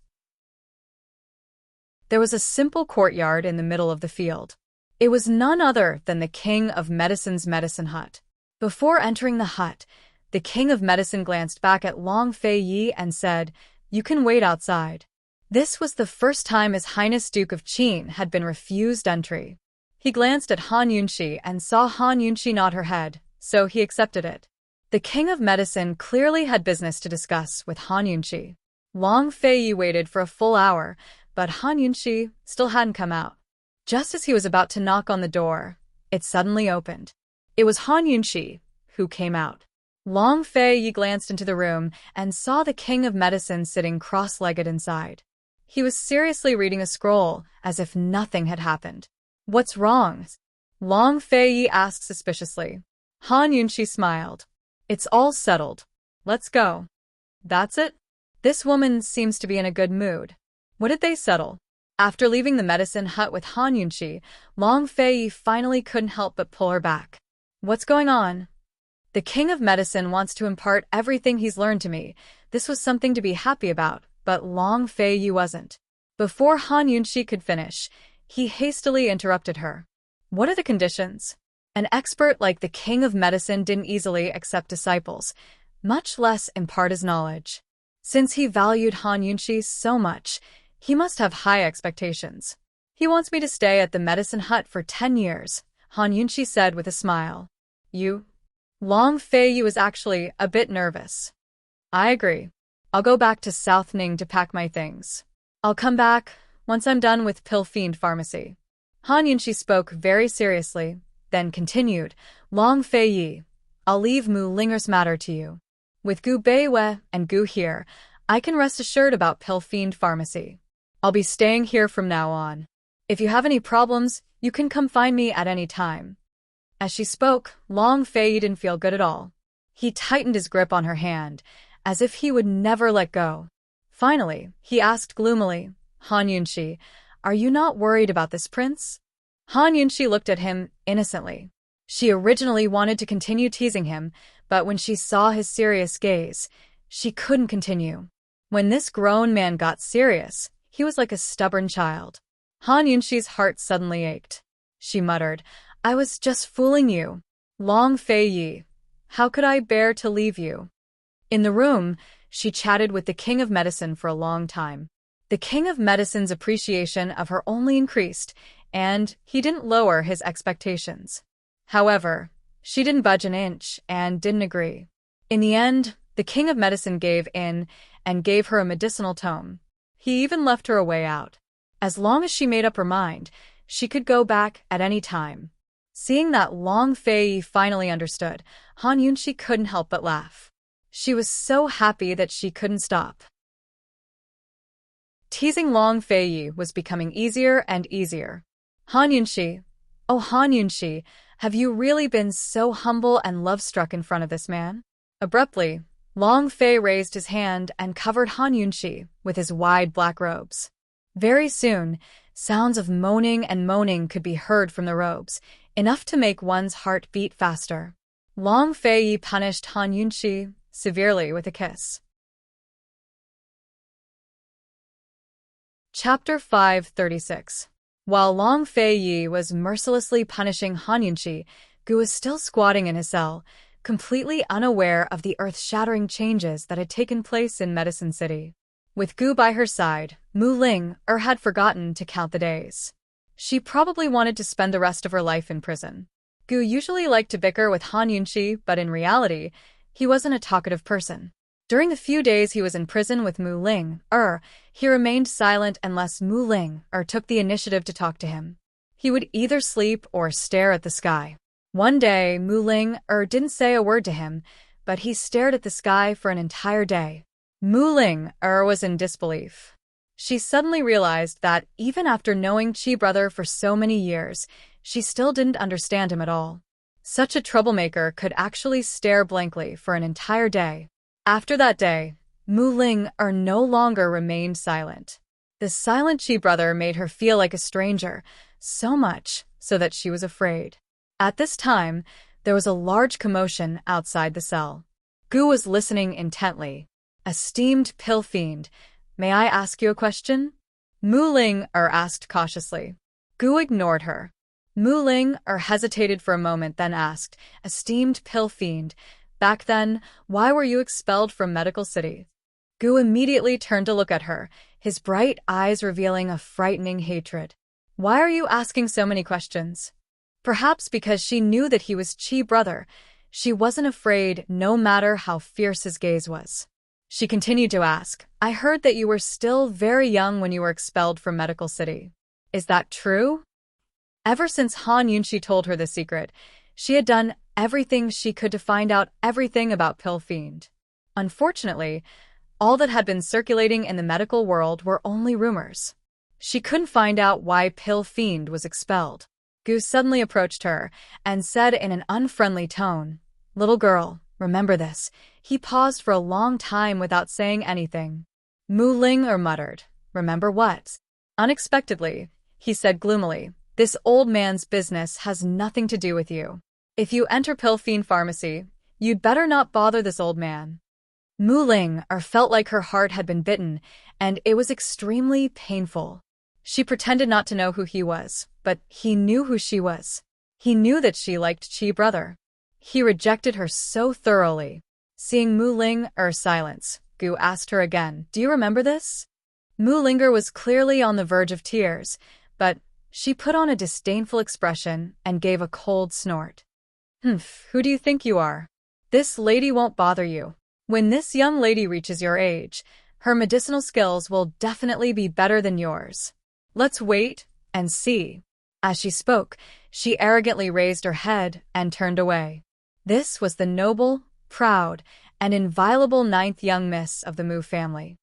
There was a simple courtyard in the middle of the field. It was none other than the King of Medicine's medicine hut. Before entering the hut, the King of Medicine glanced back at Long Fei Yi and said, "You can wait outside." This was the first time His Highness Duke of Qin had been refused entry. He glanced at Han Yunxi and saw Han Yunxi nod her head, so he accepted it. The King of Medicine clearly had business to discuss with Han Yunxi. Long Fei Yi waited for a full hour, but Han Yunxi still hadn't come out. Just as he was about to knock on the door, it suddenly opened. It was Han Yunxi who came out. Long Fei Yi glanced into the room and saw the king of medicine sitting cross-legged inside. He was seriously reading a scroll, as if nothing had happened. "What's wrong?" Long Fei Yi asked suspiciously. Han Yunxi smiled. "It's all settled. Let's go." "That's it?" This woman seems to be in a good mood. What did they settle? After leaving the medicine hut with Han Yunxi, Long Fei Yi finally couldn't help but pull her back. "What's going on?" "The king of medicine wants to impart everything he's learned to me." This was something to be happy about, but Long Fei Yi wasn't. Before Han Yunxi could finish, he hastily interrupted her. "What are the conditions?" An expert like the king of medicine didn't easily accept disciples, much less impart his knowledge. Since he valued Han Yunxi so much, he must have high expectations. "He wants me to stay at the medicine hut for 10 years, Han Yunxi said with a smile. "You?" Long Fei Yi was actually a bit nervous. "I agree. I'll go back to South Ning to pack my things. I'll come back once I'm done with Pill Fiend Pharmacy." Han Yunxi spoke very seriously, then continued, "Long Fei Yi, I'll leave Mu Linger's matter to you. With Gu Beiwei and Gu here, I can rest assured about Pill Fiend Pharmacy. I'll be staying here from now on. If you have any problems, you can come find me at any time." As she spoke, Long Fei Yi didn't feel good at all. He tightened his grip on her hand, as if he would never let go. Finally, he asked gloomily, "Han Yunxi, are you not worried about this prince?" Han Yunxi looked at him innocently. She originally wanted to continue teasing him, but when she saw his serious gaze, she couldn't continue. When this grown man got serious, he was like a stubborn child. Han Yunxi's heart suddenly ached. She muttered, "I was just fooling you. Long Fei Yi, how could I bear to leave you?" In the room, she chatted with the king of medicine for a long time. The king of medicine's appreciation of her only increased, and he didn't lower his expectations. However, she didn't budge an inch and didn't agree. In the end, the king of medicine gave in and gave her a medicinal tome. He even left her a way out. As long as she made up her mind, she could go back at any time. Seeing that Long Fei Yi finally understood, Han Yunxi couldn't help but laugh. She was so happy that she couldn't stop. Teasing Long Fei Yi was becoming easier and easier. "Han Yunxi, oh Han Yunxi, have you really been so humble and love-struck in front of this man?" Abruptly, Long Fei raised his hand and covered Han Yunxi with his wide black robes. Very soon, sounds of moaning and moaning could be heard from the robes, enough to make one's heart beat faster. Long Fei Yi punished Han Yunxi severely with a kiss. Chapter 536. While Long Fei Yi was mercilessly punishing Han Yunxi, Gu was still squatting in his cell, completely unaware of the earth-shattering changes that had taken place in Medicine City. With Gu by her side, Mu Ling had forgotten to count the days. She probably wanted to spend the rest of her life in prison. Gu usually liked to bicker with Han Yunxi, but in reality, he wasn't a talkative person. During the few days he was in prison with Mu Ling, he remained silent unless Mu Ling took the initiative to talk to him. He would either sleep or stare at the sky. One day, Mu Ling didn't say a word to him, but he stared at the sky for an entire day. Mu Ling was in disbelief. She suddenly realized that even after knowing Chi Brother for so many years, she still didn't understand him at all. Such a troublemaker could actually stare blankly for an entire day. After that day, Mu Ling no longer remained silent. The silent Chi Brother made her feel like a stranger, so much so that she was afraid. At this time, there was a large commotion outside the cell. Gu was listening intently. "Esteemed pill fiend, may I ask you a question?" Mu Ling asked cautiously. Gu ignored her. Mu Ling hesitated for a moment, then asked, "Esteemed pill fiend, back then, why were you expelled from Medical City?" Gu immediately turned to look at her, his bright eyes revealing a frightening hatred. "Why are you asking so many questions?" Perhaps because she knew that he was Chi Brother, she wasn't afraid no matter how fierce his gaze was. She continued to ask, "I heard that you were still very young when you were expelled from Medical City. Is that true?" Ever since Han Yunxi told her the secret, she had done everything she could to find out everything about Pill Fiend. Unfortunately, all that had been circulating in the medical world were only rumors. She couldn't find out why Pill Fiend was expelled. Gu suddenly approached her and said in an unfriendly tone, "Little girl, remember this." He paused for a long time without saying anything. Mu Ling muttered, "Remember what?" Unexpectedly, he said gloomily, "This old man's business has nothing to do with you. If you enter Pill Fiend Pharmacy, you'd better not bother this old man." Mu Ling felt like her heart had been bitten, and it was extremely painful. She pretended not to know who he was, but he knew who she was. He knew that she liked Chi brother. He rejected her so thoroughly. Seeing Mu Ling silence, Gu asked her again, "Do you remember this?" Mu Linger was clearly on the verge of tears, but she put on a disdainful expression and gave a cold snort. Who do you think you are? This lady won't bother you. When this young lady reaches your age, her medicinal skills will definitely be better than yours. Let's wait and see." As she spoke, she arrogantly raised her head and turned away. This was the noble, proud, and inviolable ninth young miss of the Mu family.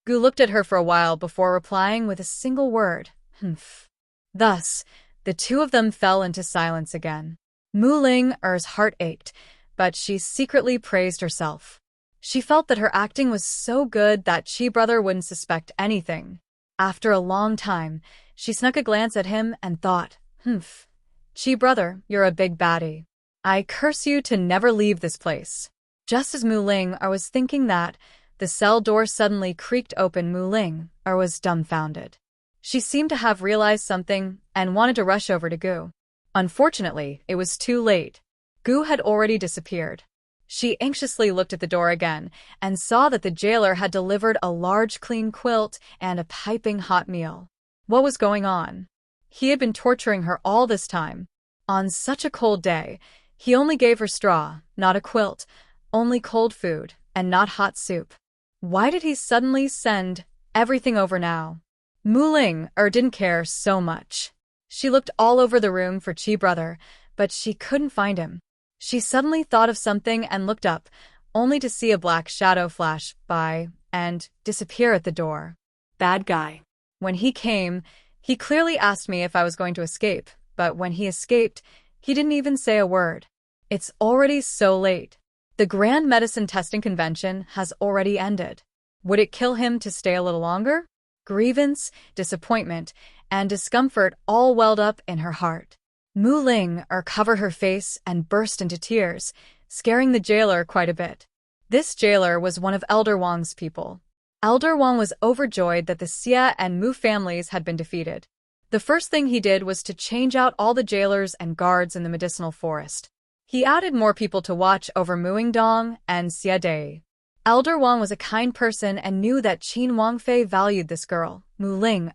Gu looked at her for a while before replying with a single word, "Humph." Thus, the two of them fell into silence again. Mu Ling's heart ached, but she secretly praised herself. She felt that her acting was so good that Chi brother wouldn't suspect anything. After a long time, she snuck a glance at him and thought, Chi brother, you're a big baddie. I curse you to never leave this place." Just as Mu Ling was thinking that, the cell door suddenly creaked open. Mu Ling was dumbfounded. She seemed to have realized something and wanted to rush over to Gu. Unfortunately, it was too late. Gu had already disappeared. She anxiously looked at the door again and saw that the jailer had delivered a large clean quilt and a piping hot meal. What was going on? He had been torturing her all this time. On such a cold day, he only gave her straw, not a quilt, only cold food, and not hot soup. Why did he suddenly send everything over now? Mu Ling didn't care so much. She looked all over the room for Chi brother, but she couldn't find him. She suddenly thought of something and looked up, only to see a black shadow flash by and disappear at the door. Bad guy. When he came, he clearly asked me if I was going to escape, but when he escaped, he didn't even say a word. It's already so late. The Grand Medicine Testing Convention has already ended. Would it kill him to stay a little longer? Grievance, disappointment, and discomfort all welled up in her heart. Mu Ling covered her face and burst into tears, scaring the jailer quite a bit. This jailer was one of Elder Wang's people. Elder Wang was overjoyed that the Xia and Mu families had been defeated. The first thing he did was to change out all the jailers and guards in the medicinal forest. He added more people to watch over Muingdong and Xia Dei. Elder Wang was a kind person and knew that Qin Wangfei valued this girl, Mu Ling,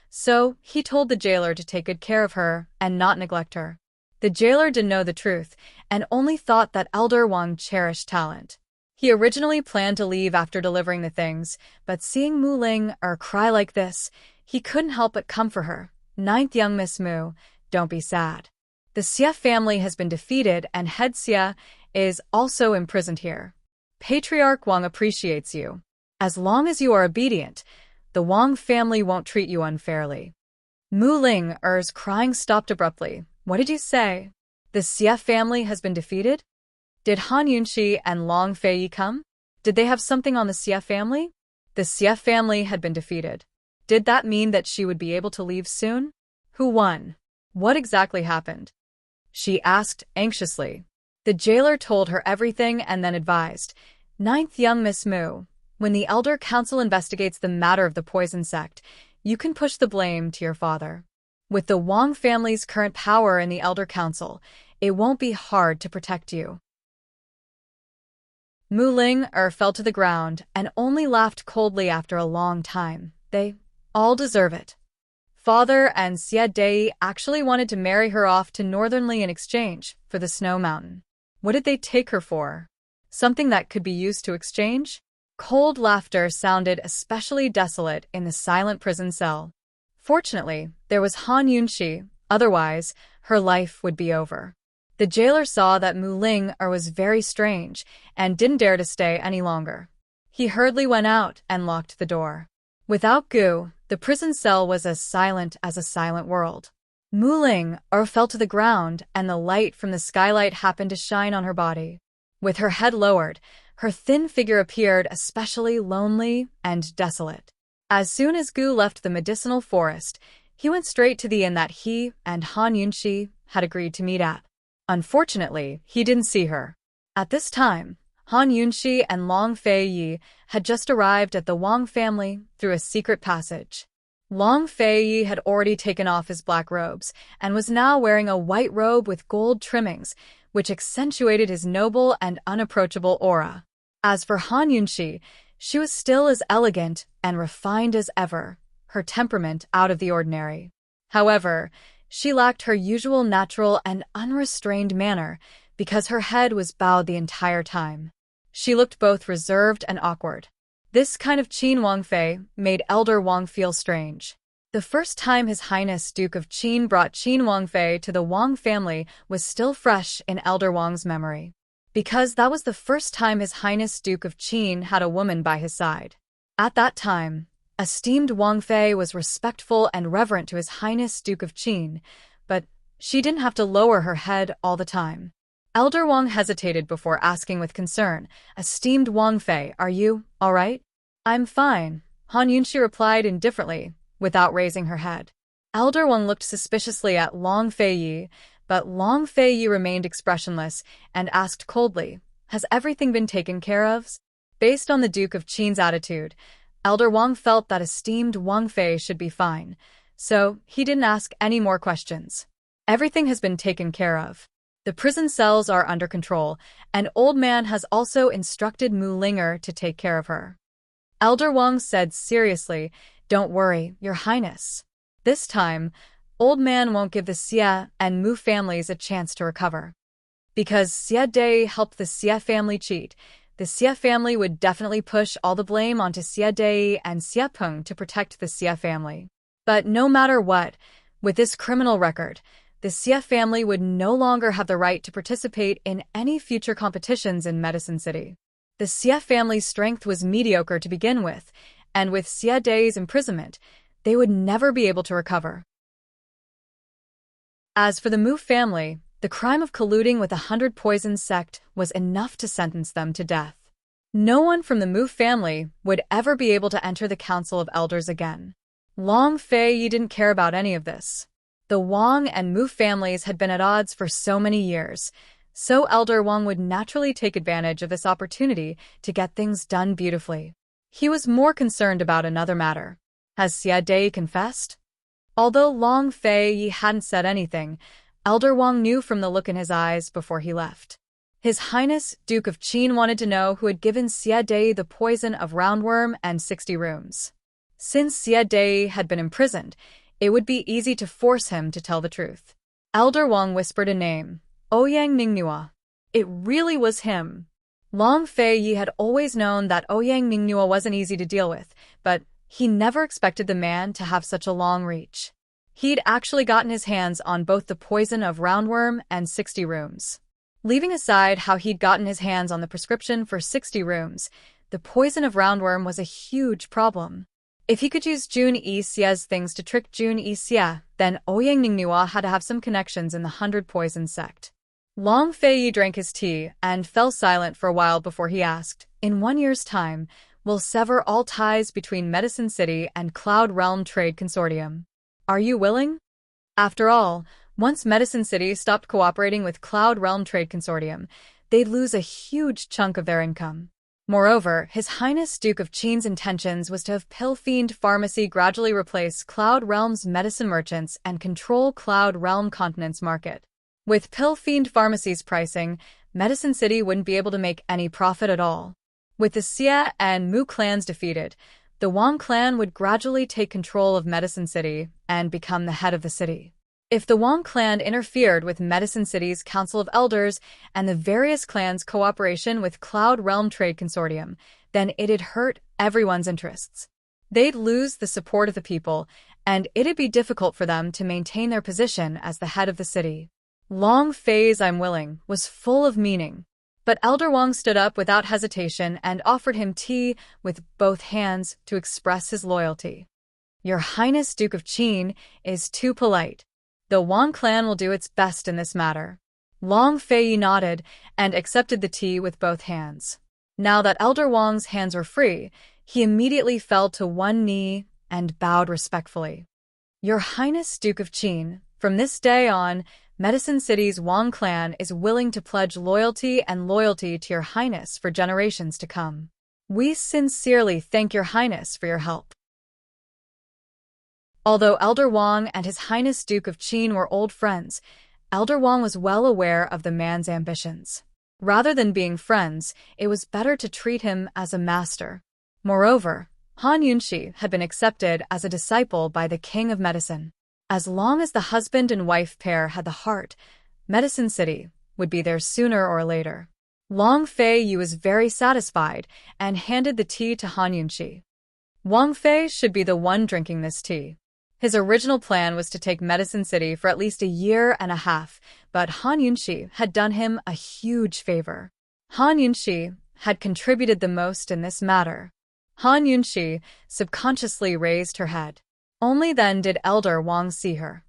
so he told the jailer to take good care of her and not neglect her. The jailer didn't know the truth and only thought that Elder Wang cherished talent. He originally planned to leave after delivering the things, but seeing Mu Ling cry like this, he couldn't help but comfort her. "Ninth young Miss Mu, don't be sad. The Xia family has been defeated and head Xia is also imprisoned here. Patriarch Wang appreciates you. As long as you are obedient, the Wang family won't treat you unfairly." Mu Ling's crying stopped abruptly. "What did you say? The Xia family has been defeated? Did Han Yunxi and Long Feiyi come? Did they have something on the Xia family?" The Xia family had been defeated. Did that mean that she would be able to leave soon? Who won? What exactly happened? She asked anxiously. The jailer told her everything and then advised, "Ninth young Miss Mu, when the Elder Council investigates the matter of the poison sect, you can push the blame to your father. With the Wang family's current power in the Elder Council, it won't be hard to protect you." Mu Ling fell to the ground and only laughed coldly after a long time. They all deserve it. Father and Xia Dei actually wanted to marry her off to Northernly in exchange for the Snow Mountain. What did they take her for? Something that could be used to exchange? Cold laughter sounded especially desolate in the silent prison cell. Fortunately, there was Han Yunxi, otherwise, her life would be over. The jailer saw that Mu Ling-er was very strange and didn't dare to stay any longer. He hurriedly went out and locked the door. Without Gu, the prison cell was as silent as a silent world. Mu Ling-er fell to the ground, and the light from the skylight happened to shine on her body. With her head lowered, her thin figure appeared especially lonely and desolate. As soon as Gu left the medicinal forest, he went straight to the inn that he and Han Yunxi had agreed to meet at. Unfortunately, he didn't see her. At this time, Han Yunxi and Long Feiyi had just arrived at the Wang family through a secret passage. Long Feiyi had already taken off his black robes and was now wearing a white robe with gold trimmings, which accentuated his noble and unapproachable aura. As for Han Yunxi, she was still as elegant and refined as ever, her temperament out of the ordinary. However, she lacked her usual natural and unrestrained manner because her head was bowed the entire time. She looked both reserved and awkward. This kind of Qin Wangfei made Elder Wang feel strange. The first time His Highness Duke of Qin brought Qin Wangfei to the Wang family was still fresh in Elder Wang's memory, because that was the first time His Highness Duke of Qin had a woman by his side. At that time, esteemed Wangfei was respectful and reverent to His Highness Duke of Qin, but she didn't have to lower her head all the time. Elder Wang hesitated before asking with concern, "Esteemed Wangfei, are you all right?" "I'm fine," Han Yunxi replied indifferently, without raising her head. Elder Wang looked suspiciously at Long Feiyi, but Long Feiyi remained expressionless and asked coldly, "Has everything been taken care of?" Based on the Duke of Qin's attitude, Elder Wang felt that esteemed Wangfei should be fine, so he didn't ask any more questions. "Everything has been taken care of. The prison cells are under control, and Old Man has also instructed Mu Ling-er to take care of her." Elder Wang said seriously, "Don't worry, Your Highness. This time, Old Man won't give the Xie and Mu families a chance to recover. Because Xie Dai helped the Xie family cheat, the Xie family would definitely push all the blame onto Xie Dai and Xie Peng to protect the Xie family. But no matter what, with this criminal record, the Xie family would no longer have the right to participate in any future competitions in Medicine City. The Xie family's strength was mediocre to begin with, and with Xie Dai's imprisonment, they would never be able to recover. As for the Mu family, the crime of colluding with 100 Poison sect was enough to sentence them to death. No one from the Mu family would ever be able to enter the Council of Elders again. Long Feiyi didn't care about any of this. The Wang and Mu families had been at odds for so many years, so Elder Wang would naturally take advantage of this opportunity to get things done beautifully. He was more concerned about another matter. Has Xie Dai confessed? Although Long Feiyi hadn't said anything, Elder Wang knew from the look in his eyes before he left. His Highness Duke of Qin wanted to know who had given Xie Dai the poison of roundworm and 60 rooms. Since Xie Dai had been imprisoned, it would be easy to force him to tell the truth. Elder Wang whispered a name, Ouyang Ningnua. It really was him. Long Feiyi had always known that Ouyang Ningnua wasn't easy to deal with, but he never expected the man to have such a long reach. He'd actually gotten his hands on both the poison of roundworm and 60 rooms. Leaving aside how he'd gotten his hands on the prescription for 60 rooms, the poison of roundworm was a huge problem. If he could use Jun Yixie's things to trick Jun Yixie, then Ouyang Ningnua had to have some connections in the 100 Poison sect. Long Feiyi drank his tea and fell silent for a while before he asked, "In 1 year's time, we'll sever all ties between Medicine City and Cloud Realm Trade Consortium. Are you willing?" After all, once Medicine City stopped cooperating with Cloud Realm Trade Consortium, they'd lose a huge chunk of their income. Moreover, His Highness Duke of Qin's intentions was to have Pill Fiend Pharmacy gradually replace Cloud Realm's medicine merchants and control Cloud Realm Continent's market. With Pill Fiend Pharmacy's pricing, Medicine City wouldn't be able to make any profit at all. With the Xie and Mu clans defeated, the Wang clan would gradually take control of Medicine City and become the head of the city. If the Wang clan interfered with Medicine City's Council of Elders and the various clans' cooperation with Cloud Realm Trade Consortium, then it'd hurt everyone's interests. They'd lose the support of the people, and it'd be difficult for them to maintain their position as the head of the city. Long Fei's "I'm willing" was full of meaning, but Elder Wang stood up without hesitation and offered him tea with both hands to express his loyalty. "Your Highness Duke of Qin is too polite. The Wang clan will do its best in this matter." Long Fei nodded and accepted the tea with both hands. Now that Elder Wang's hands were free, he immediately fell to one knee and bowed respectfully. "Your Highness Duke of Qin, from this day on, Medicine City's Wang clan is willing to pledge loyalty to your Highness for generations to come. We sincerely thank your Highness for your help." Although Elder Wang and His Highness Duke of Qin were old friends, Elder Wang was well aware of the man's ambitions. Rather than being friends, it was better to treat him as a master. Moreover, Han Yunxi had been accepted as a disciple by the King of Medicine. As long as the husband and wife pair had the heart, Medicine City would be there sooner or later. Long Fei was very satisfied and handed the tea to Han Yunxi. Wang Fei should be the one drinking this tea. His original plan was to take Medicine City for at least a year and a half, but Han Yunxi had done him a huge favor. Han Yunxi had contributed the most in this matter. Han Yunxi subconsciously raised her head. Only then did Elder Wang see her.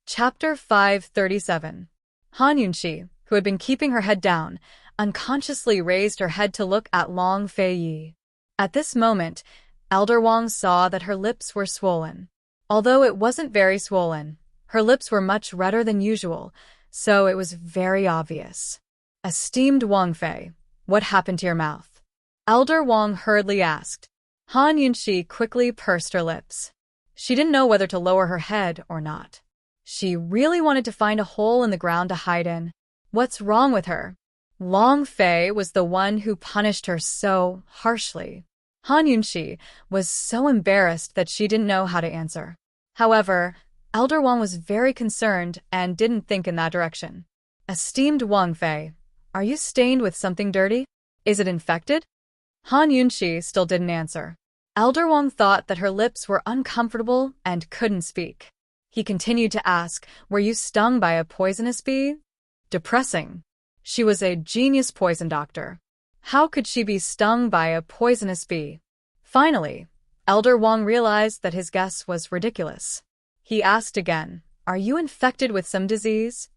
Chapter 537. Han Yunxi, who had been keeping her head down, unconsciously raised her head to look at Long Fei. At this moment, Elder Wang saw that her lips were swollen. Although it wasn't very swollen, her lips were much redder than usual, so it was very obvious. "Esteemed Wang Fei, what happened to your mouth?" Elder Wang hurriedly asked. Han Yunxi quickly pursed her lips. She didn't know whether to lower her head or not. She really wanted to find a hole in the ground to hide in. What's wrong with her? Long Fei was the one who punished her so harshly. Han Yunxi was so embarrassed that she didn't know how to answer. However, Elder Wang was very concerned and didn't think in that direction. "Esteemed Wang Fei, are you stained with something dirty? Is it infected?" Han Yunxi still didn't answer. Elder Wang thought that her lips were uncomfortable and couldn't speak. He continued to ask, "Were you stung by a poisonous bee?" Depressing. She was a genius poison doctor. How could she be stung by a poisonous bee? Finally, Elder Wang realized that his guess was ridiculous. He asked again, "Are you infected with some disease?"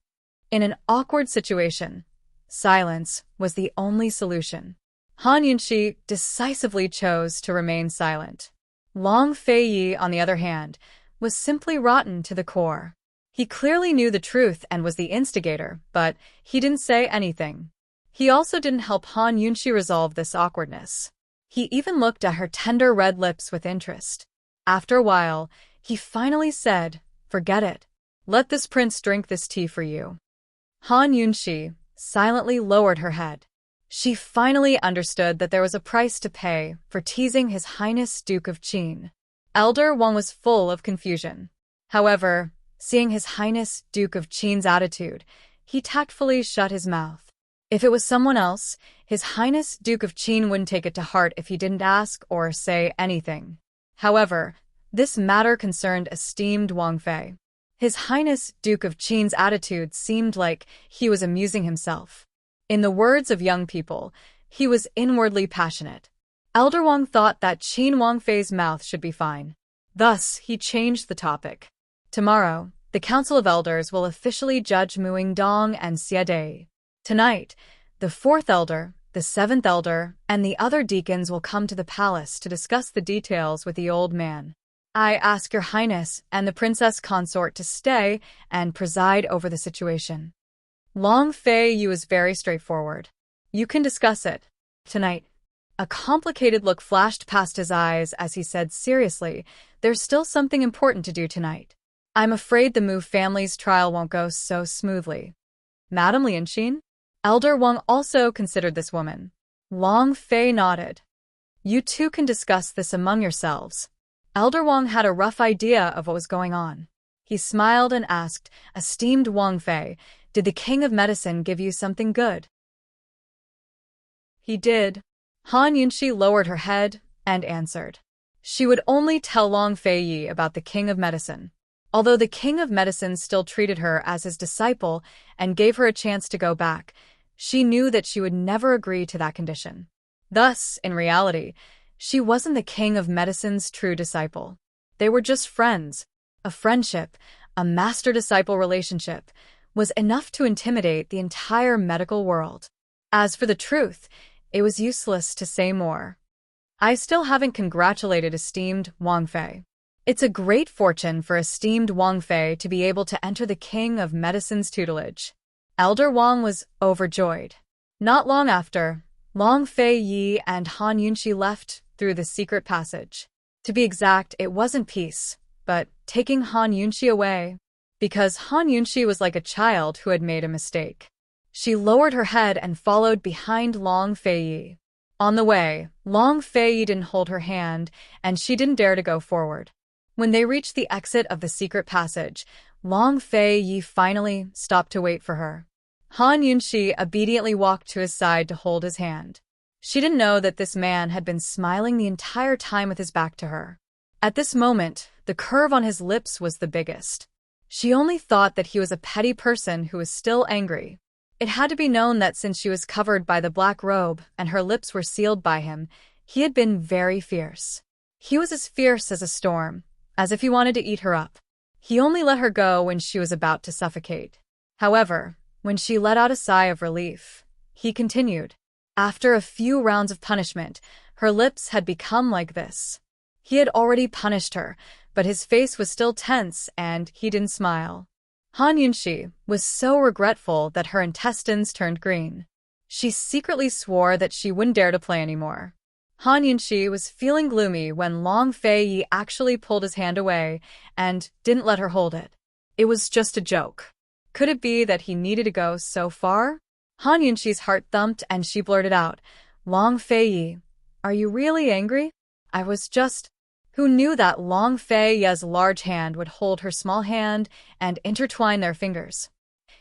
In an awkward situation, silence was the only solution. Han Yunxi decisively chose to remain silent. Long Fei, on the other hand, was simply rotten to the core. He clearly knew the truth and was the instigator, but he didn't say anything. He also didn't help Han Yunxi resolve this awkwardness. He even looked at her tender red lips with interest. After a while, he finally said, "Forget it. Let this prince drink this tea for you." Han Yunxi silently lowered her head. She finally understood that there was a price to pay for teasing His Highness Duke of Qin. Elder Wang was full of confusion. However, seeing His Highness Duke of Qin's attitude, he tactfully shut his mouth. If it was someone else, His Highness Duke of Qin wouldn't take it to heart if he didn't ask or say anything. However, this matter concerned esteemed Wang Fei. His Highness Duke of Qin's attitude seemed like he was amusing himself. In the words of young people, he was inwardly passionate. Elder Wang thought that Qin Wang Fei's mouth should be fine. Thus, he changed the topic. Tomorrow, the Council of Elders will officially judge Muing Dong and Xie Dai. Tonight, the 4th Elder, the 7th Elder, and the other deacons will come to the palace to discuss the details with the old man. I ask your Highness and the Princess Consort to stay and preside over the situation. Long Fei was very straightforward. You can discuss it tonight. A complicated look flashed past his eyes as he said seriously, "There's still something important to do tonight. I'm afraid the Mu family's trial won't go so smoothly." Madame Lianxin? Elder Wang also considered this woman. Long Fei nodded. "You two can discuss this among yourselves." Elder Wang had a rough idea of what was going on. He smiled and asked, "Esteemed Wang Fei, did the King of Medicine give you something good?" "He did." Han Yunxi lowered her head and answered. She would only tell Long Feiyi about the King of Medicine. Although the King of Medicine still treated her as his disciple and gave her a chance to go back, she knew that she would never agree to that condition. Thus, in reality, she wasn't the King of Medicine's true disciple. They were just friends. A friendship, a master-disciple relationship, was enough to intimidate the entire medical world. As for the truth, it was useless to say more. I still haven't congratulated esteemed Wang Fei. It's a great fortune for esteemed Wang Fei to be able to enter the King of Medicine's tutelage. Elder Wang was overjoyed. Not long after, Long Feiyi and Han Yunxi left through the secret passage. To be exact, it wasn't peace, but taking Han Yunxi away. Because Han Yunxi was like a child who had made a mistake. She lowered her head and followed behind Long Feiyi. On the way, Long Feiyi didn't hold her hand, and she didn't dare to go forward. When they reached the exit of the secret passage, Long Feiyi finally stopped to wait for her. Han Yunxi obediently walked to his side to hold his hand. She didn't know that this man had been smiling the entire time with his back to her. At this moment, the curve on his lips was the biggest. She only thought that he was a petty person who was still angry. It had to be known that since she was covered by the black robe and her lips were sealed by him, he had been very fierce. He was as fierce as a storm, as if he wanted to eat her up. He only let her go when she was about to suffocate. However, when she let out a sigh of relief, he continued. After a few rounds of punishment, her lips had become like this. He had already punished her, but his face was still tense and he didn't smile. Han Yunxi was so regretful that her intestines turned green. She secretly swore that she wouldn't dare to play anymore. Han Yunxi was feeling gloomy when Long Feiyi actually pulled his hand away and didn't let her hold it. It was just a joke. Could it be that he needed to go so far? Han Yunxi's heart thumped and she blurted out, Long Feiyi, are you really angry? I was just... Who knew that Long Feiyi's large hand would hold her small hand and intertwine their fingers?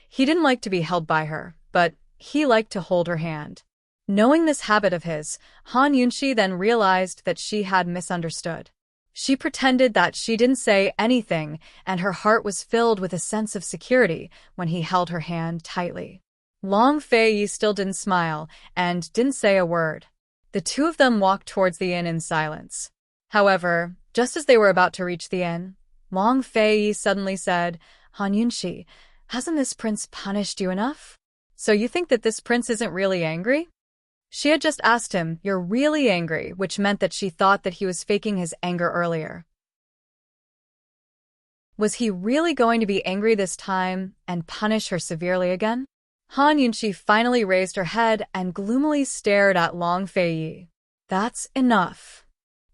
He didn't like to be held by her, but he liked to hold her hand. Knowing this habit of his, Han Yunxi then realized that she had misunderstood. She pretended that she didn't say anything, and her heart was filled with a sense of security when he held her hand tightly. Long Feiyi still didn't smile and didn't say a word. The two of them walked towards the inn in silence. However, just as they were about to reach the inn, Long Feiyi suddenly said, Han Yunxi, hasn't this prince punished you enough? So you think that this prince isn't really angry? She had just asked him, you're really angry, which meant that she thought that he was faking his anger earlier. Was he really going to be angry this time and punish her severely again? Han Yunxi finally raised her head and gloomily stared at Long Feiyi. That's enough.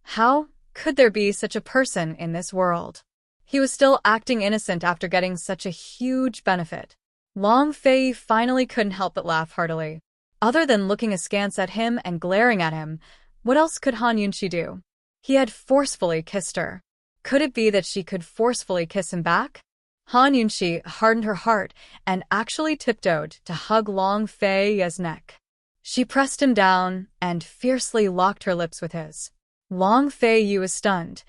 How could there be such a person in this world? He was still acting innocent after getting such a huge benefit. Long Feiyi finally couldn't help but laugh heartily. Other than looking askance at him and glaring at him, what else could Han Yunxi do? He had forcefully kissed her. Could it be that she could forcefully kiss him back? Han Yunxi hardened her heart and actually tiptoed to hug Long Feiyi's neck. She pressed him down and fiercely locked her lips with his. Long Feiyi was stunned.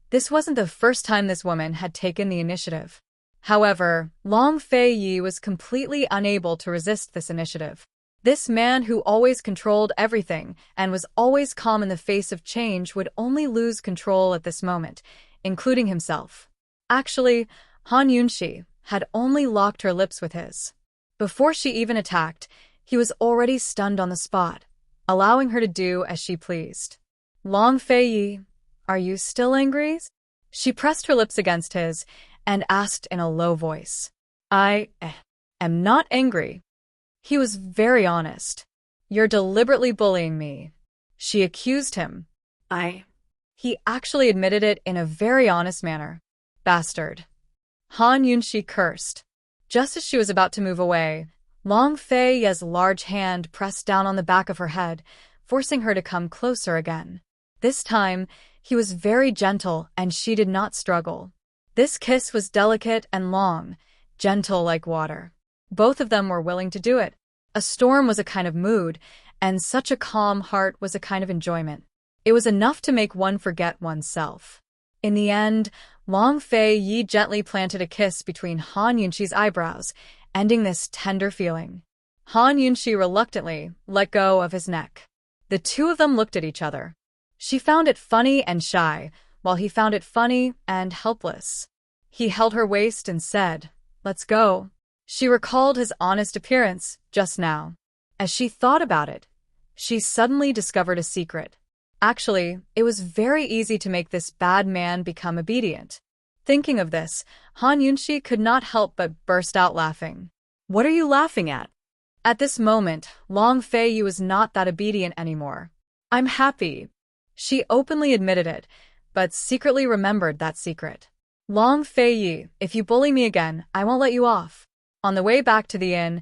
This wasn't the first time this woman had taken the initiative. However, Long Feiyi was completely unable to resist this initiative. This man who always controlled everything and was always calm in the face of change would only lose control at this moment, including himself. Actually, Han Yunxi had only locked her lips with his. Before she even attacked, he was already stunned on the spot, allowing her to do as she pleased. Long Feiyi, are you still angry? She pressed her lips against his and asked in a low voice. I am not angry. He was very honest. You're deliberately bullying me. She accused him. He actually admitted it in a very honest manner. Bastard. Han Yunxi cursed. Just as she was about to move away, Long Feiyi's large hand pressed down on the back of her head, forcing her to come closer again. This time, he was very gentle and she did not struggle. This kiss was delicate and long, gentle like water. Both of them were willing to do it. A storm was a kind of mood, and such a calm heart was a kind of enjoyment. It was enough to make one forget oneself. In the end, Long Fei Yi gently planted a kiss between Han Yunxi's eyebrows, ending this tender feeling. Han Yunxi reluctantly let go of his neck. The two of them looked at each other. She found it funny and shy, while he found it funny and helpless. He held her waist and said, "Let's go." She recalled his honest appearance just now. As she thought about it, she suddenly discovered a secret. Actually, it was very easy to make this bad man become obedient. Thinking of this, Han Yunxi could not help but burst out laughing. What are you laughing at? At this moment, Long Fei Yi was not that obedient anymore. "I'm happy." She openly admitted it, but secretly remembered that secret. "Long Fei Yi, if you bully me again, I won't let you off." On the way back to the inn,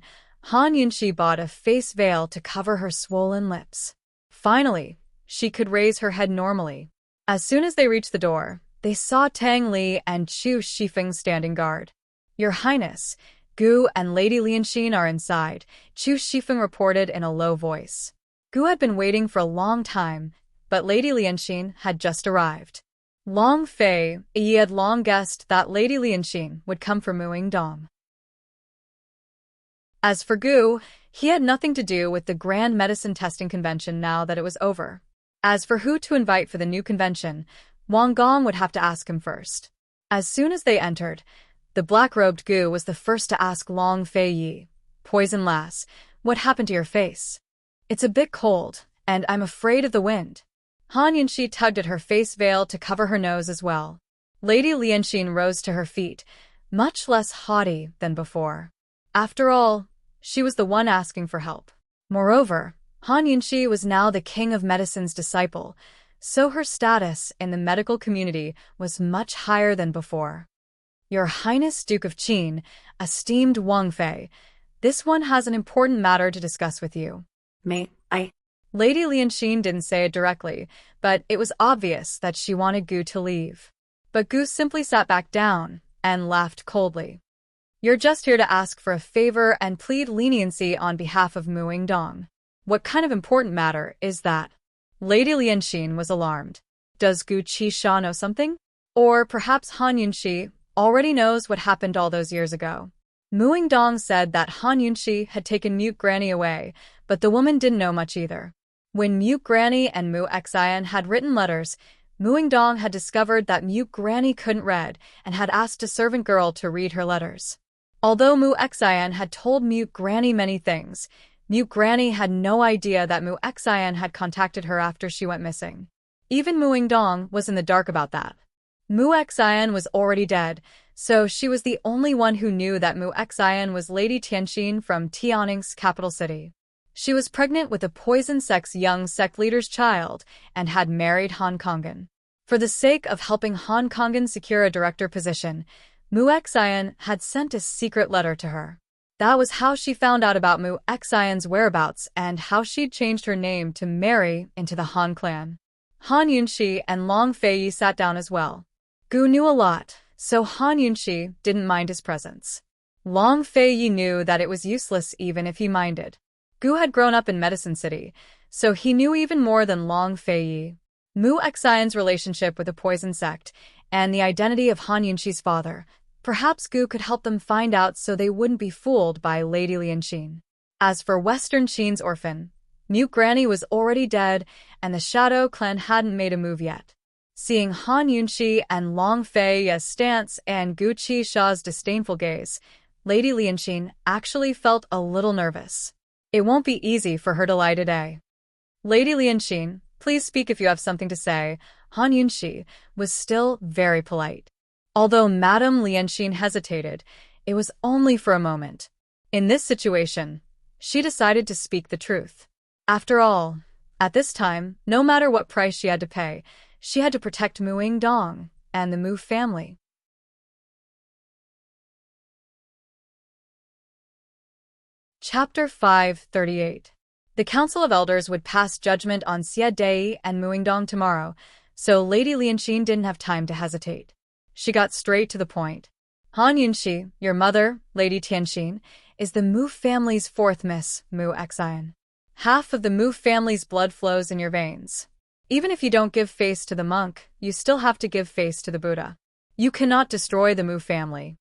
Han Yunxi bought a face veil to cover her swollen lips. Finally, she could raise her head normally. As soon as they reached the door, they saw Tang Li and Chu Shifeng standing guard. "Your Highness, Gu and Lady Lianxin are inside," Chu Shifeng reported in a low voice. Gu had been waiting for a long time, but Lady Lianxin had just arrived. Long Fei Yi had long guessed that Lady Lianxin would come for Muing Dong. As for Gu, he had nothing to do with the Grand Medicine Testing Convention now that it was over. As for who to invite for the new convention, Wang Gong would have to ask him first. As soon as they entered, the black-robed Gu was the first to ask Long Fei Yi, "Poison lass, what happened to your face?" "It's a bit cold, and I'm afraid of the wind." Han Yunxi tugged at her face veil to cover her nose as well. Lady Lianxin rose to her feet, much less haughty than before. After all, she was the one asking for help. Moreover, Han Yunxi was now the king of medicine's disciple, so her status in the medical community was much higher than before. "Your Highness Duke of Qin, esteemed Wang Fei, this one has an important matter to discuss with you." May I? Lady Lianxin didn't say it directly, but it was obvious that she wanted Gu to leave. But Gu simply sat back down and laughed coldly. "You're just here to ask for a favor and plead leniency on behalf of Muing Dong. What kind of important matter is that?" Lady Lianxin was alarmed. Does Gu Qisha know something? Or perhaps Han Yunxi already knows what happened all those years ago. Muing Dong said that Han Yunxi had taken Mute Granny away, but the woman didn't know much either. When Mute Granny and Mu Xian had written letters, Muing Dong had discovered that Mute Granny couldn't read and had asked a servant girl to read her letters. Although Mu Xian had told Mute Granny many things, Mute Granny had no idea that Mu Xian had contacted her after she went missing. Even Muing Dong was in the dark about that. Mu Xian was already dead, so she was the only one who knew that Mu Xian was Lady Tianxin from Tianning's capital city. She was pregnant with a poison-sex young sect leader's child and had married Han Kongan. For the sake of helping Han Kongan secure a director position, Mu Xian had sent a secret letter to her. That was how she found out about Mu Xian's whereabouts and how she'd changed her name to marry into the Han clan. Han Yunxi and Long Fei Yi sat down as well. Gu knew a lot, so Han Yunxi didn't mind his presence. Long Fei Yi knew that it was useless even if he minded. Gu had grown up in Medicine City, so he knew even more than Long Fei Yi. Mu Xian's relationship with the poison sect, and the identity of Han Yunxi's father. Perhaps Gu could help them find out so they wouldn't be fooled by Lady Lianxin. As for Western Qin's orphan, Mute Granny was already dead, and the Shadow clan hadn't made a move yet. Seeing Han Yunxi and Long Fei Yi's stance and Gu Qisha's disdainful gaze, Lady Lianxin actually felt a little nervous. It won't be easy for her to lie today. "Lady Lianxin, please speak if you have something to say." Han Yunxi was still very polite. Although Madame Lianxin hesitated, it was only for a moment. In this situation, she decided to speak the truth. After all, at this time, no matter what price she had to pay, she had to protect Muing Dong and the Mu family. Chapter 538. The Council of Elders would pass judgment on Xie Dei and Muing Dong tomorrow, so Lady Lianxin didn't have time to hesitate. She got straight to the point. "Han Yunxi, your mother, Lady Tianxin, is the Mu family's fourth Miss Mu Xian. Half of the Mu family's blood flows in your veins. Even if you don't give face to the monk, you still have to give face to the Buddha. You cannot destroy the Mu family.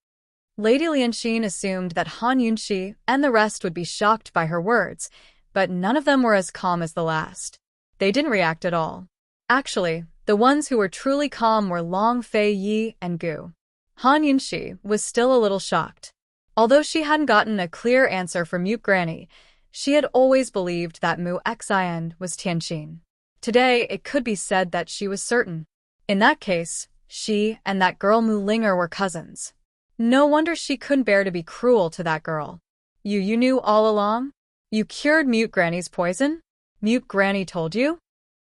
Lady Lianxin assumed that Han Yunxi and the rest would be shocked by her words, but none of them were as calm as the last. They didn't react at all. Actually, the ones who were truly calm were Long Fei Yi and Gu. Han Yunxi was still a little shocked. Although she hadn't gotten a clear answer from Mute Granny, she had always believed that Mu Xin was Tianxin. Today, it could be said that she was certain. In that case, she and that girl Mu Linger were cousins. No wonder she couldn't bear to be cruel to that girl. You knew all along? You cured Mute Granny's poison? Mute Granny told you?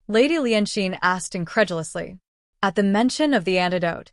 Lady Lianxin asked incredulously. At the mention of the antidote,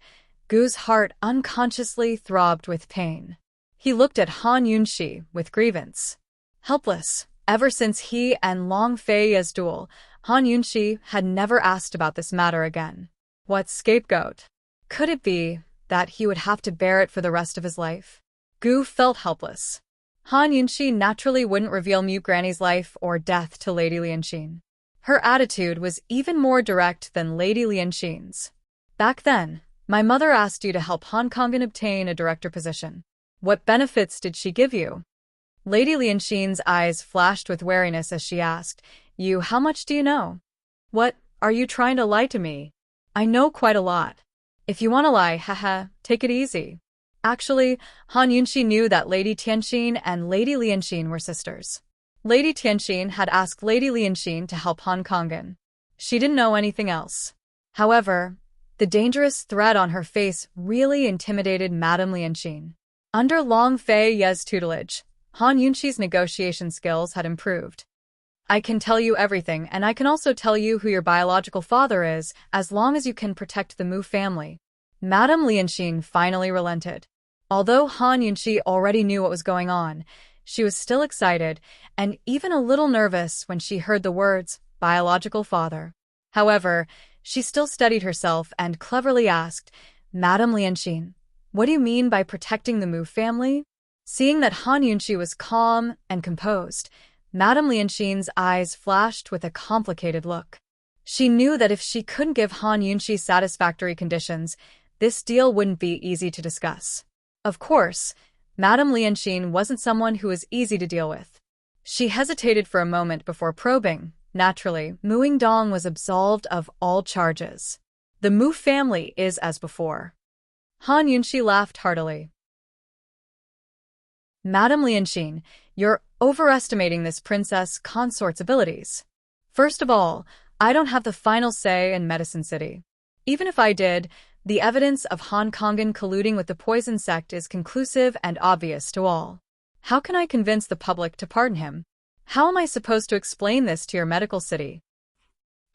Gu's heart unconsciously throbbed with pain. He looked at Han Yunxi with grievance. Helpless, ever since he and Long Fei Yi's duel, Han Yunxi had never asked about this matter again. What scapegoat? Could it be that he would have to bear it for the rest of his life? Gu felt helpless. Han Yunxi naturally wouldn't reveal Mute Granny's life or death to Lady Lianxin. Her attitude was even more direct than Lady Lianxin's. Back then, my mother asked you to help Han Kongan obtain a director position. What benefits did she give you? Lady Lianxin's eyes flashed with wariness as she asked, how much do you know? What, are you trying to lie to me? I know quite a lot. If you want to lie, haha, take it easy. Actually, Han Yunxi knew that Lady Tianxin and Lady Lianxin were sisters. Lady Tianxin had asked Lady Lianxin to help Han Kongan. She didn't know anything else. However, the dangerous threat on her face really intimidated Madame Lianxin. Under Long Fei Yi's tutelage, Han Yunxi's negotiation skills had improved. I can tell you everything, and I can also tell you who your biological father is, as long as you can protect the Mu family. Madame Lianxin finally relented. Although Han Yunxi already knew what was going on, she was still excited and even a little nervous when she heard the words, biological father. However, she still steadied herself and cleverly asked, Madame Lianxin, what do you mean by protecting the Mu family? Seeing that Han Yunxi was calm and composed, Madame Lianxin's eyes flashed with a complicated look. She knew that if she couldn't give Han Yunxi satisfactory conditions, this deal wouldn't be easy to discuss. Of course, Madame Lianxin wasn't someone who was easy to deal with. She hesitated for a moment before probing. Naturally, Mu Yingdong was absolved of all charges. The Mu family is as before. Han Yunxi laughed heartily. Madame Lianxin, you're overestimating this Princess Consort's abilities. First of all, I don't have the final say in Medicine City. Even if I did, the evidence of Han Kongan colluding with the poison sect is conclusive and obvious to all. How can I convince the public to pardon him? How am I supposed to explain this to your medical city?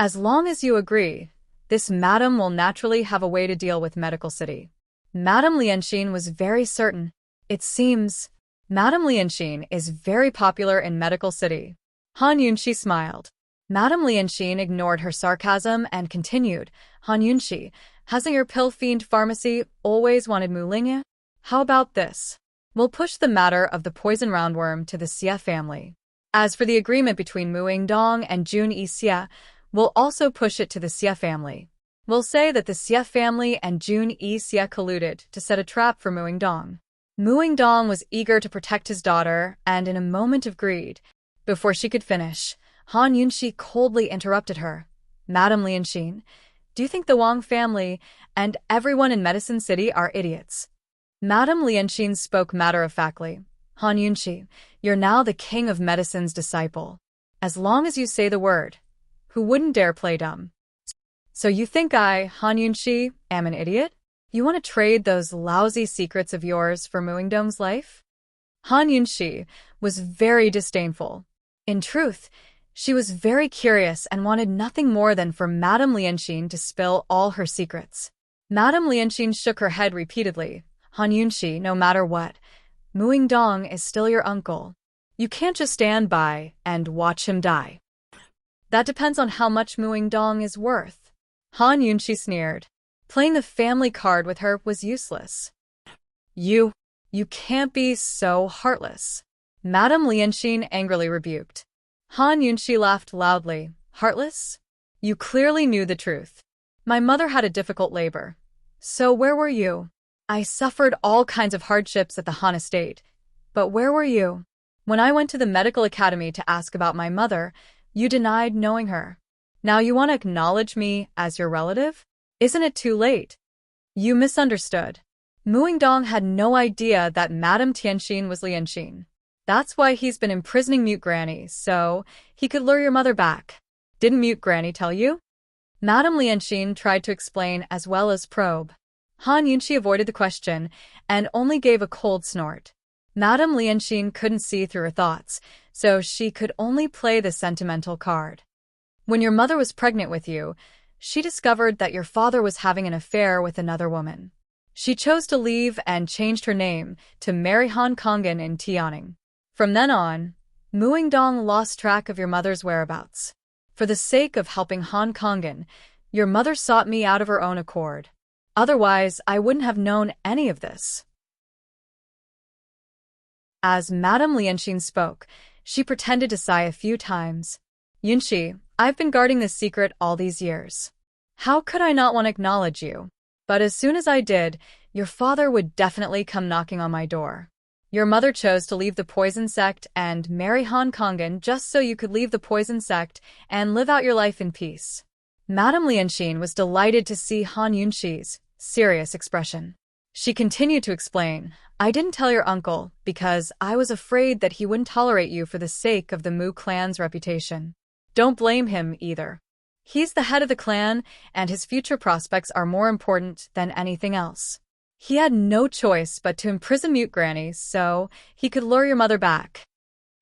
As long as you agree, this madam will naturally have a way to deal with medical city. Madame Lianxin was very certain. It seems Madame Lianxin is very popular in medical city. Han Yunxi smiled. Madame Lianxin ignored her sarcasm and continued, Han Yunxi, hasn't your pill fiend pharmacy always wanted Mu Linge? How about this? We'll push the matter of the poison roundworm to the Xie family. As for the agreement between Mu Yingdong and Jun Yixie, we'll also push it to the Xie family. We'll say that the Xie family and Jun Yixie colluded to set a trap for Mu Yingdong. Mu Yingdong was eager to protect his daughter, and in a moment of greed, before she could finish, Han Yunxi coldly interrupted her. Madame Lianxin, do you think the Wang family and everyone in Medicine City are idiots? Madame Lianxin spoke matter-of-factly. Han Yunxi, you're now the king of medicine's disciple. As long as you say the word, who wouldn't dare play dumb? So you think I, Han Yunxi, am an idiot? You want to trade those lousy secrets of yours for Mu Yingdong's life? Han Yunxi was very disdainful. In truth, she was very curious and wanted nothing more than for Madame Lianxin to spill all her secrets. Madame Lianxin shook her head repeatedly. Han Yunxi, no matter what, Mu Yingdong is still your uncle. You can't just stand by and watch him die. That depends on how much Mu Yingdong is worth. Han Yunxi sneered. Playing the family card with her was useless. You can't be so heartless. Madame Lianxin angrily rebuked. Han Yunxi laughed loudly. Heartless? You clearly knew the truth. My mother had a difficult labor. So where were you? I suffered all kinds of hardships at the Han estate. But where were you? When I went to the medical academy to ask about my mother, you denied knowing her. Now you want to acknowledge me as your relative? Isn't it too late? You misunderstood. Muingdong had no idea that Madame Tianxin was Lianxin. That's why he's been imprisoning Mute Granny, so he could lure your mother back. Didn't Mute Granny tell you? Madame Lianxin tried to explain as well as probe. Han Yunxi avoided the question and only gave a cold snort. Madame Lianxin couldn't see through her thoughts, so she could only play the sentimental card. When your mother was pregnant with you, she discovered that your father was having an affair with another woman. She chose to leave and changed her name to marry Han Kongan in Tianning. From then on, Muingdong lost track of your mother's whereabouts. For the sake of helping Han Kongan, your mother sought me out of her own accord. Otherwise, I wouldn't have known any of this. As Madame Lianxin spoke, she pretended to sigh a few times. Yunxi, I've been guarding this secret all these years. How could I not want to acknowledge you? But as soon as I did, your father would definitely come knocking on my door. Your mother chose to leave the poison sect and marry Han Kongan just so you could leave the poison sect and live out your life in peace. Madame Lianxin was delighted to see Han Yunxi's serious expression. She continued to explain, I didn't tell your uncle because I was afraid that he wouldn't tolerate you for the sake of the Mu clan's reputation. Don't blame him either. He's the head of the clan, and his future prospects are more important than anything else. He had no choice but to imprison Mute Granny so he could lure your mother back.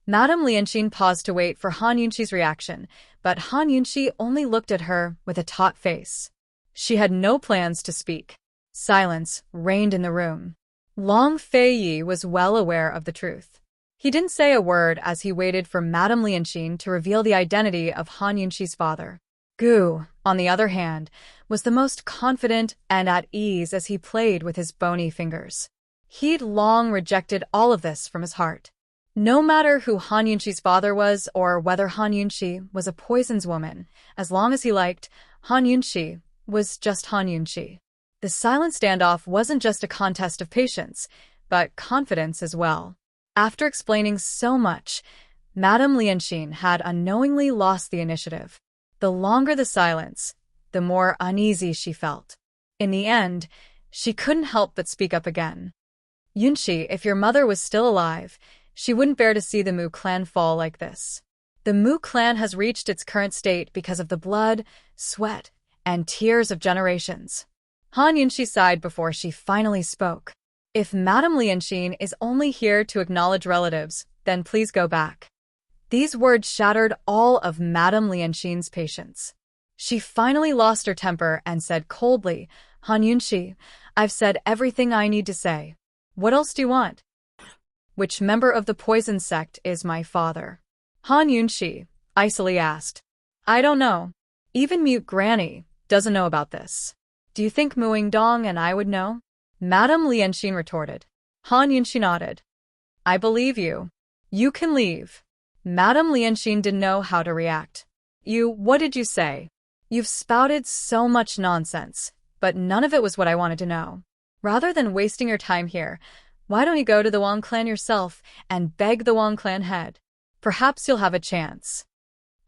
Madame Lianxin paused to wait for Han Yunxi's reaction, but Han Yunxi only looked at her with a taut face. She had no plans to speak. Silence reigned in the room. Long Fei Yi was well aware of the truth. He didn't say a word as he waited for Madame Lianxin to reveal the identity of Han Yunxi's father. Gu, on the other hand, was the most confident and at ease as he played with his bony fingers. He'd long rejected all of this from his heart. No matter who Han Yunxi's father was or whether Han Yunxi was a poison's woman, as long as he liked, Han Yunxi was just Han Yunxi. The silent standoff wasn't just a contest of patience, but confidence as well. After explaining so much, Madame Lianxin had unknowingly lost the initiative. The longer the silence, the more uneasy she felt. In the end, she couldn't help but speak up again. Yunxi, if your mother was still alive, she wouldn't bear to see the Mu clan fall like this. The Mu clan has reached its current state because of the blood, sweat, and tears of generations. Han Yunxi sighed before she finally spoke. If Madame Lianxin is only here to acknowledge relatives, then please go back. These words shattered all of Madame Lianxin's patience. She finally lost her temper and said coldly, Han Yunxi, I've said everything I need to say. What else do you want? Which member of the poison sect is my father? Han Yunxi icily asked. I don't know. Even Mute Granny doesn't know about this. Do you think Muingdong and I would know? Madame Lianxin retorted. Han Yunxi nodded. I believe you. You can leave. Madame Lianxin didn't know how to react. What did you say? You've spouted so much nonsense, but none of it was what I wanted to know. Rather than wasting your time here, why don't you go to the Wang clan yourself and beg the Wang clan head? Perhaps you'll have a chance.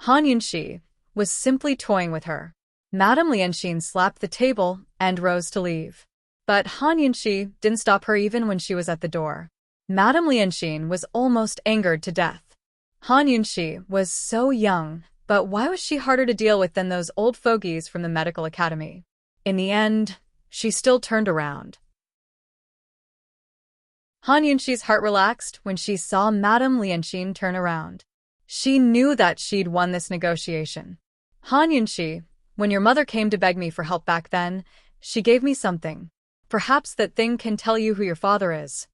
Han Yunxi was simply toying with her. Madame Lianxin slapped the table and rose to leave. But Han Yunxi didn't stop her even when she was at the door. Madame Lianxin was almost angered to death. Han Yunxi was so young, but why was she harder to deal with than those old fogies from the medical academy? In the end, she still turned around. Han Yunxi's heart relaxed when she saw Madame Lianxin turn around. She knew that she'd won this negotiation. Han Yunxi, when your mother came to beg me for help back then, she gave me something. Perhaps that thing can tell you who your father is.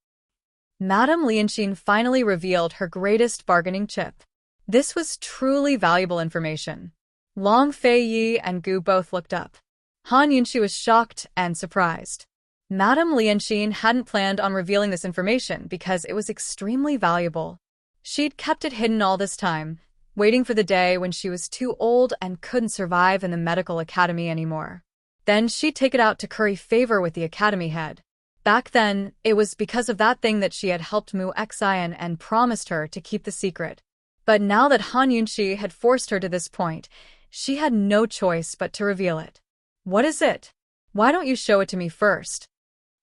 Madame Lianxin finally revealed her greatest bargaining chip. This was truly valuable information. Long Fei Yi and Gu both looked up. Han Yunxi was shocked and surprised. Madame Lianxin hadn't planned on revealing this information because it was extremely valuable. She'd kept it hidden all this time, waiting for the day when she was too old and couldn't survive in the medical academy anymore. Then she'd take it out to curry favor with the academy head. Back then, it was because of that thing that she had helped Mu Xian and promised her to keep the secret. But now that Han Yunxi had forced her to this point, she had no choice but to reveal it. What is it? Why don't you show it to me first?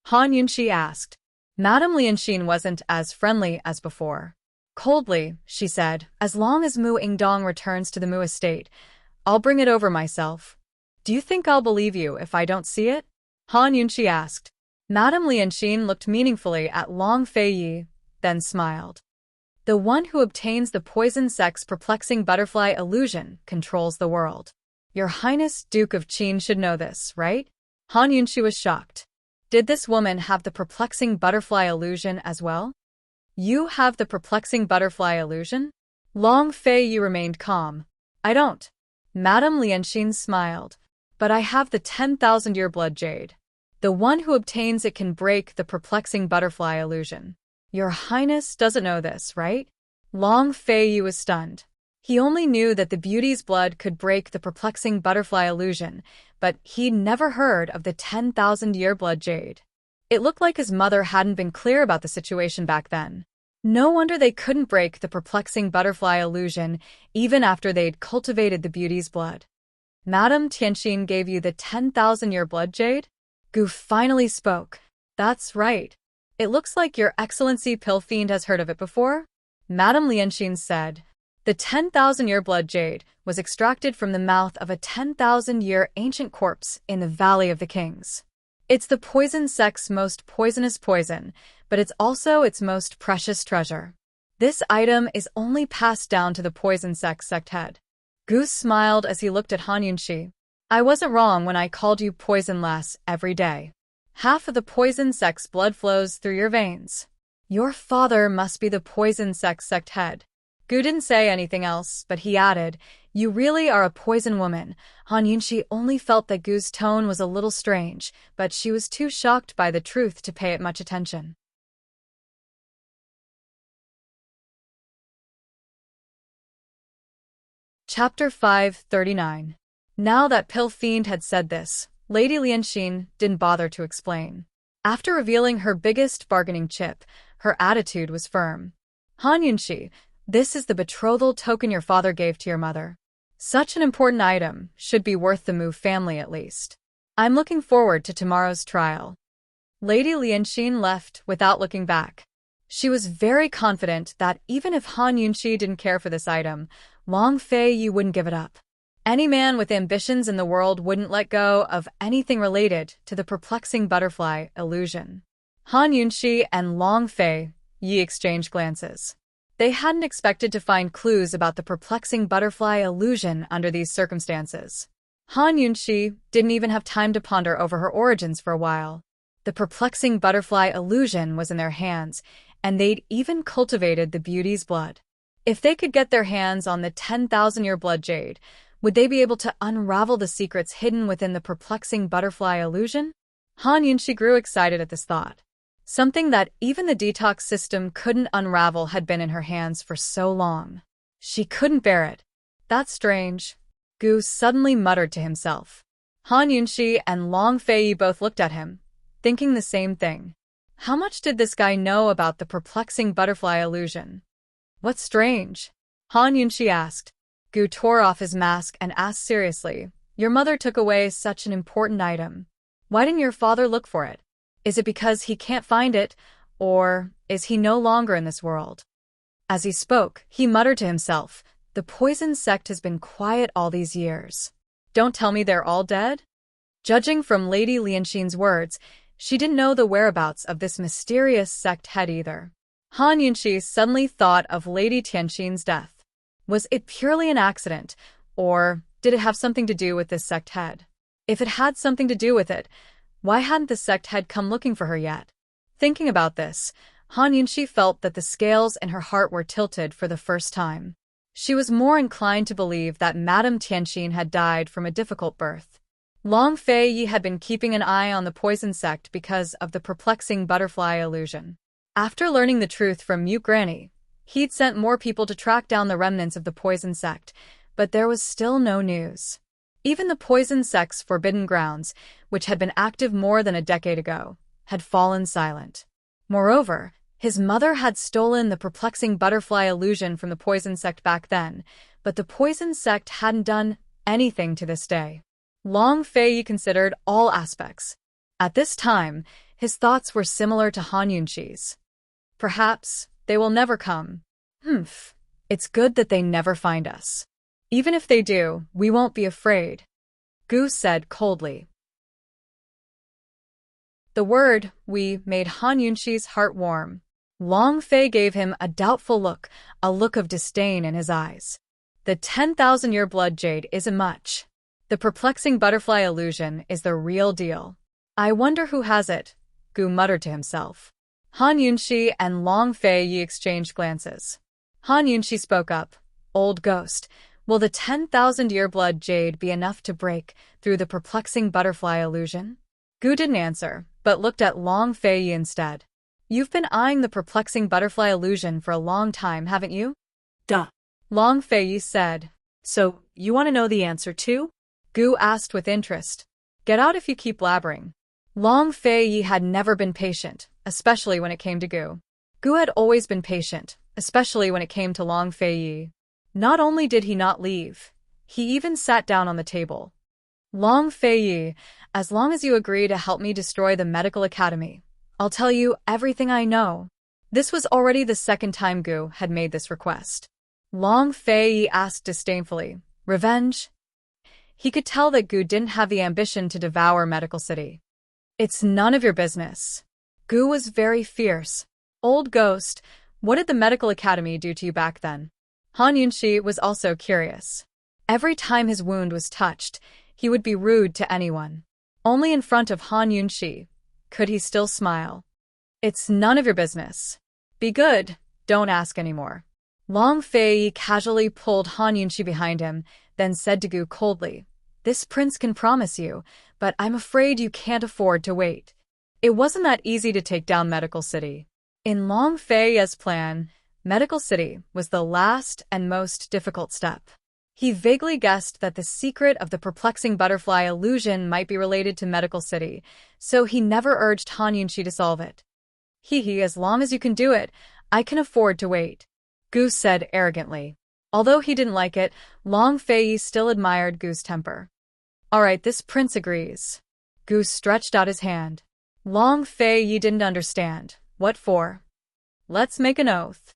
Han Yunxi asked. Madame Lianxin wasn't as friendly as before. Coldly, she said, as long as Mu Yingdong returns to the Mu estate, I'll bring it over myself. Do you think I'll believe you if I don't see it? Han Yunxi asked. Madame Lianxin looked meaningfully at Long Fei Yi, then smiled. The one who obtains the poison sex perplexing butterfly illusion controls the world. Your Highness Duke of Qin should know this, right? Han Yunxi was shocked. Did this woman have the perplexing butterfly illusion as well? You have the perplexing butterfly illusion? Long Fei Yi remained calm. I don't. Madame Lianxin smiled. But I have the 10,000-year blood jade. The one who obtains it can break the perplexing butterfly illusion. Your Highness doesn't know this, right? Long Fei Yi was stunned. He only knew that the beauty's blood could break the perplexing butterfly illusion, but he'd never heard of the 10,000-year blood jade. It looked like his mother hadn't been clear about the situation back then. No wonder they couldn't break the perplexing butterfly illusion even after they'd cultivated the beauty's blood. Madame Tianxin gave you the 10,000-year blood jade? Gu finally spoke. That's right. It looks like Your Excellency Pill Fiend has heard of it before? Madame Lianxin said. The 10,000-year blood jade was extracted from the mouth of a 10,000-year ancient corpse in the Valley of the Kings. It's the poison sect's most poisonous poison, but it's also its most precious treasure. This item is only passed down to the poison sect head. Gu smiled as he looked at Han Yunxi. I wasn't wrong when I called you Poison Lass every day. Half of the poison sect's blood flows through your veins. Your father must be the poison sect head. Gu didn't say anything else, but he added, You really are a poison woman. Han Yunxi only felt that Gu's tone was a little strange, but she was too shocked by the truth to pay it much attention. Chapter 539. Now that Pill Fiend had said this, Lady Lianxin didn't bother to explain. After revealing her biggest bargaining chip, her attitude was firm. Han Yunxi, this is the betrothal token your father gave to your mother. Such an important item should be worth the Mu family at least. I'm looking forward to tomorrow's trial. Lady Lianxin left without looking back. She was very confident that even if Han Yunxi didn't care for this item, Long Fei Yi wouldn't give it up. Any man with ambitions in the world wouldn't let go of anything related to the perplexing butterfly illusion. Han Yunxi and Long Fei Yi exchanged glances. They hadn't expected to find clues about the perplexing butterfly illusion under these circumstances. Han Yunxi didn't even have time to ponder over her origins for a while. The perplexing butterfly illusion was in their hands, and they'd even cultivated the beauty's blood. If they could get their hands on the 10,000-year blood jade, would they be able to unravel the secrets hidden within the perplexing butterfly illusion? Han Yunxi grew excited at this thought. Something that even the detox system couldn't unravel had been in her hands for so long. She couldn't bear it. That's strange. Gu suddenly muttered to himself. Han Yunxi and Long Fei Yi both looked at him, thinking the same thing. How much did this guy know about the perplexing butterfly illusion? What's strange? Han Yunxi asked. Gu tore off his mask and asked seriously, Your mother took away such an important item. Why didn't your father look for it? Is it because he can't find it, or is he no longer in this world? As he spoke, he muttered to himself, The poison sect has been quiet all these years. Don't tell me they're all dead? Judging from Lady Lianxin's words, she didn't know the whereabouts of this mysterious sect head either. Han Yunxi suddenly thought of Lady Tianxin's death. Was it purely an accident, or did it have something to do with this sect head? If it had something to do with it, why hadn't the sect head come looking for her yet? Thinking about this, Han Yunxi felt that the scales in her heart were tilted for the first time. She was more inclined to believe that Madame Tianxin had died from a difficult birth. Long Fei Yi had been keeping an eye on the poison sect because of the perplexing butterfly illusion. After learning the truth from Mute Granny, He'd sent more people to track down the remnants of the poison sect, but there was still no news. Even the poison sect's forbidden grounds, which had been active more than a decade ago, had fallen silent. Moreover, his mother had stolen the perplexing butterfly illusion from the poison sect back then, but the poison sect hadn't done anything to this day. Long Fei considered all aspects. At this time, his thoughts were similar to Han Yunxi's. Perhaps they will never come. It's good that they never find us. Even if they do, we won't be afraid, Gu said coldly. The word "we" made Han Yunxi's heart warm. Long Fei gave him a doubtful look, a look of disdain in his eyes. The 10,000-year blood jade isn't much. The perplexing butterfly illusion is the real deal. I wonder who has it, Gu muttered to himself. Han Yunxi and Long Fei exchanged glances. Han Yunxi spoke up. Old ghost, will the 10,000-year blood jade be enough to break through the perplexing butterfly illusion? Gu didn't answer, but looked at Long Fei instead. You've been eyeing the perplexing butterfly illusion for a long time, haven't you? Duh. Long Fei said. So, you want to know the answer too? Gu asked with interest. Get out if you keep blabbering. Long Fei had never been patient, especially when it came to Gu. Gu had always been patient, especially when it came to Long Fei. Not only did he not leave, he even sat down on the table. Long Fei, as long as you agree to help me destroy the medical academy, I'll tell you everything I know. This was already the second time Gu had made this request. Long Fei asked disdainfully, revenge? He could tell that Gu didn't have the ambition to devour Medical City. It's none of your business. Gu was very fierce. Old ghost, what did the Medical Academy do to you back then? Han Yunxi was also curious. Every time his wound was touched, he would be rude to anyone. Only in front of Han Yunxi could he still smile. It's none of your business. Be good, don't ask anymore. Long Fei casually pulled Han Yunxi behind him, then said to Gu coldly, This prince can promise you, but I'm afraid you can't afford to wait. It wasn't that easy to take down Medical City. In Long Fei's plan, Medical City was the last and most difficult step. He vaguely guessed that the secret of the perplexing butterfly illusion might be related to Medical City, so he never urged Han Yunxi to solve it. As long as you can do it, I can afford to wait, Gu said arrogantly. Although he didn't like it, Long Fei still admired Gu's temper. All right, this prince agrees. Gu stretched out his hand. Long Fei didn't understand. What for? Let's make an oath.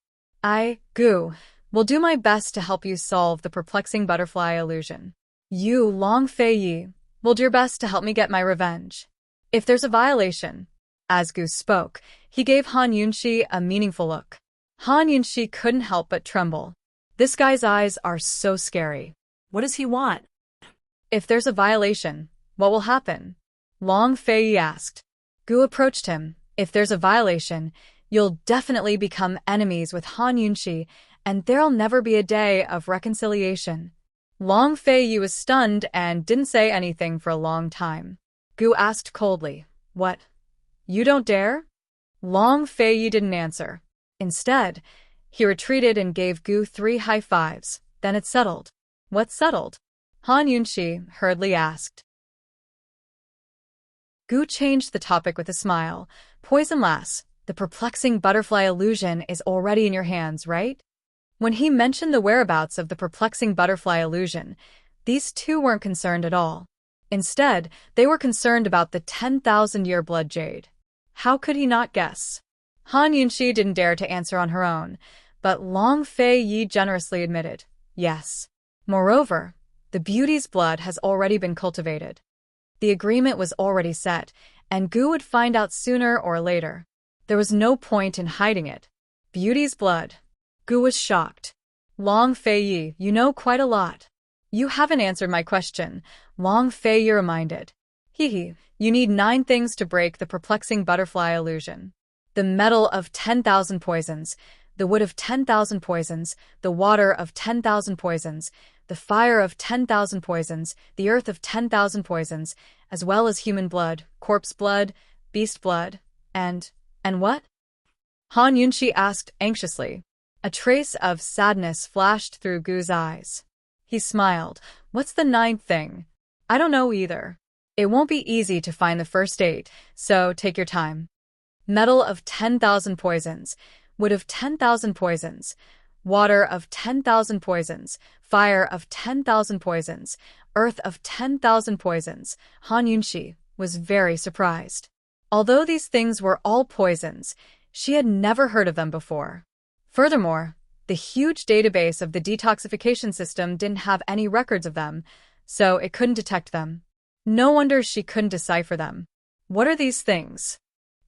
Gu, will do my best to help you solve the perplexing butterfly illusion. You, Long Fei, will do your best to help me get my revenge. If there's a violation, as Gu spoke, he gave Han Yunxi a meaningful look. Han Yunxi couldn't help but tremble. This guy's eyes are so scary. What does he want? If there's a violation, what will happen? Long Fei asked. Gu approached him. If there's a violation, you'll definitely become enemies with Han Yunxi, and there'll never be a day of reconciliation. Long Fei was stunned and didn't say anything for a long time. Gu asked coldly, What? You don't dare? Long Fei didn't answer. Instead, he retreated and gave Gu 3 high fives. Then it settled. What settled? Han Yunxi hurriedly asked. Gu changed the topic with a smile. Poison lass, the perplexing butterfly illusion is already in your hands, right? When he mentioned the whereabouts of the perplexing butterfly illusion, these two weren't concerned at all. Instead, they were concerned about the 10,000-year blood jade. How could he not guess? Han Yunxi didn't dare to answer on her own, but Long Fei generously admitted, yes. Moreover, the beauty's blood has already been cultivated. The agreement was already set, and Gu would find out sooner or later. There was no point in hiding it. Beauty's blood. Gu was shocked. Long Fei, you know quite a lot. You haven't answered my question, Long Fei reminded. You need 9 things to break the perplexing butterfly illusion. The metal of 10,000 poisons, the wood of 10,000 poisons, the water of 10,000 poisons, the fire of 10,000 poisons, the earth of 10,000 poisons, as well as human blood, corpse blood, beast blood, and what? Han Yunxi asked anxiously. A trace of sadness flashed through Gu's eyes. He smiled. What's the ninth thing? I don't know either. It won't be easy to find the first 8, so take your time. Metal of 10,000 poisons, wood of 10,000 poisons, water of 10,000 poisons, fire of 10,000 poisons, earth of 10,000 poisons. Han Yunxi was very surprised. Although these things were all poisons, she had never heard of them before. Furthermore, the huge database of the detoxification system didn't have any records of them, so it couldn't detect them. No wonder she couldn't decipher them. What are these things?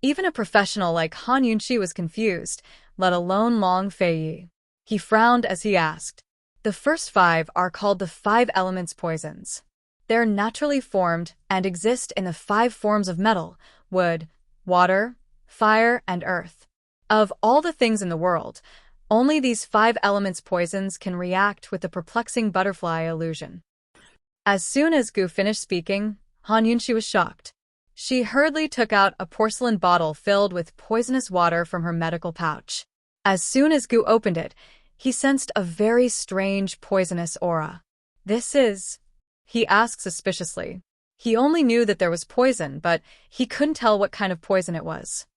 Even a professional like Han Yunxi was confused, let alone Long Feiyi. He frowned as he asked. The first 5 are called the 5 elements poisons. They're naturally formed and exist in the 5 forms of metal, wood, water, fire, and earth. Of all the things in the world, only these 5 elements poisons can react with the perplexing butterfly illusion. As soon as Gu finished speaking, Han Yunxi was shocked. She hurriedly took out a porcelain bottle filled with poisonous water from her medical pouch. As soon as Gu opened it, he sensed a very strange poisonous aura. This is? He asked suspiciously. He only knew that there was poison, but he couldn't tell what kind of poison it was.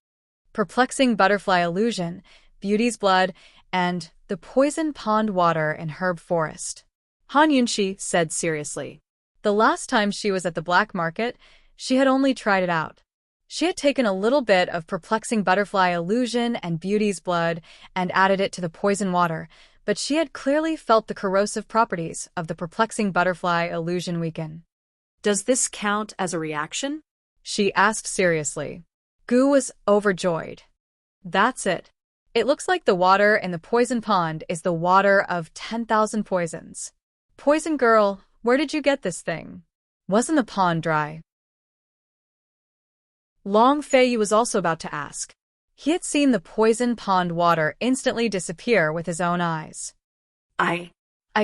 Perplexing butterfly illusion, beauty's blood, and the poison pond water in herb forest. Han Yunxi said seriously. The last time she was at the black market, she had only tried it out. She had taken a little bit of perplexing butterfly illusion and beauty's blood and added it to the poison water, but she had clearly felt the corrosive properties of the perplexing butterfly illusion weaken. Does this count as a reaction? She asked seriously. Gu was overjoyed. That's it. It looks like the water in the poison pond is the water of 10,000 poisons. Poison girl, where did you get this thing? Wasn't the pond dry? Long Feiyi was also about to ask. He had seen the poison pond water instantly disappear with his own eyes. I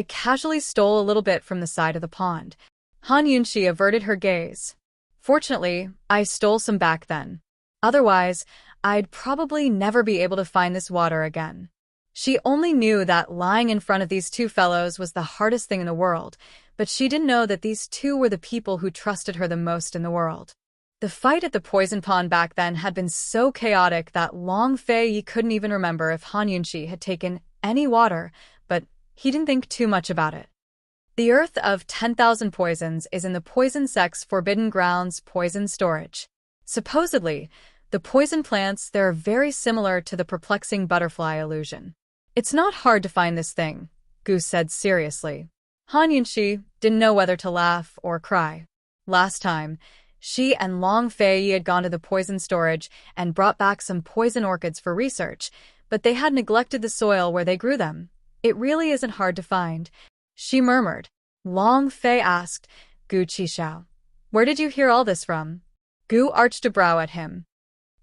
casually stole a little bit from the side of the pond. Han Yunxi averted her gaze. Fortunately, I stole some back then. Otherwise, I'd probably never be able to find this water again. She only knew that lying in front of these 2 fellows was the hardest thing in the world, but she didn't know that these 2 were the people who trusted her the most in the world. The fight at the poison pond back then had been so chaotic that Long Feiyi couldn't even remember if Han Yunxi had taken any water, but he didn't think too much about it. The earth of 10,000 poisons is in the Poison Sect's Forbidden Grounds poison storage. Supposedly, the poison plants there are very similar to the perplexing butterfly illusion. It's not hard to find this thing, Gu said seriously. Han Yunxi didn't know whether to laugh or cry. Last time, she and Long Feiyi had gone to the poison storage and brought back some poison orchids for research, but they had neglected the soil where they grew them. It really isn't hard to find, she murmured. Long Fei asked, Gu Qishao, where did you hear all this from? Gu arched a brow at him.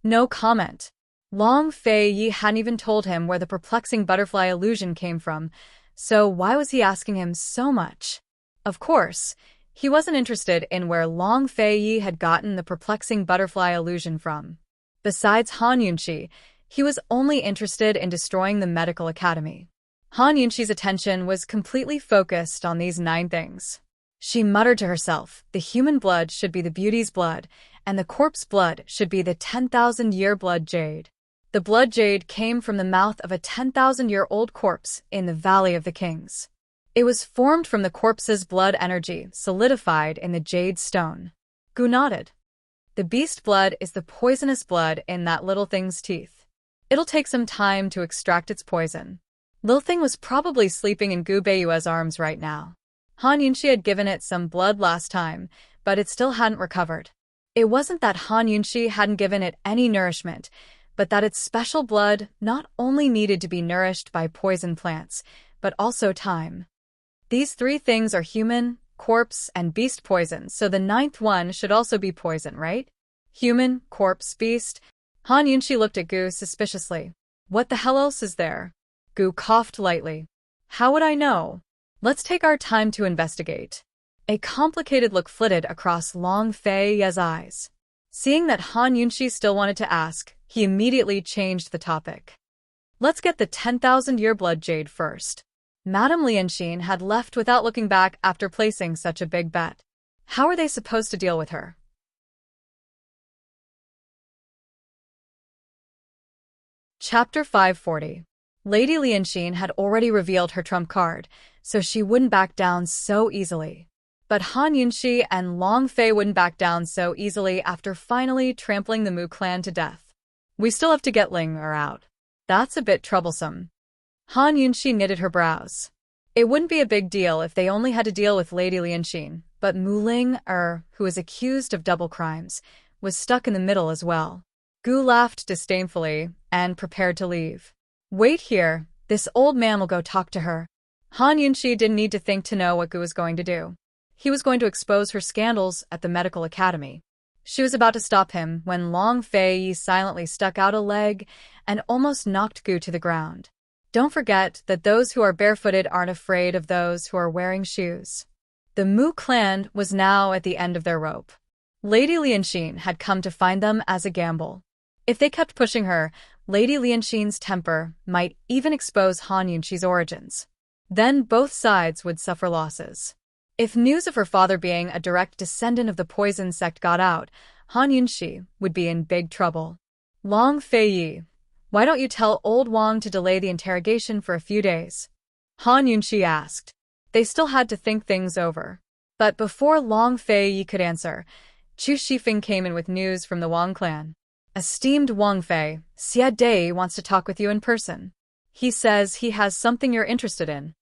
No comment. Long Feiyi hadn't even told him where the perplexing butterfly illusion came from, so why was he asking him so much? Of course, he wasn't interested in where Long Feiyi had gotten the perplexing butterfly illusion from. Besides Han Yunxi, he was only interested in destroying the medical academy. Han Yunxi's attention was completely focused on these 9 things. She muttered to herself, the human blood should be the beauty's blood, and the corpse blood should be the 10,000-year blood jade. The blood jade came from the mouth of a 10,000-year-old corpse in the Valley of the Kings. It was formed from the corpse's blood energy, solidified in the jade stone. Gu nodded. The beast blood is the poisonous blood in that little thing's teeth. It'll take some time to extract its poison. Little thing was probably sleeping in Gu Beiyue's arms right now. Han Yunxi had given it some blood last time, but it still hadn't recovered. It wasn't that Han Yunxi hadn't given it any nourishment, but that its special blood not only needed to be nourished by poison plants, but also time. These 3 things are human, corpse, and beast poison, so the 9th one should also be poison, right? Human, corpse, beast. Han Yunxi looked at Gu suspiciously. What the hell else is there? Gu coughed lightly. How would I know? Let's take our time to investigate. A complicated look flitted across Long Feiyi's eyes. Seeing that Han Yunxi still wanted to ask, he immediately changed the topic. Let's get the 10,000-year blood jade first. Madame Lianxin had left without looking back after placing such a big bet. How are they supposed to deal with her? Chapter 540. Lady Lianxin had already revealed her trump card, so she wouldn't back down so easily. But Han Yunxi and Long Fei wouldn't back down so easily after finally trampling the Mu clan to death. We still have to get Ling Er out. That's a bit troublesome. Han Yunxi knitted her brows. It wouldn't be a big deal if they only had to deal with Lady Lianxin, but Mu Ling Er, who was accused of double crimes, was stuck in the middle as well. Gu laughed disdainfully and prepared to leave. Wait here, this old man will go talk to her. Han Yunxi didn't need to think to know what Gu was going to do. He was going to expose her scandals at the medical academy. She was about to stop him when Long Fei silently stuck out a leg and almost knocked Gu to the ground. Don't forget that those who are barefooted aren't afraid of those who are wearing shoes. The Mu clan was now at the end of their rope. Lady Lianxin had come to find them as a gamble. If they kept pushing her, Lady Lianxin's temper might even expose Han Yunxi's origins. Then both sides would suffer losses. If news of her father being a direct descendant of the poison sect got out, Han Yunxi would be in big trouble. Long Fei, why don't you tell old Wang to delay the interrogation for a few days? Han Yunxi asked. They still had to think things over. But before Long Fei could answer, Chu Shifeng came in with news from the Wang clan. Esteemed Wang Fei, Xie Dai wants to talk with you in person. He says he has something you're interested in.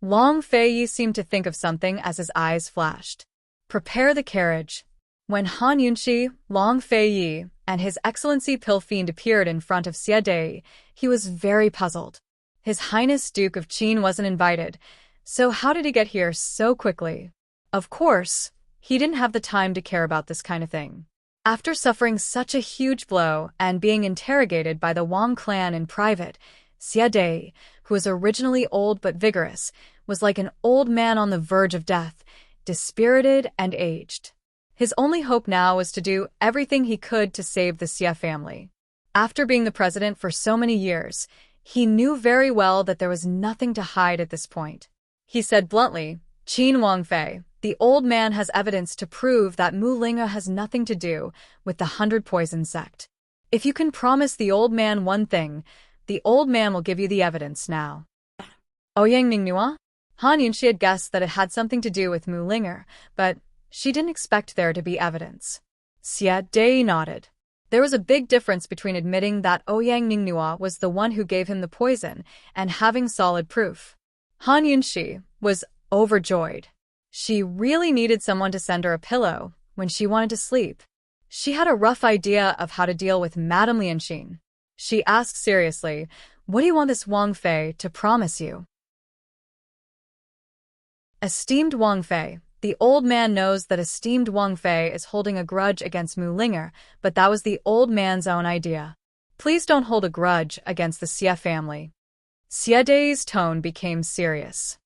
Long Fei seemed to think of something as his eyes flashed. Prepare the carriage. When Han Yunxi, Long Fei, and His Excellency Pill Fiend appeared in front of Xie Dai, he was very puzzled. His Highness Duke of Qin wasn't invited, so how did he get here so quickly? Of course, he didn't have the time to care about this kind of thing. After suffering such a huge blow and being interrogated by the Wang clan in private, Xie Dai, who was originally old but vigorous, was like an old man on the verge of death, dispirited and aged. His only hope now was to do everything he could to save the Xie family. After being the president for so many years, he knew very well that there was nothing to hide at this point. He said bluntly, Qin Wang Fei, the old man has evidence to prove that Mu Linga has nothing to do with the 100 Poison sect. If you can promise the old man one thing, the old man will give you the evidence now. Ouyang Mingnua? Han Yunxi had guessed that it had something to do with Mu Linger, but she didn't expect there to be evidence. Xie Dai nodded. There was a big difference between admitting that Ouyang Mingnua was the one who gave him the poison and having solid proof. Han Yunxi was overjoyed. She really needed someone to send her a pillow when she wanted to sleep. She had a rough idea of how to deal with Madame Lianxin. She asked seriously, what do you want this Wang Fei to promise you? Esteemed Wang Fei, the old man knows that esteemed Wang Fei is holding a grudge against Mu Linger, but that was the old man's own idea. Please don't hold a grudge against the Xie family. Xie Dai's tone became serious.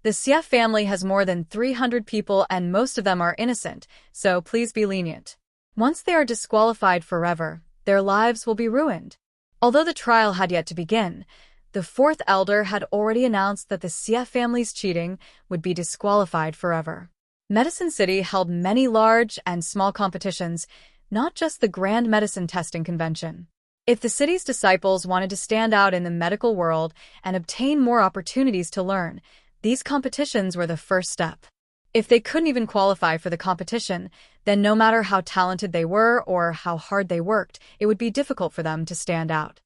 The Xie family has more than 300 people and most of them are innocent, so please be lenient. Once they are disqualified forever, their lives will be ruined. Although the trial had yet to begin, the fourth elder had already announced that the Xie family's cheating would be disqualified forever. Medicine City held many large and small competitions, not just the Grand Medicine Testing Convention. If the city's disciples wanted to stand out in the medical world and obtain more opportunities to learn, these competitions were the first step. If they couldn't even qualify for the competition, then no matter how talented they were or how hard they worked, it would be difficult for them to stand out.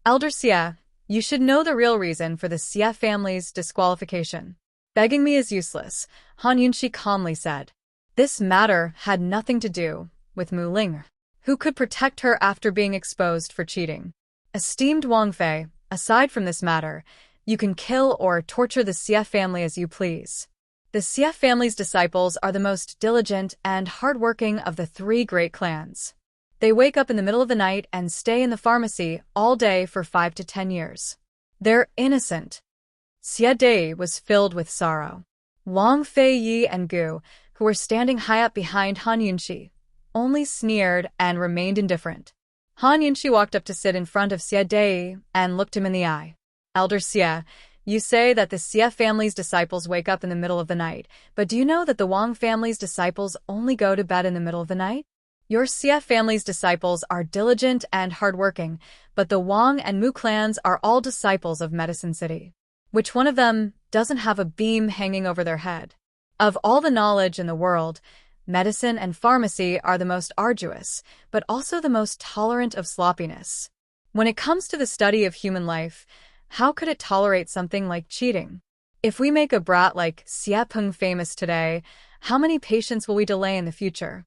Elder Xie, you should know the real reason for the Xie family's disqualification. Begging me is useless, Han Yunxi calmly said. This matter had nothing to do with Mu Ling, who could protect her after being exposed for cheating. Esteemed Wang Fei, aside from this matter, you can kill or torture the Xie family as you please. The Xie family's disciples are the most diligent and hardworking of the 3 great clans. They wake up in the middle of the night and stay in the pharmacy all day for 5 to 10 years. They're innocent. Xie Dai was filled with sorrow. Long Fei and Gu, who were standing high up behind Han Yunxi, only sneered and remained indifferent. Han Yunxi walked up to sit in front of Xie Dei and looked him in the eye. Elder Xie, you say that the Xie family's disciples wake up in the middle of the night, but do you know that the Wang family's disciples only go to bed in the middle of the night? Your Xie family's disciples are diligent and hardworking, but the Wang and Mu clans are all disciples of Medicine City. Which one of them doesn't have a beam hanging over their head? Of all the knowledge in the world, medicine and pharmacy are the most arduous, but also the most tolerant of sloppiness. When it comes to the study of human life, how could it tolerate something like cheating? If we make a brat like Xie Peng famous today, how many patients will we delay in the future?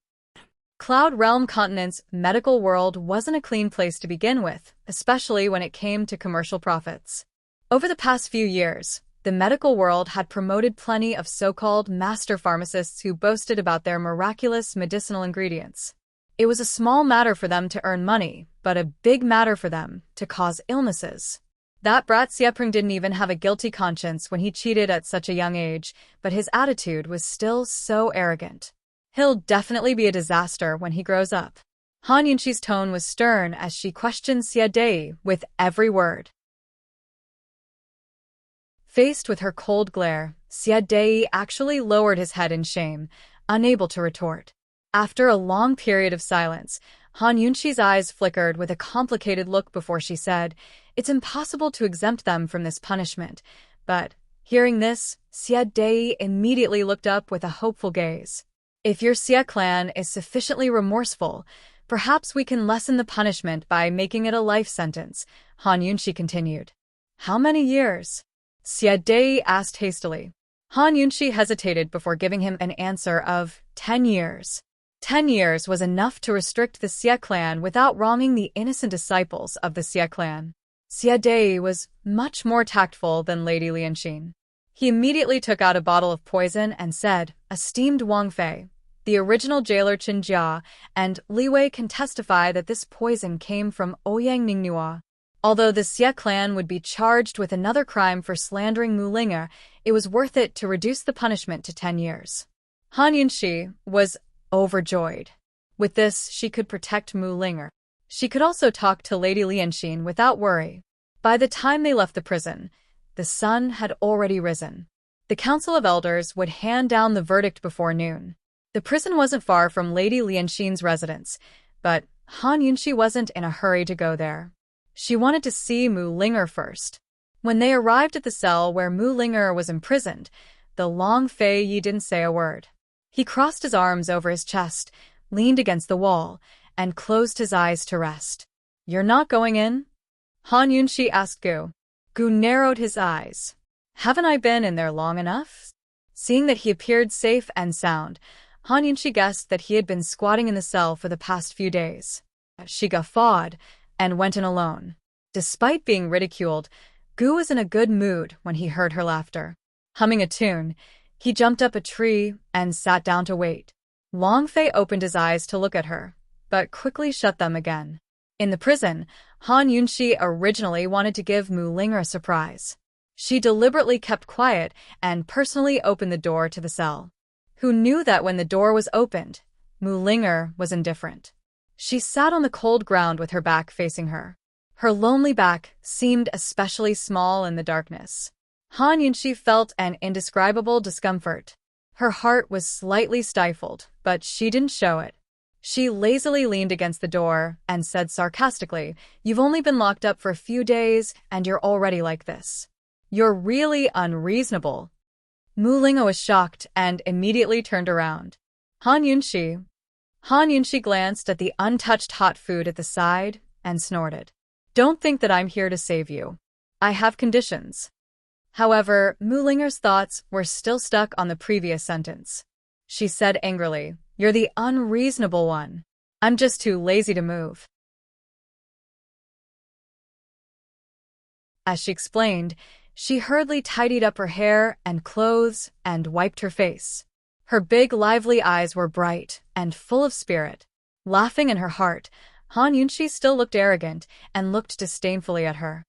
Cloud Realm Continent's medical world wasn't a clean place to begin with, especially when it came to commercial profits. Over the past few years, the medical world had promoted plenty of so-called master pharmacists who boasted about their miraculous medicinal ingredients. It was a small matter for them to earn money, but a big matter for them to cause illnesses. That brat Xiepeng didn't even have a guilty conscience when he cheated at such a young age, but his attitude was still so arrogant. He'll definitely be a disaster when he grows up. Han Yunxi's tone was stern as she questioned Xie Dei with every word. Faced with her cold glare, Xie Dei actually lowered his head in shame, unable to retort. After a long period of silence, Han Yunxi's eyes flickered with a complicated look before she said, "It's impossible to exempt them from this punishment." But, hearing this, Xie Dei immediately looked up with a hopeful gaze. "If your Xie clan is sufficiently remorseful, perhaps we can lessen the punishment by making it a life sentence," Han Yunxi continued. "How many years?" Xie Dei asked hastily. Han Yunxi hesitated before giving him an answer of 10 years. 10 years was enough to restrict the Xie clan without wronging the innocent disciples of the Xie clan. Xie Dei was much more tactful than Lady Lianxin. He immediately took out a bottle of poison and said, "Esteemed Wang Fei, the original jailer Qin Jia and Li Wei can testify that this poison came from Ouyang Ningnua. Although the Xie clan would be charged with another crime for slandering Mu Linge, it was worth it to reduce the punishment to 10 years. Han Yunxi was overjoyed. With this, she could protect Mu Linge. She could also talk to Lady Lianxin without worry. By the time they left the prison, the sun had already risen. The Council of Elders would hand down the verdict before noon. The prison wasn't far from Lady Lianxin's residence, but Han Yunxi wasn't in a hurry to go there. She wanted to see Mu Linge first. When they arrived at the cell where Mu Linge was imprisoned, the Long Fei Yi didn't say a word. He crossed his arms over his chest, leaned against the wall, and closed his eyes to rest. "You're not going in?" Han Yunxi asked Gu. Gu narrowed his eyes. "Haven't I been in there long enough?" Seeing that he appeared safe and sound, Han Yunxi guessed that he had been squatting in the cell for the past few days. She guffawed and went in alone. Despite being ridiculed, Gu was in a good mood when he heard her laughter. Humming a tune, he jumped up a tree and sat down to wait. Long Fei opened his eyes to look at her, but quickly shut them again. In the prison, Han Yunxi originally wanted to give Mu Linge a surprise. She deliberately kept quiet and personally opened the door to the cell. Who knew that when the door was opened, Mu Linge was indifferent? She sat on the cold ground with her back facing her. Her lonely back seemed especially small in the darkness. Han Yunxi felt an indescribable discomfort. Her heart was slightly stifled, but she didn't show it. She lazily leaned against the door and said sarcastically, "You've only been locked up for a few days, and you're already like this. You're really unreasonable." Mu Linge was shocked and immediately turned around. Han Yunxi glanced at the untouched hot food at the side and snorted. "Don't think that I'm here to save you. I have conditions." However, Mu Linge's thoughts were still stuck on the previous sentence. She said angrily, "You're the unreasonable one. I'm just too lazy to move." As she explained, she hurriedly tidied up her hair and clothes and wiped her face. Her big, lively eyes were bright and full of spirit. Laughing in her heart, Han Yunxi still looked arrogant and looked disdainfully at her.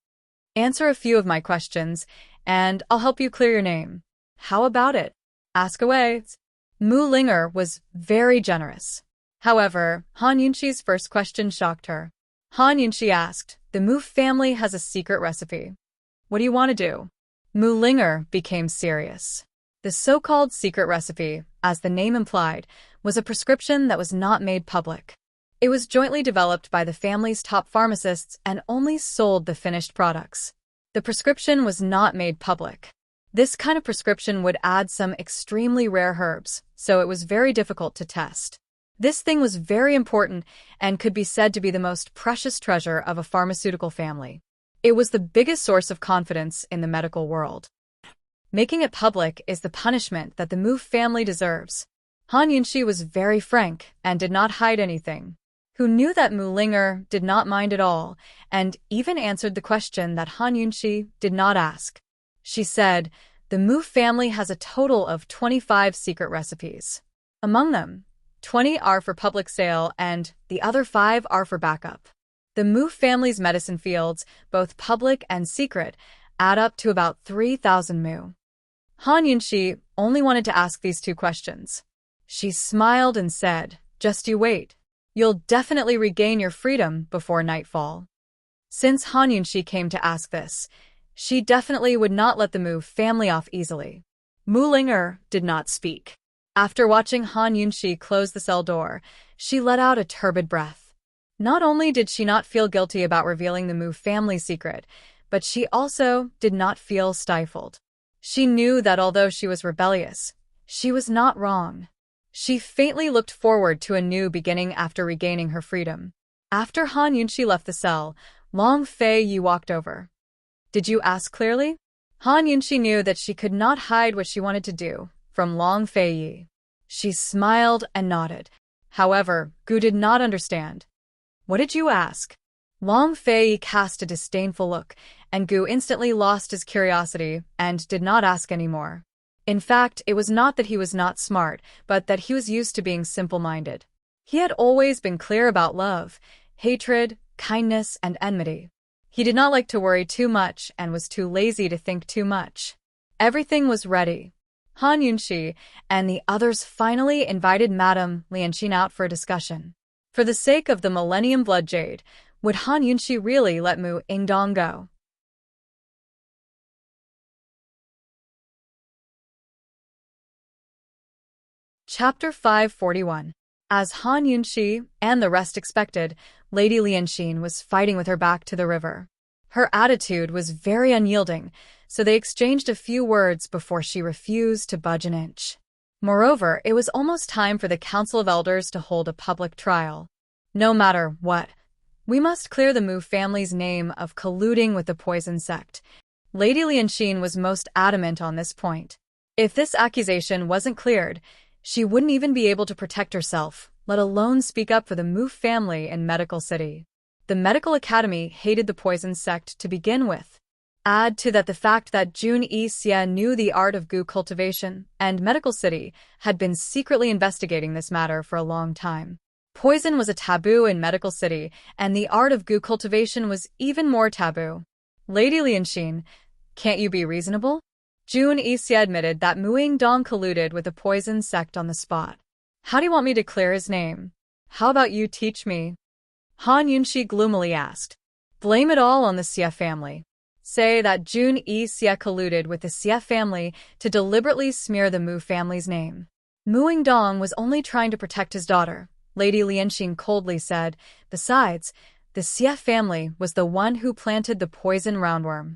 "Answer a few of my questions, and I'll help you clear your name. How about it? Ask away." Mu Linge was very generous. However, Han Yunxi's first question shocked her. Han Yunxi asked, "The Mu family has a secret recipe. What do you want to do?" Mu Linger became serious. The so-called secret recipe, as the name implied, was a prescription that was not made public. It was jointly developed by the family's top pharmacists and only sold the finished products. The prescription was not made public. This kind of prescription would add some extremely rare herbs, so it was very difficult to test. This thing was very important and could be said to be the most precious treasure of a pharmaceutical family. It was the biggest source of confidence in the medical world. Making it public is the punishment that the Mu family deserves. Han Yunxi was very frank and did not hide anything. Who knew that Mu Linger did not mind at all, and even answered the question that Han Yunxi did not ask. She said, "The Mu family has a total of 25 secret recipes. Among them, 20 are for public sale and the other 5 are for backup. The Mu family's medicine fields, both public and secret, add up to about 3,000 Mu." Han Yunxi only wanted to ask these 2 questions. She smiled and said, "Just you wait. You'll definitely regain your freedom before nightfall." Since Han Yunxi came to ask this, she definitely would not let the Mu family off easily. Mu Linger did not speak. After watching Han Yunxi close the cell door, she let out a turbid breath. Not only did she not feel guilty about revealing the Mu family's secret, but she also did not feel stifled. She knew that although she was rebellious, she was not wrong. She faintly looked forward to a new beginning after regaining her freedom. After Han Yunxi left the cell, Long Fei Yi walked over. "Did you ask clearly?" Han Yunxi knew that she could not hide what she wanted to do from Long Fei Yi. She smiled and nodded. However, Gu did not understand. "What did you ask?" Long Fei Yi cast a disdainful look, and Gu instantly lost his curiosity and did not ask anymore. In fact, it was not that he was not smart, but that he was used to being simple-minded. He had always been clear about love, hatred, kindness, and enmity. He did not like to worry too much and was too lazy to think too much. Everything was ready. Han Yunxi and the others finally invited Madame Lianqin out for a discussion. For the sake of the Millennium Blood Jade, would Han Yunxi really let Mu Ingdong go? Chapter 541. As Han Yunxi and the rest expected, Lady Lianqin was fighting with her back to the river. Her attitude was very unyielding, so they exchanged a few words before she refused to budge an inch. Moreover, it was almost time for the Council of Elders to hold a public trial. No matter what, we must clear the Mu family's name of colluding with the poison sect. Lady Lianqin was most adamant on this point. If this accusation wasn't cleared, she wouldn't even be able to protect herself, let alone speak up for the Mu family in Medical City. The Medical Academy hated the poison sect to begin with. Add to that the fact that Jun Yi Xie knew the art of gu cultivation, and Medical City had been secretly investigating this matter for a long time. Poison was a taboo in Medical City, and the art of gu cultivation was even more taboo. "Lady Lianqin, can't you be reasonable?" Jun Yi Xie admitted that Mu Ingdong colluded with the poison sect on the spot. "How do you want me to clear his name? How about you teach me?" Han Yunxi gloomily asked. "Blame it all on the Xie family. Say that Jun Yi Xie colluded with the Xie family to deliberately smear the Mu family's name." Mu Ingdong was only trying to protect his daughter, Lady Lianqin coldly said. Besides, the Xie family was the one who planted the poison roundworm.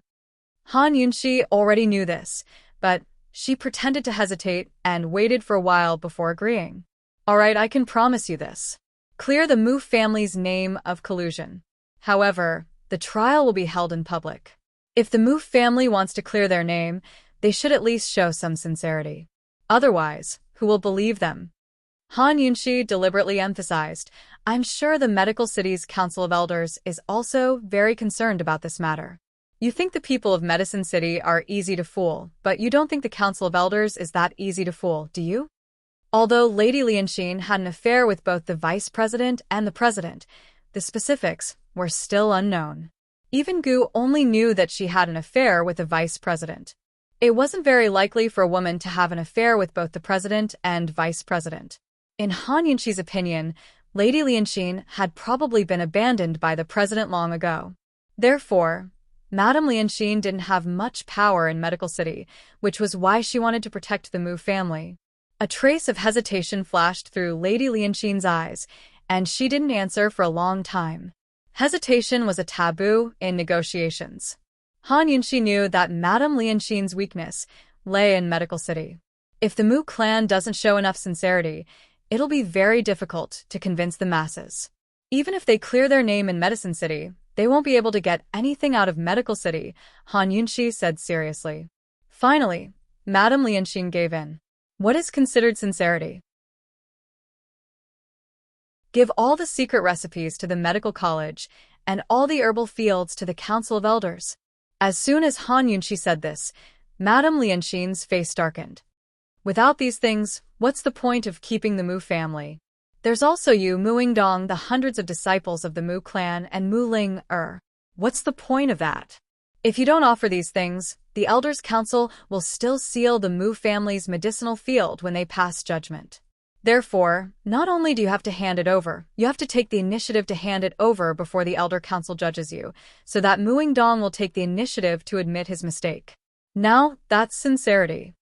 Han Yunxi already knew this, but she pretended to hesitate and waited for a while before agreeing. "All right, I can promise you this. Clear the Mu family's name of collusion. However, the trial will be held in public. If the Mu family wants to clear their name, they should at least show some sincerity. Otherwise, who will believe them?" Han Yunxi deliberately emphasized, "I'm sure the Medical City's Council of Elders is also very concerned about this matter. You think the people of Medicine City are easy to fool, but you don't think the Council of Elders is that easy to fool, do you?" Although Lady Lianqin had an affair with both the vice president and the president, the specifics were still unknown. Even Gu only knew that she had an affair with the vice president. It wasn't very likely for a woman to have an affair with both the president and vice president. In Han Yunxi's opinion, Lady Lianxin had probably been abandoned by the president long ago. Therefore, Madame Lianxin didn't have much power in Medical City, which was why she wanted to protect the Mu family. A trace of hesitation flashed through Lady Lianxin's eyes, and she didn't answer for a long time. Hesitation was a taboo in negotiations. Han Yunxi knew that Madame Lianxin's weakness lay in Medical City. If the Mu clan doesn't show enough sincerity, it'll be very difficult to convince the masses. Even if they clear their name in Medicine City, they won't be able to get anything out of Medical City, Han Yunxi said seriously. Finally, Madame Lianxin gave in. What is considered sincerity? Give all the secret recipes to the medical college and all the herbal fields to the Council of Elders. As soon as Han Yunxi said this, Madame Lianxin's face darkened. Without these things, what's the point of keeping the Mu family? There's also you, Muingdong, the hundreds of disciples of the Mu clan, and Mu Ling. What's the point of that? If you don't offer these things, the Elders' Council will still seal the Mu family's medicinal field when they pass judgment. Therefore, not only do you have to hand it over, you have to take the initiative to hand it over before the Elder Council judges you, so that Muingdong will take the initiative to admit his mistake. Now, that's sincerity.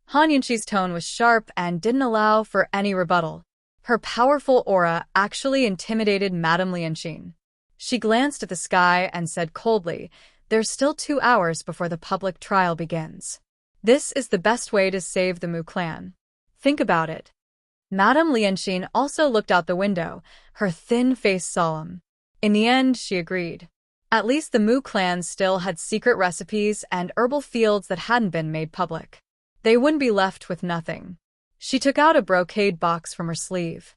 Han Yunxi's tone was sharp and didn't allow for any rebuttal. Her powerful aura actually intimidated Madame Lianxin. She glanced at the sky and said coldly, "There's still 2 hours before the public trial begins. This is the best way to save the Mu clan. Think about it." Madame Lianxin also looked out the window, her thin face solemn. In the end, she agreed. At least the Mu clan still had secret recipes and herbal fields that hadn't been made public. They wouldn't be left with nothing. She took out a brocade box from her sleeve.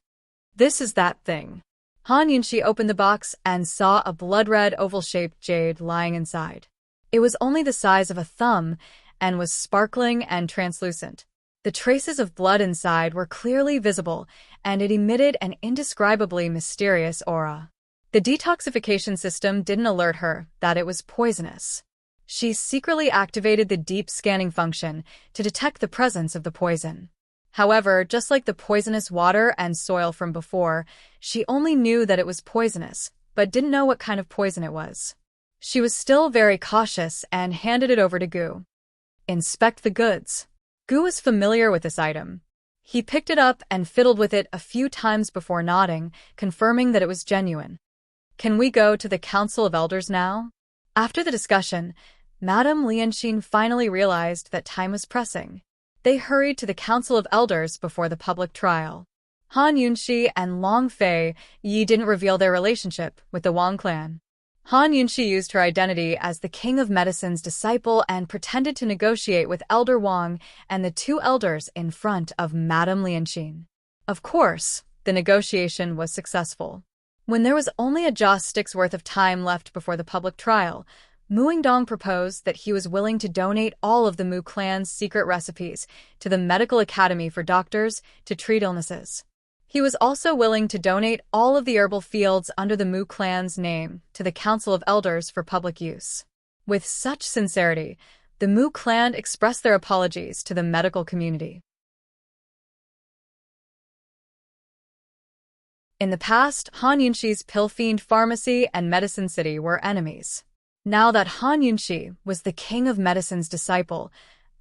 "This is that thing." Han Yunxi opened the box and saw a blood-red oval-shaped jade lying inside. It was only the size of a thumb and was sparkling and translucent. The traces of blood inside were clearly visible, and it emitted an indescribably mysterious aura. The detoxification system didn't alert her that it was poisonous. She secretly activated the deep scanning function to detect the presence of the poison. However, just like the poisonous water and soil from before, she only knew that it was poisonous, but didn't know what kind of poison it was. She was still very cautious and handed it over to Gu. "Inspect the goods." Gu was familiar with this item. He picked it up and fiddled with it a few times before nodding, confirming that it was genuine. "Can we go to the Council of Elders now?" After the discussion, Madame Lianxin finally realized that time was pressing. They hurried to the Council of Elders before the public trial. Han Yunxi and Long Fei Yi didn't reveal their relationship with the Wang clan. Han Yunxi used her identity as the King of Medicine's disciple and pretended to negotiate with Elder Wang and the 2 elders in front of Madame Lianxin. Of course, the negotiation was successful. When there was only a joss stick's worth of time left before the public trial, Muingdong proposed that he was willing to donate all of the Mu clan's secret recipes to the Medical Academy for doctors to treat illnesses. He was also willing to donate all of the herbal fields under the Mu clan's name to the Council of Elders for public use. With such sincerity, the Mu clan expressed their apologies to the medical community. In the past, Han Yunxi's Pill Fiend Pharmacy and Medicine City were enemies. Now that Han Yunxi was the King of Medicine's disciple,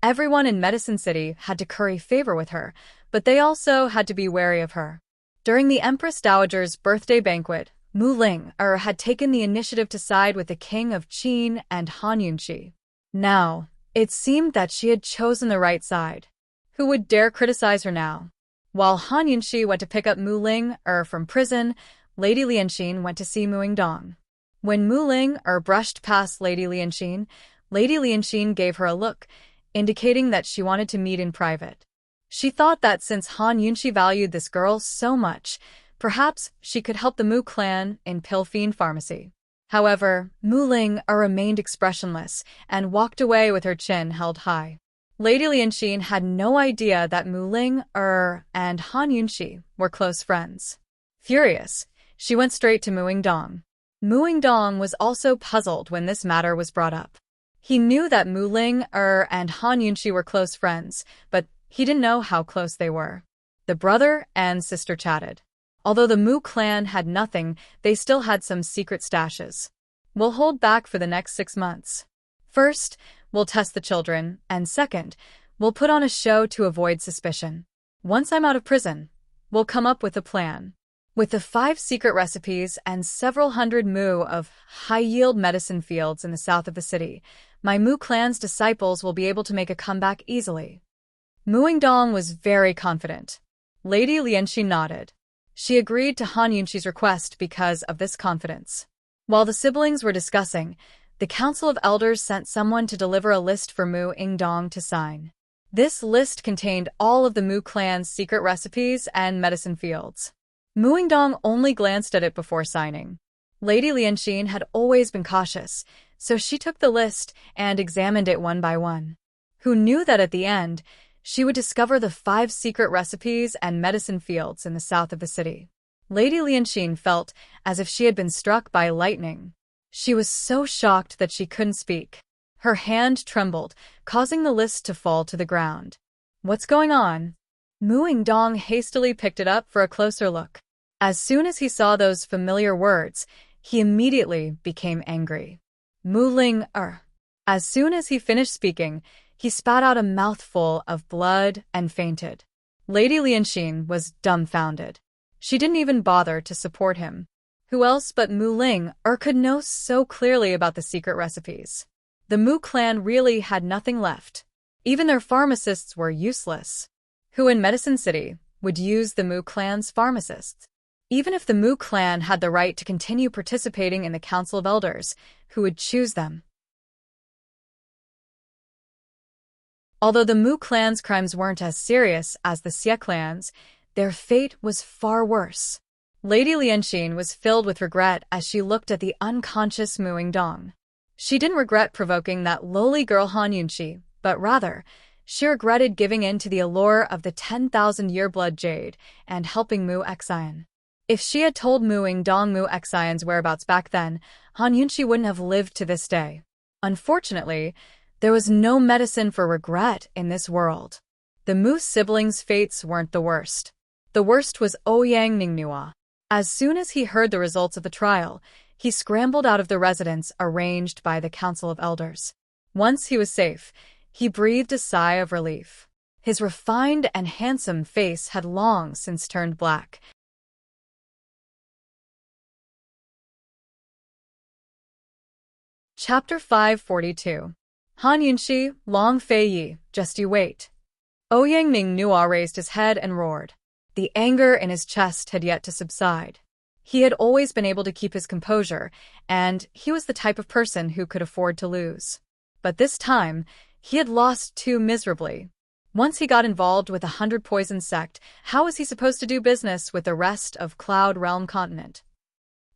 everyone in Medicine City had to curry favor with her, but they also had to be wary of her. During the Empress Dowager's birthday banquet, Mu Ling had taken the initiative to side with the King of Qin and Han Yunxi. Now, it seemed that she had chosen the right side. Who would dare criticize her now? While Han Yunxi went to pick up Mu Ling from prison, Lady Lianxin went to see Muingdong. When Mu Ling brushed past Lady Lianxin gave her a look, indicating that she wanted to meet in private. She thought that since Han Yunxi valued this girl so much, perhaps she could help the Mu clan in Pill Fiend Pharmacy. However, Mu Ling remained expressionless and walked away with her chin held high. Lady Lianxin had no idea that Mu Ling and Han Yunxi were close friends. Furious, she went straight to Muingdong. Muingdong was also puzzled when this matter was brought up. He knew that Mu Ling and Han Yunxi were close friends, but he didn't know how close they were. The brother and sister chatted. Although the Mu clan had nothing, they still had some secret stashes. We'll hold back for the next 6 months. First, we'll test the children, and second, we'll put on a show to avoid suspicion. Once I'm out of prison, we'll come up with a plan. With the 5 secret recipes and several hundred mu of high-yield medicine fields in the south of the city, my Mu clan's disciples will be able to make a comeback easily. Muingdong was very confident. Lady Lianxi nodded. She agreed to Han Yunxi's request because of this confidence. While the siblings were discussing, the Council of Elders sent someone to deliver a list for Muingdong to sign. This list contained all of the Mu clan's secret recipes and medicine fields. Muingdong only glanced at it before signing. Lady Lianxin had always been cautious, so she took the list and examined it one by one. Who knew that at the end, she would discover the 5 secret recipes and medicine fields in the south of the city. Lady Lianxin felt as if she had been struck by lightning. She was so shocked that she couldn't speak. Her hand trembled, causing the list to fall to the ground. What's going on? Muingdong hastily picked it up for a closer look. As soon as he saw those familiar words, he immediately became angry. Mu-ling-er. As soon as he finished speaking, he spat out a mouthful of blood and fainted. Lady Lianxin was dumbfounded. She didn't even bother to support him. Who else but Mu-ling-er could know so clearly about the secret recipes? The Mu clan really had nothing left. Even their pharmacists were useless. Who in Medicine City would use the Mu clan's pharmacists? Even if the Mu clan had the right to continue participating in the Council of Elders, who would choose them? Although the Mu clan's crimes weren't as serious as the Xie clan's, their fate was far worse. Lady Lianxin was filled with regret as she looked at the unconscious Muingdong. She didn't regret provoking that lowly girl Han Yunxi, but rather, she regretted giving in to the allure of the 10,000-year blood jade and helping Mu Xian. If she had told Muingdong Mu Xian's whereabouts back then, Han Yunxi wouldn't have lived to this day. Unfortunately, there was no medicine for regret in this world. The Mu siblings' fates weren't the worst. The worst was Ouyang Ningnua. As soon as he heard the results of the trial, he scrambled out of the residence arranged by the Council of Elders. Once he was safe, he breathed a sigh of relief. His refined and handsome face had long since turned black. Chapter 542. Han Yunxi, Long Fei Yi, just you wait. Ouyang Ningnua raised his head and roared. The anger in his chest had yet to subside. He had always been able to keep his composure, and he was the type of person who could afford to lose. But this time, he had lost too miserably. Once he got involved with 100 Poison sect, how was he supposed to do business with the rest of Cloud Realm continent?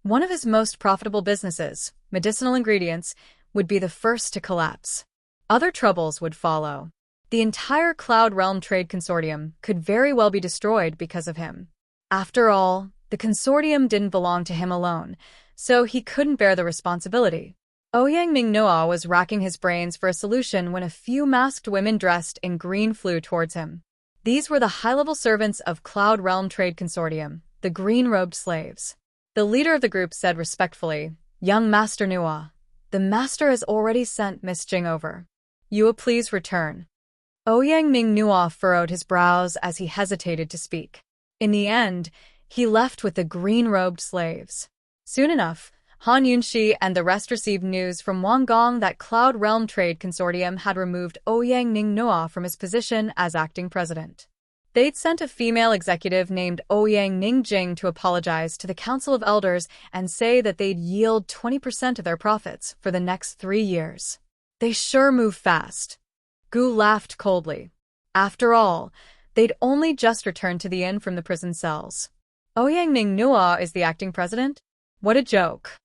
One of his most profitable businesses, medicinal ingredients, would be the first to collapse. Other troubles would follow. The entire Cloud Realm Trade Consortium could very well be destroyed because of him. After all, the consortium didn't belong to him alone, so he couldn't bear the responsibility. Ouyang Ningnua was racking his brains for a solution when a few masked women dressed in green flew towards him. These were the high-level servants of Cloud Realm Trade Consortium, the green-robed slaves. The leader of the group said respectfully, "Young Master Nua, the master has already sent Miss Jing over. You will please return." Ouyang Ningnua furrowed his brows as he hesitated to speak. In the end, he left with the green-robed slaves. Soon enough, Han Yunxi and the rest received news from Wang Gong that Cloud Realm Trade Consortium had removed Ouyang Ningnua from his position as acting president. They'd sent a female executive named Ouyang Ningjing to apologize to the Council of Elders and say that they'd yield 20% of their profits for the next 3 years. They sure move fast. Gu laughed coldly. After all, they'd only just returned to the inn from the prison cells. Ouyang Ningnua is the acting president? What a joke.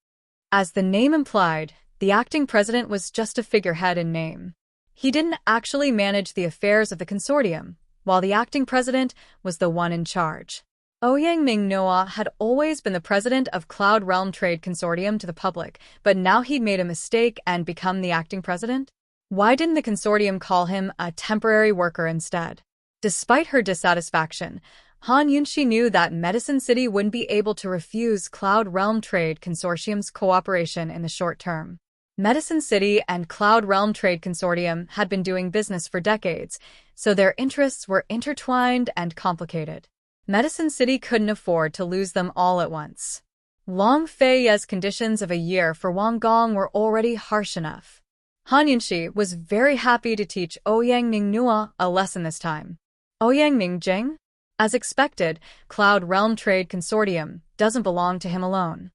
As the name implied, the acting president was just a figurehead in name. He didn't actually manage the affairs of the consortium, while the acting president was the one in charge. Ouyang Ningnua had always been the president of Cloud Realm Trade Consortium to the public, but now he'd made a mistake and become the acting president? Why didn't the consortium call him a temporary worker instead? Despite her dissatisfaction, Han Yunxi knew that Medicine City wouldn't be able to refuse Cloud Realm Trade Consortium's cooperation in the short term. Medicine City and Cloud Realm Trade Consortium had been doing business for decades, so their interests were intertwined and complicated. Medicine City couldn't afford to lose them all at once. Long Fei's conditions of a year for Wang Gong were already harsh enough. Han Yunxi was very happy to teach Ouyang Ningnua a lesson this time. Ouyang Ningjing? As expected, Cloud Realm Trade Consortium doesn't belong to him alone.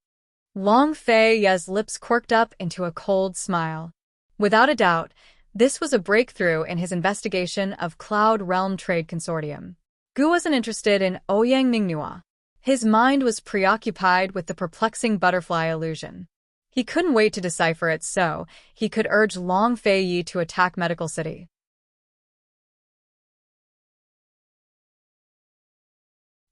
Long Fei's lips quirked up into a cold smile. Without a doubt, this was a breakthrough in his investigation of Cloud Realm Trade Consortium. Gu wasn't interested in Ouyang Ningnua. His mind was preoccupied with the perplexing butterfly illusion. He couldn't wait to decipher it so he could urge Long Fei to attack Medical City.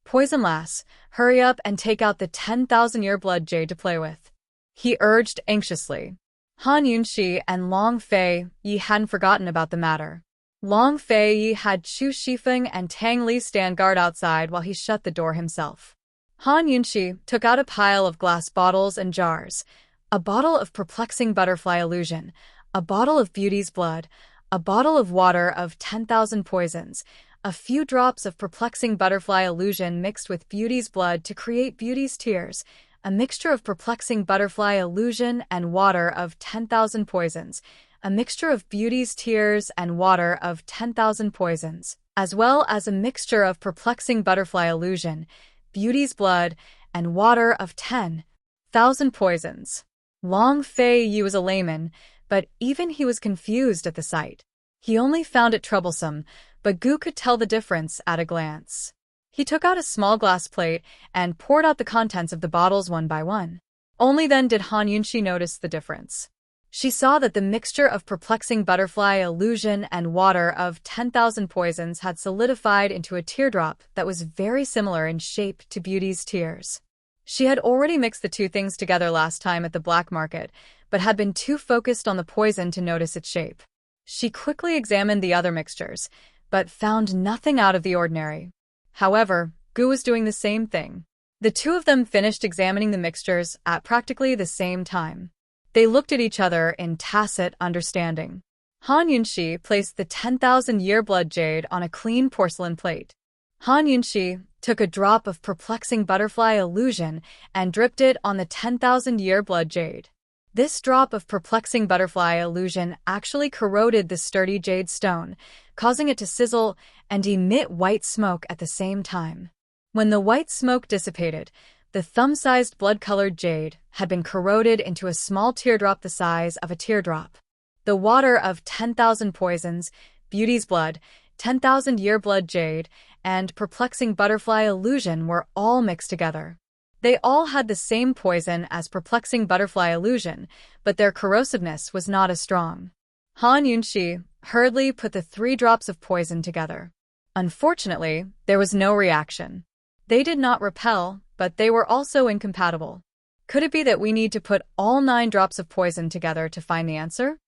Poison Lass, hurry up and take out the 10,000-year blood jade to play with, he urged anxiously. Han Yunxi and Long Fei hadn't forgotten about the matter. Long Fei had Chu Shifeng and Tang Li stand guard outside while he shut the door himself. Han Yunxi took out a pile of glass bottles and jars, a bottle of perplexing butterfly illusion, a bottle of beauty's blood, a bottle of water of 10,000 poisons, a few drops of perplexing butterfly illusion mixed with beauty's blood to create beauty's tears, a mixture of perplexing butterfly illusion and water of 10,000 poisons, a mixture of beauty's tears and water of 10,000 poisons, as well as a mixture of perplexing butterfly illusion, beauty's blood, and water of 10,000 poisons. Long Fei was a layman, but even he was confused at the sight. He only found it troublesome, but Gu could tell the difference at a glance. He took out a small glass plate and poured out the contents of the bottles one by one. Only then did Han Yunxi notice the difference. She saw that the mixture of perplexing butterfly illusion and water of 10,000 poisons had solidified into a teardrop that was very similar in shape to Beauty's tears. She had already mixed the two things together last time at the black market, but had been too focused on the poison to notice its shape. She quickly examined the other mixtures, but found nothing out of the ordinary. However, Gu was doing the same thing. The two of them finished examining the mixtures at practically the same time. They looked at each other in tacit understanding. Han Yunxi placed the 10,000-year blood jade on a clean porcelain plate. Han Yunxi took a drop of perplexing butterfly illusion and dripped it on the 10,000-year blood jade. This drop of perplexing butterfly illusion actually corroded the sturdy jade stone, causing it to sizzle and emit white smoke at the same time. When the white smoke dissipated, the thumb-sized blood-colored jade had been corroded into a small teardrop the size of a teardrop. The water of 10,000 poisons, Beauty's blood, 10,000-year blood jade, and perplexing butterfly illusion were all mixed together. They all had the same poison as perplexing butterfly illusion, but their corrosiveness was not as strong. Han Yunxi hurriedly put the 3 drops of poison together. Unfortunately, there was no reaction. They did not repel, but they were also incompatible. Could it be that we need to put all 9 drops of poison together to find the answer?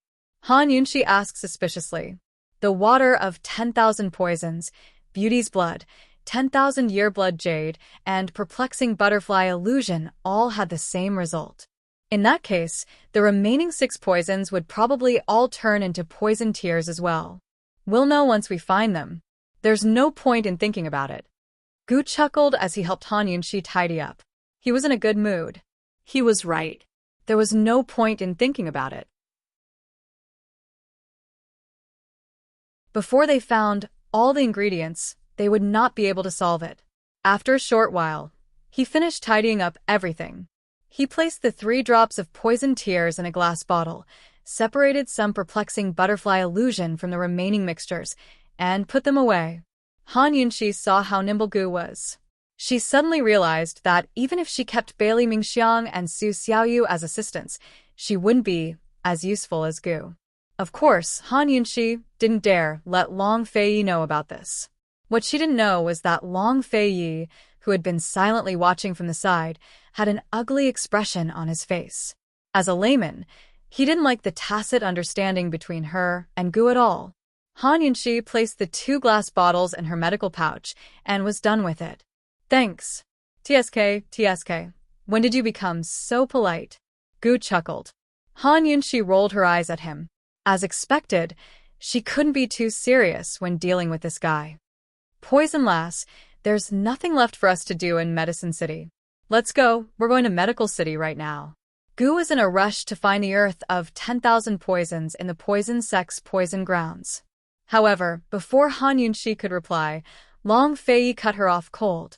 Han Yunxi asked suspiciously. The water of 10,000 poisons, Beauty's blood, 10,000-year blood jade, and perplexing butterfly illusion all had the same result. In that case, the remaining 6 poisons would probably all turn into poison tears as well. We'll know once we find them. There's no point in thinking about it. Gu chuckled as he helped Han Yunxi tidy up. He was in a good mood. He was right. There was no point in thinking about it. Before they found all the ingredients, they would not be able to solve it. After a short while, he finished tidying up everything. He placed the 3 drops of poison tears in a glass bottle, separated some perplexing butterfly illusion from the remaining mixtures, and put them away. Han Yunxi saw how nimble Gu was. She suddenly realized that even if she kept Bailey Mingxiang and Su Xiaoyu as assistants, she wouldn't be as useful as Gu. Of course, Han Yunxi didn't dare let Long Fei know about this. What she didn't know was that Long Fei, who had been silently watching from the side, had an ugly expression on his face. As a layman, he didn't like the tacit understanding between her and Gu at all. Han Yunxi placed the 2 glass bottles in her medical pouch and was done with it. Thanks. TSK. When did you become so polite? Gu chuckled. Han Yunxi rolled her eyes at him. As expected, she couldn't be too serious when dealing with this guy. Poison lass, there's nothing left for us to do in Medicine City. Let's go, we're going to Medical City right now. Gu was in a rush to find the earth of 10,000 poisons in the poison sect's poison grounds. However, before Han Yunxi could reply, Long Fei cut her off cold.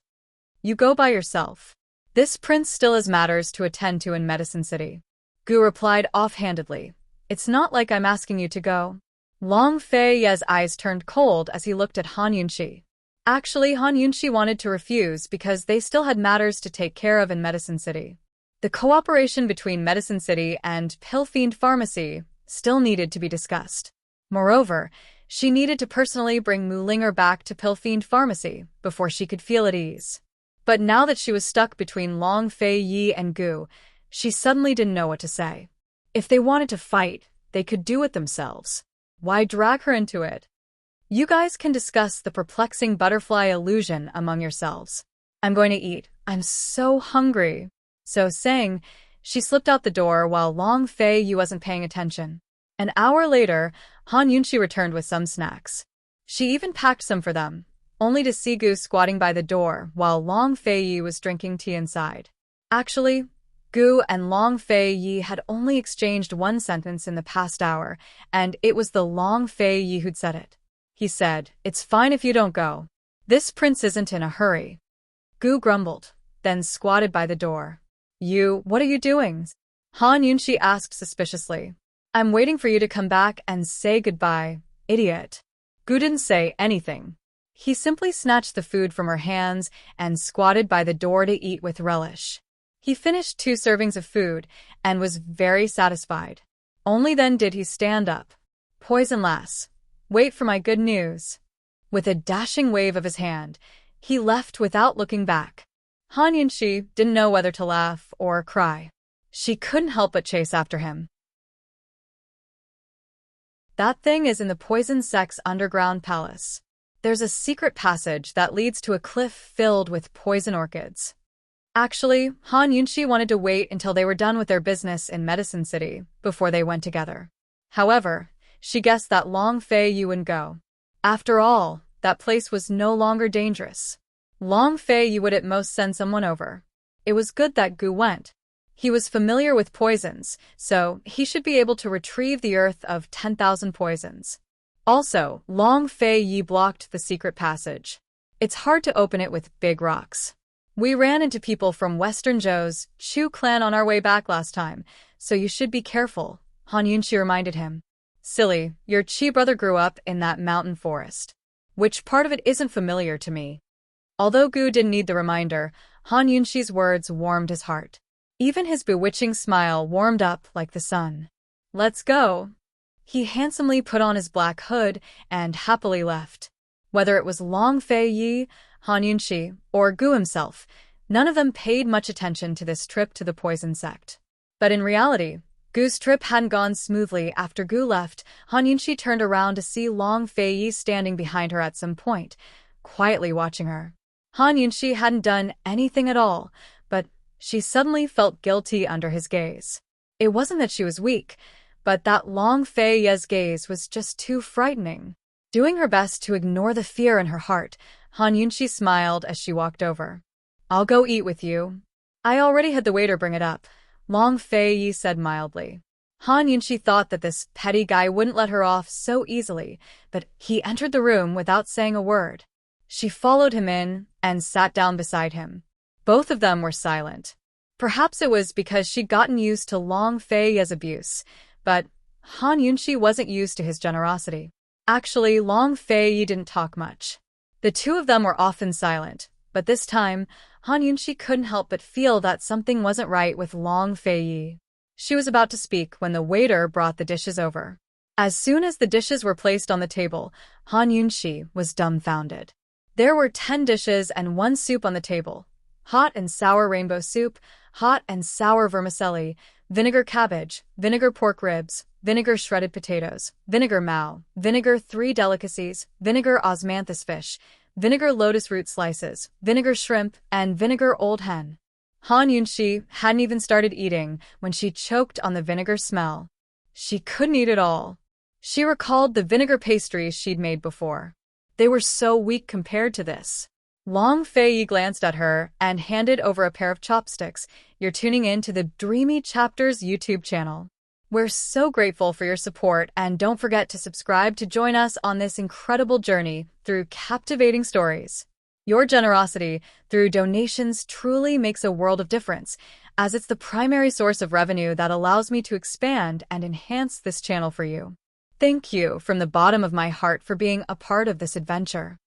You go by yourself. This prince still has matters to attend to in Medicine City. Gu replied offhandedly. It's not like I'm asking you to go. Long Fei's eyes turned cold as he looked at Han Yunxi. Actually, Han Yunxi wanted to refuse because they still had matters to take care of in Medicine City. The cooperation between Medicine City and Pillfiend Pharmacy still needed to be discussed. Moreover, she needed to personally bring Mulinger back to Pillfiend Pharmacy before she could feel at ease. But now that she was stuck between Long Fei and Gu, she suddenly didn't know what to say. If they wanted to fight, they could do it themselves. Why drag her into it? You guys can discuss the perplexing butterfly illusion among yourselves. I'm going to eat. I'm so hungry. So saying, she slipped out the door while Long Fei wasn't paying attention. An hour later, Han Yunxi returned with some snacks. She even packed some for them, only to see Gu squatting by the door while Long Fei was drinking tea inside. Actually, Gu and Long Fei had only exchanged one sentence in the past hour, and it was the Long Fei who'd said it. He said, "It's fine if you don't go. This prince isn't in a hurry." Gu grumbled, then squatted by the door. What are you doing? Han Yunxi asked suspiciously. I'm waiting for you to come back and say goodbye, idiot. Gu didn't say anything. He simply snatched the food from her hands and squatted by the door to eat with relish. He finished 2 servings of food and was very satisfied. Only then did he stand up. Poison lass, wait for my good news. With a dashing wave of his hand, he left without looking back. Han Yunxi didn't know whether to laugh or cry. She couldn't help but chase after him. That thing is in the poison sect's underground palace. There's a secret passage that leads to a cliff filled with poison orchids. Actually, Han Yunxi wanted to wait until they were done with their business in Medicine City before they went together. However, she guessed that Long Fei wouldn't go. After all, that place was no longer dangerous. Long Fei would at most send someone over. It was good that Gu went. He was familiar with poisons, so he should be able to retrieve the earth of 10,000 poisons. Also, Long Fei blocked the secret passage. It's hard to open it with big rocks. We ran into people from Western Zhou's Chu clan on our way back last time, so you should be careful, Han Yunxi reminded him. Silly, your Chi brother grew up in that mountain forest. Which part of it isn't familiar to me? Although Gu didn't need the reminder, Han Yunxi's words warmed his heart. Even his bewitching smile warmed up like the sun. Let's go. He handsomely put on his black hood and happily left. Whether it was Long Fei, Han Yunxi, or Gu himself, none of them paid much attention to this trip to the poison sect. But in reality, Gu's trip hadn't gone smoothly. After Gu left, Han Yunxi turned around to see Long Fei standing behind her at some point, quietly watching her. Han Yunxi hadn't done anything at all, but she suddenly felt guilty under his gaze. It wasn't that she was weak, but that Long Fei's gaze was just too frightening. Doing her best to ignore the fear in her heart, Han Yunxi smiled as she walked over. I'll go eat with you. I already had the waiter bring it up, Long Fei said mildly. Han Yunxi thought that this petty guy wouldn't let her off so easily, but he entered the room without saying a word. She followed him in and sat down beside him. Both of them were silent. Perhaps it was because she'd gotten used to Long Fei's abuse, but Han Yunxi wasn't used to his generosity. Actually, Long Fei didn't talk much. The two of them were often silent, but this time, Han Yunxi couldn't help but feel that something wasn't right with Long Fei. She was about to speak when the waiter brought the dishes over. As soon as the dishes were placed on the table, Han Yunxi was dumbfounded. There were 10 dishes and 1 soup on the table. Hot and sour rainbow soup, hot and sour vermicelli, vinegar cabbage, vinegar pork ribs, vinegar shredded potatoes, vinegar mao, vinegar 3 delicacies, vinegar osmanthus fish, vinegar lotus root slices, vinegar shrimp, and vinegar old hen. Han Yunxi hadn't even started eating when she choked on the vinegar smell. She couldn't eat it all. She recalled the vinegar pastries she'd made before. They were so weak compared to this. Long Fei glanced at her and handed over a pair of chopsticks. You're tuning in to the Dreamy Chapters YouTube channel. We're so grateful for your support, and don't forget to subscribe to join us on this incredible journey through captivating stories. Your generosity through donations truly makes a world of difference, as it's the primary source of revenue that allows me to expand and enhance this channel for you. Thank you from the bottom of my heart for being a part of this adventure.